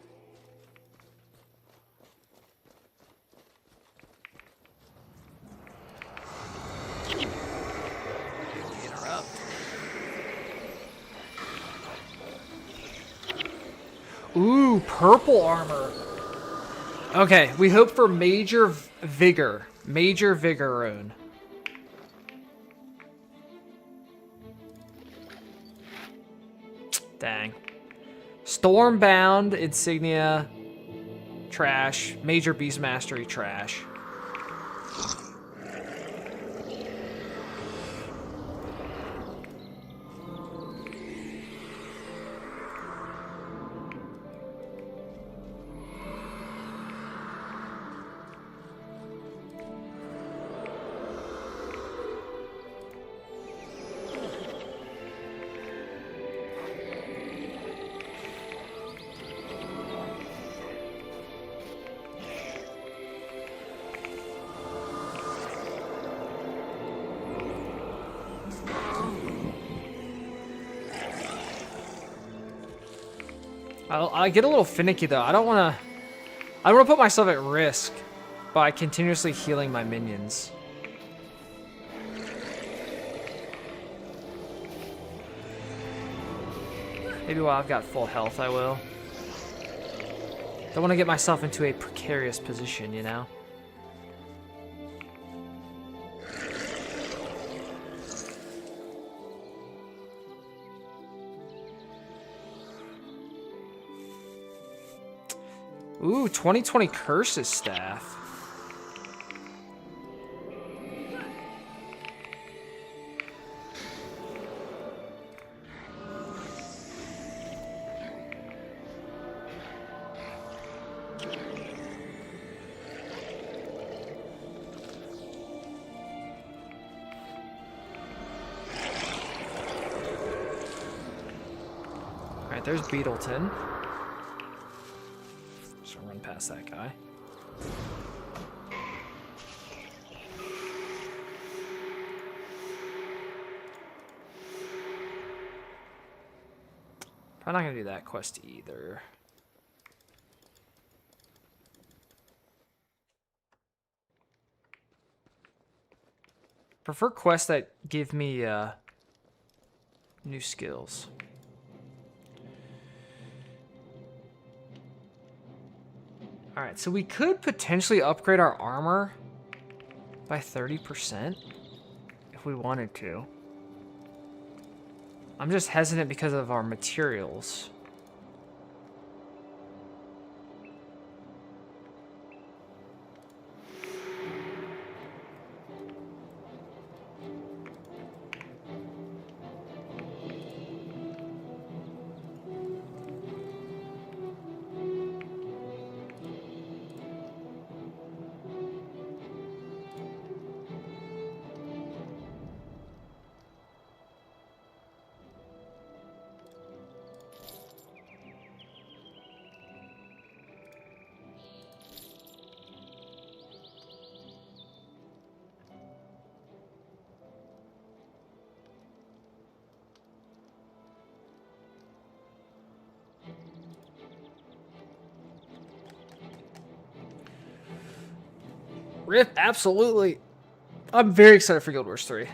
Ooh, purple armor. Okay, we hope for Major Vigor. Major Vigor rune. Dang. Stormbound insignia. Trash. Major Beast Mastery. Trash. I get a little finicky though. I don't want to put myself at risk by continuously healing my minions. Maybe while I've got full health, I will. Don't want to get myself into a precarious position, you know? Ooh, 2020 Curses Staff. Alright, there's Beetleton. Just gonna run past that guy. Probably not gonna do that quest either. Prefer quests that give me new skills. Alright, so we could potentially upgrade our armor by 30% if we wanted to. I'm just hesitant because of our materials. Rip, absolutely. I'm very excited for Guild Wars 3.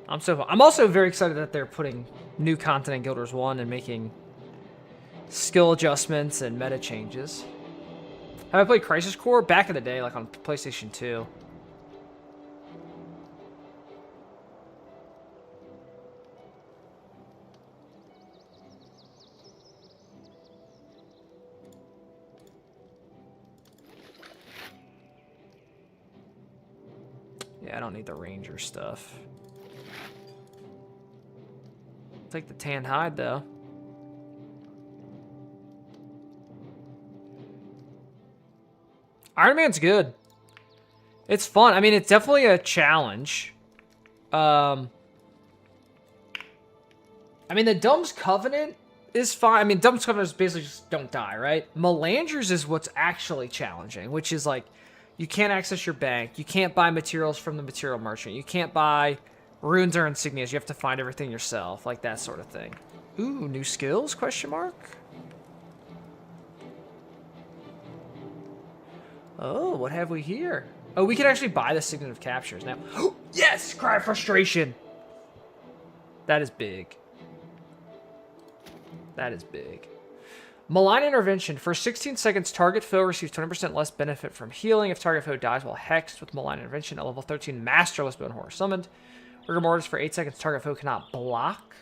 I'm also very excited that they're putting new content in Guild Wars 1 and making skill adjustments and meta changes. Have I played Crisis Core? Back in the day, like on PlayStation 2. Yeah, I don't need the ranger stuff. Take the tan hide though. Ironman's good. It's fun. I mean, it's definitely a challenge. I mean, the Dumb's Covenant is fine. I mean, Dumb's Covenant is basically just don't die, right? Melangers is what's actually challenging, which is like, you can't access your bank. You can't buy materials from the material merchant. You can't buy runes or insignias. You have to find everything yourself, like that sort of thing. Ooh, new skills? Question mark. Oh, what have we here? Oh, we can actually buy the Signet of Captures now. Yes! Cry of Frustration! That is big. That is big. Malign Intervention. For 16 seconds, target foe receives 20% less benefit from healing if target foe dies while hexed with Malign Intervention. A level 13 Masterless Bone Horror summoned. Rigor Mortis. For 8 seconds, target foe cannot block.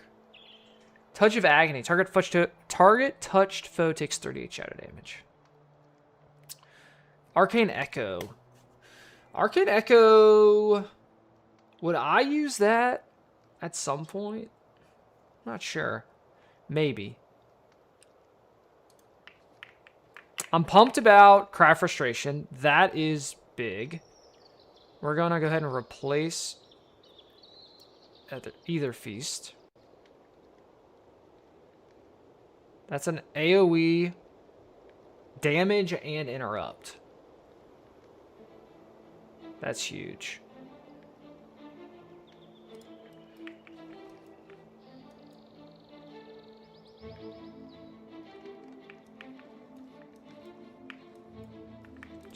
Touch of Agony. Target touched foe takes 38 shadow damage. Arcane Echo. Arcane Echo... Would I use that at some point? Not sure. Maybe. I'm pumped about Cry of Frustration. That is big. We're going to go ahead and replace either Feast. That's an AoE damage and interrupt. That's huge.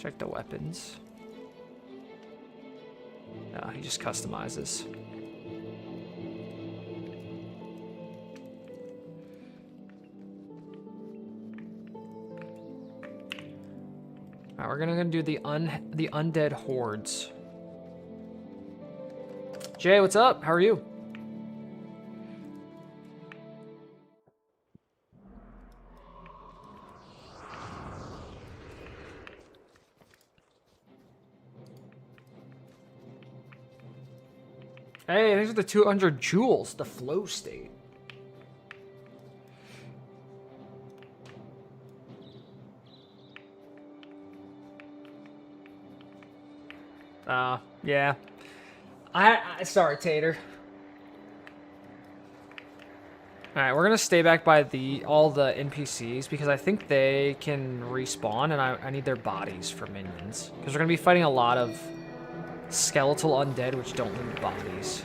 Check the weapons. No, he just customizes. Alright, we're gonna do the undead hordes. Jay, what's up? How are you? Hey, thanks for the 200 jewels, the flow state. Yeah. I sorry, Tater. Alright, we're gonna stay back by all the NPCs because I think they can respawn and I need their bodies for minions. Because we're gonna be fighting a lot of skeletal undead which don't need bodies.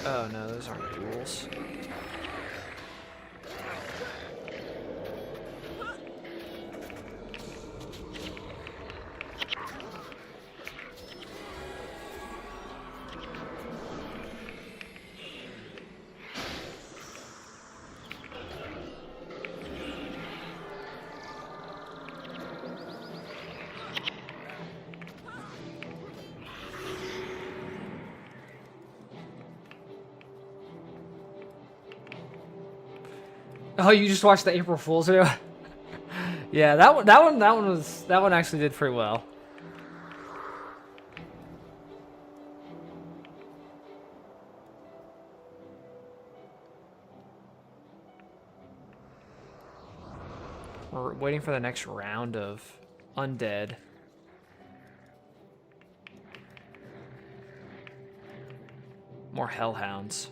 Oh no, those aren't duels. Oh, you just watched the April Fool's video? Yeah, that one actually did pretty well. We're waiting for the next round of undead. More hellhounds.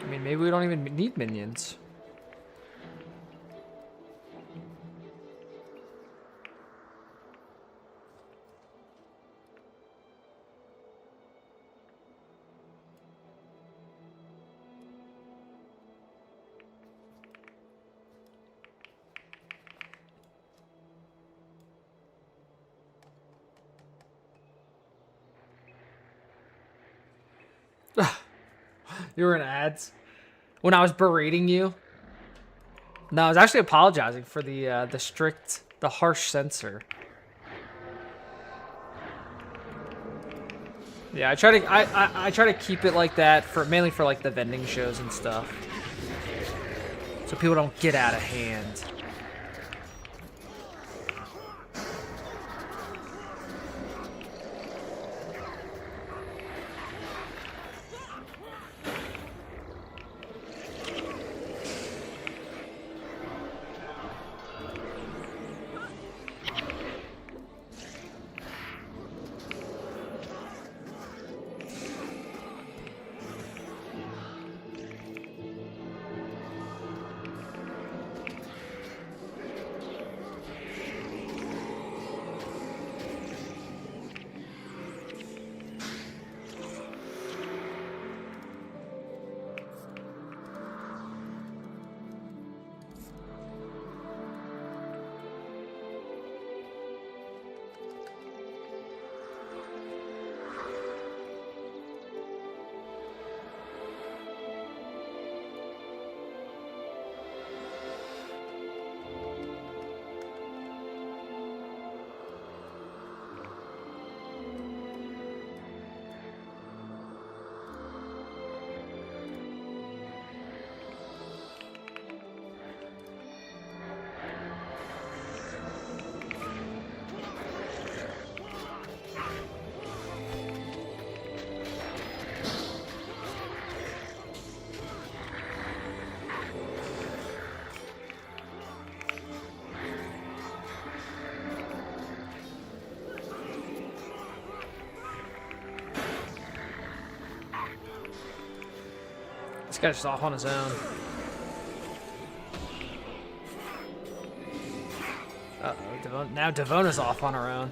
I mean, maybe we don't even need minions. You were in ads when I was berating you. No, I was actually apologizing for the harsh censor. Yeah, I try to keep it like that mainly for like the vending shows and stuff, so people don't get out of hand. guy's just off on his own. Uh-oh, now Devona's off on her own.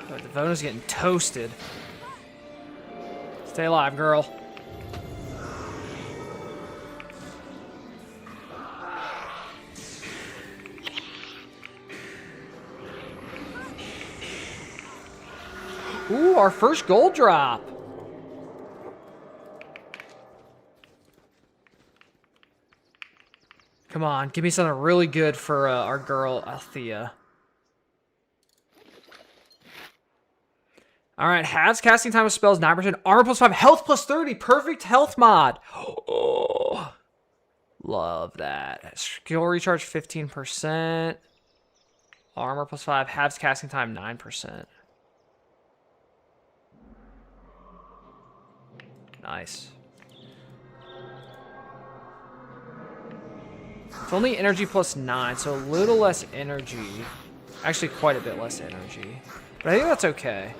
Oh, Devona's getting toasted. Stay alive, girl. Ooh, our first gold drop. Come on, give me something really good for our girl, Althea. All right, halves casting time of spells, 9%, armor plus 5, health plus 30, perfect health mod. Oh, love that. Skill recharge, 15%. Armor plus 5, halves casting time, 9%. Nice. It's only energy plus 9, so a little less energy. Actually, quite a bit less energy. But I think that's okay.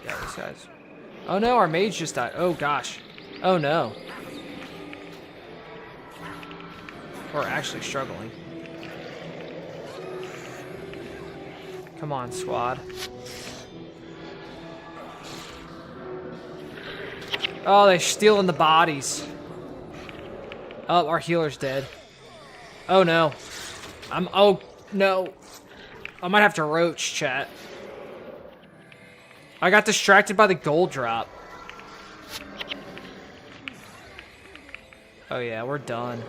Yeah, these guys. Oh no, our mage just died. Oh gosh. Oh no. We're actually struggling. Come on, squad. Oh, they're stealing the bodies. Oh, our healer's dead. Oh, no. Oh, no. I might have to roach, chat. I got distracted by the gold drop. Oh, yeah, we're done.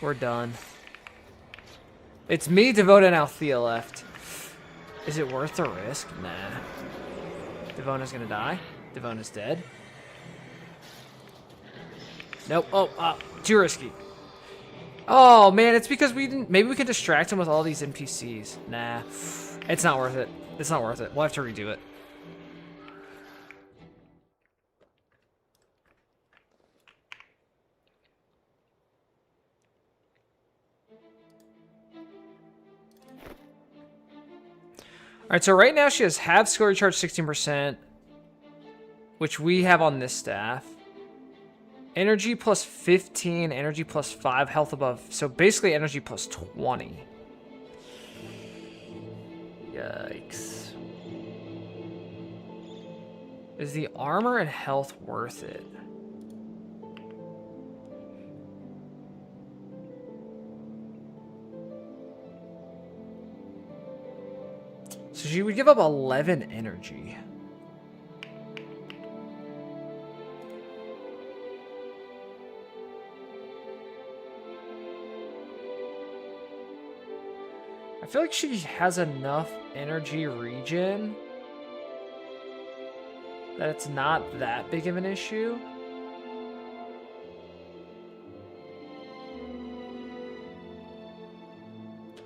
We're done. It's me, Devona, and Althea left. Is it worth the risk? Nah. Devona's gonna die. Devona's dead. Nope. Oh, too risky. Oh, man, it's because we didn't... Maybe we could distract him with all these NPCs. Nah. It's not worth it. It's not worth it. We'll have to redo it. Alright, so right now she has half skill recharge 16%, which we have on this staff. Energy plus 15, energy plus 5, health above. So basically energy plus 20. Yikes. Is the armor and health worth it? So she would give up 11 energy. I feel like she has enough energy regen that it's not that big of an issue.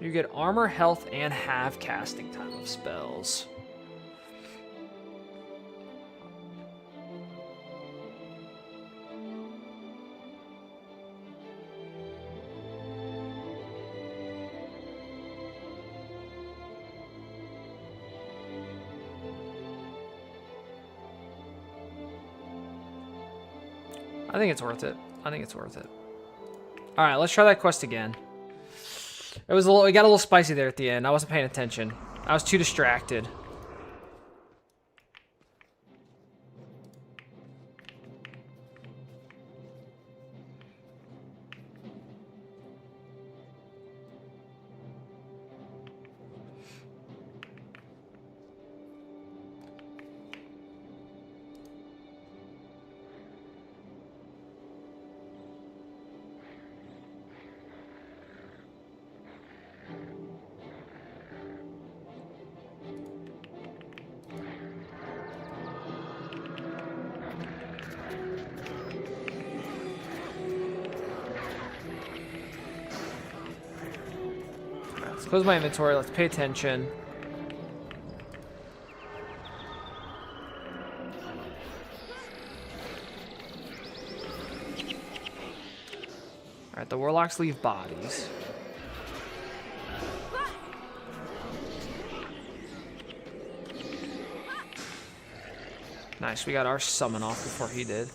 You get armor, health, and half casting time of spells. I think it's worth it. I think it's worth it. All right, let's try that quest again. It was a little, it got a little spicy there at the end. I wasn't paying attention. I was too distracted. Let's close my inventory. Let's pay attention. Alright, the warlocks leave bodies. Nice, we got our summon off before he did.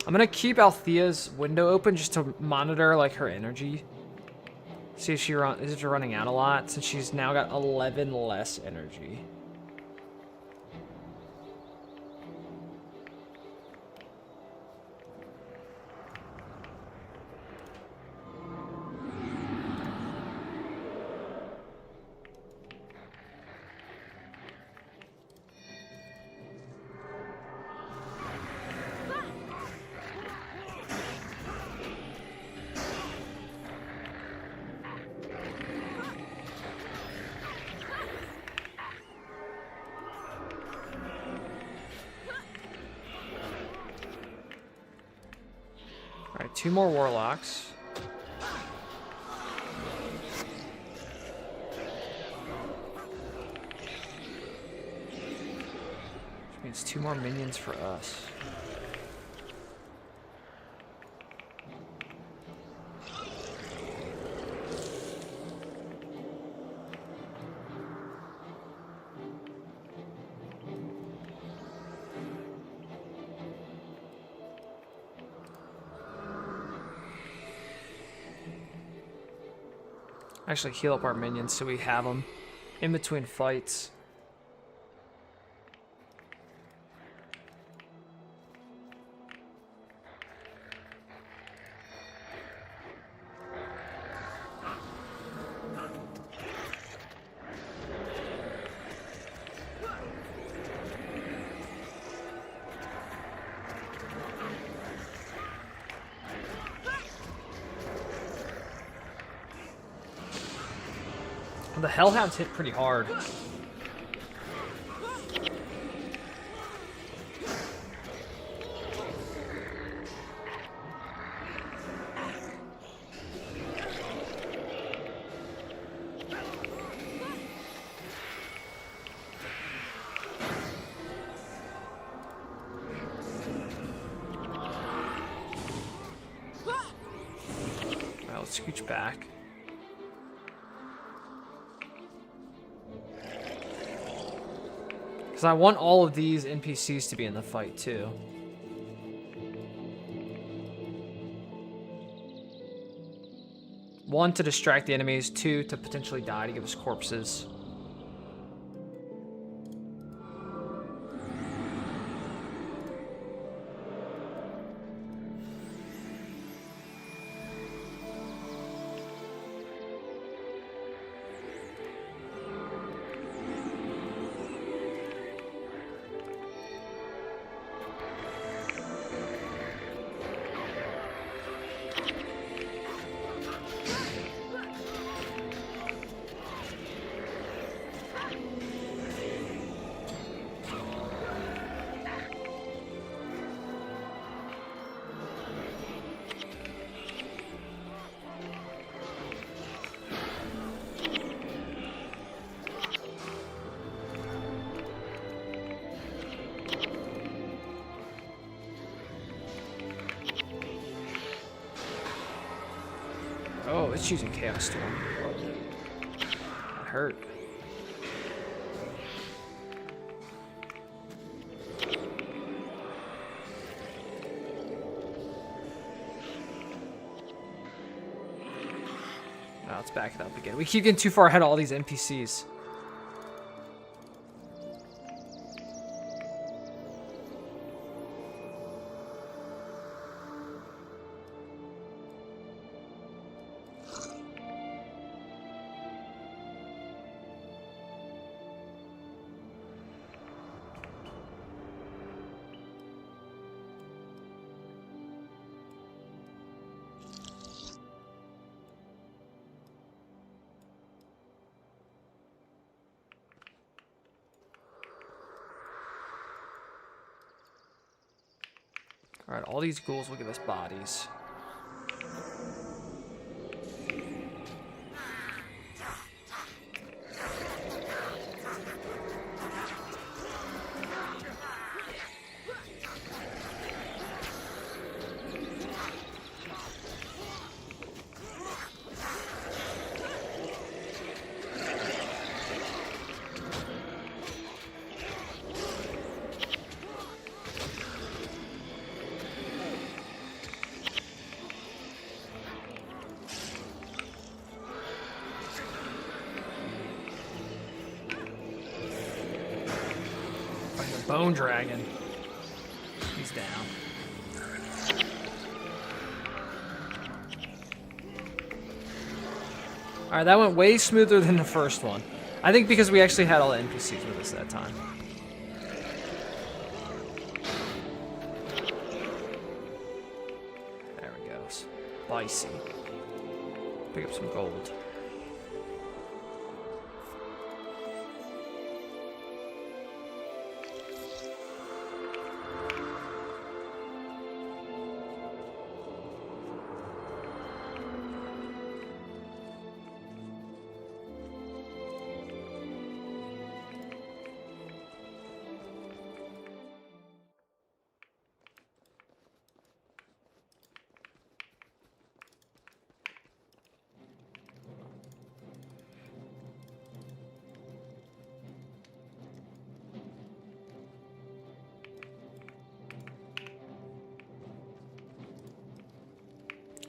I'm gonna keep Althea's window open just to monitor like her energy. See if she's running out a lot, since she's now got 11 less energy. Alright, 2 more warlocks. Which means 2 more minions for us. Actually heal up our minions so we have them in between fights. The Hellhounds hit pretty hard. Well, let's scooch back. Because I want all of these NPCs to be in the fight, too. One, to distract the enemies. 2, to potentially die to give us corpses. Oh, it's using Chaos Storm. That hurt. Now let's back it up again. We keep getting too far ahead of all these NPCs. Alright, all these ghouls will give us bodies. Bone Dragon. He's down. Alright, that went way smoother than the first one. I think because we actually had all the NPCs with us that time. There we go. Spicy. Pick up some gold.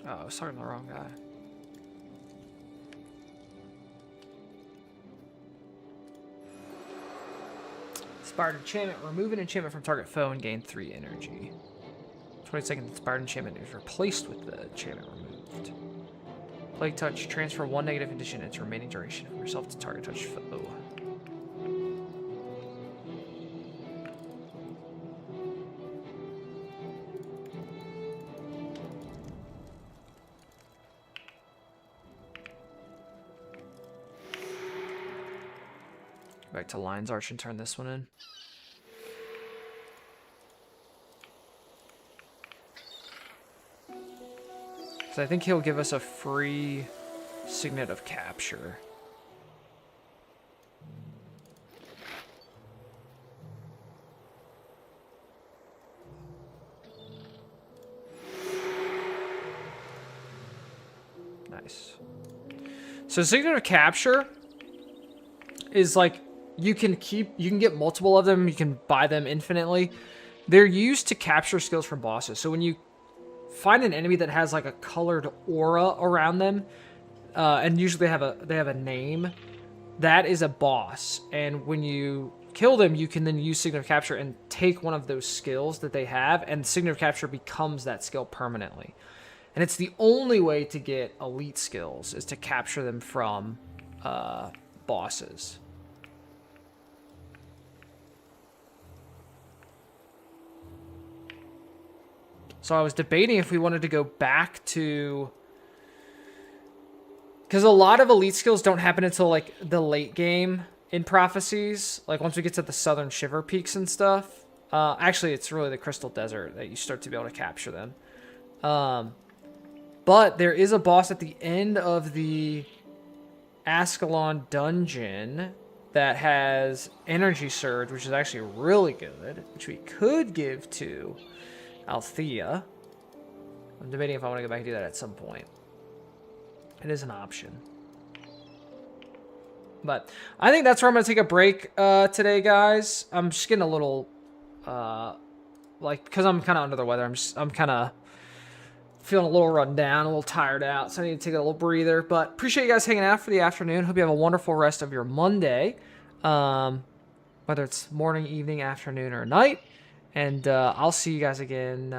Oh, I was talking to the wrong guy. Inspired enchantment. Remove an enchantment from target foe and gain 3 energy. 20 seconds. Inspired enchantment is replaced with the enchantment removed. Plague touch. Transfer 1 negative condition into remaining duration from yourself to target touch foe. Back to Lion's Arch and turn this one in. So I think he'll give us a free Signet of Capture. Nice. So Signet of Capture is like you can get multiple of them, you can buy them infinitely. They're used to capture skills from bosses. So when you find an enemy that has like a colored aura around them, and usually they have a name, that is a boss. And when you kill them, you can then use Signet of Capture and take one of those skills that they have, and Signet of Capture becomes that skill permanently. And it's the only way to get elite skills is to capture them from bosses. So I was debating if we wanted to go back to... Because a lot of elite skills don't happen until, like, the late game in Prophecies. Like, once we get to the southern shiverpeaks and stuff. Actually, it's really the Crystal Desert that you start to be able to capture them. But there is a boss at the end of the Ascalon dungeon that has Energy Surge, which is actually really good, which we could give to Althea. I'm debating if I want to go back and do that at some point. It is an option. But I think that's where I'm going to take a break today, guys. I'm just getting a little, like, because I'm kind of under the weather. I'm kind of feeling a little run down, a little tired out. So I need to take a little breather. But appreciate you guys hanging out for the afternoon. Hope you have a wonderful rest of your Monday. Whether it's morning, evening, afternoon, or night. And I'll see you guys again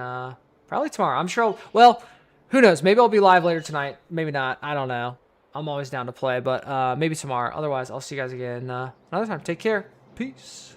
probably tomorrow. I'm sure. Well, who knows? Maybe I'll be live later tonight. Maybe not. I don't know. I'm always down to play, but maybe tomorrow. Otherwise, I'll see you guys again another time. Take care. Peace.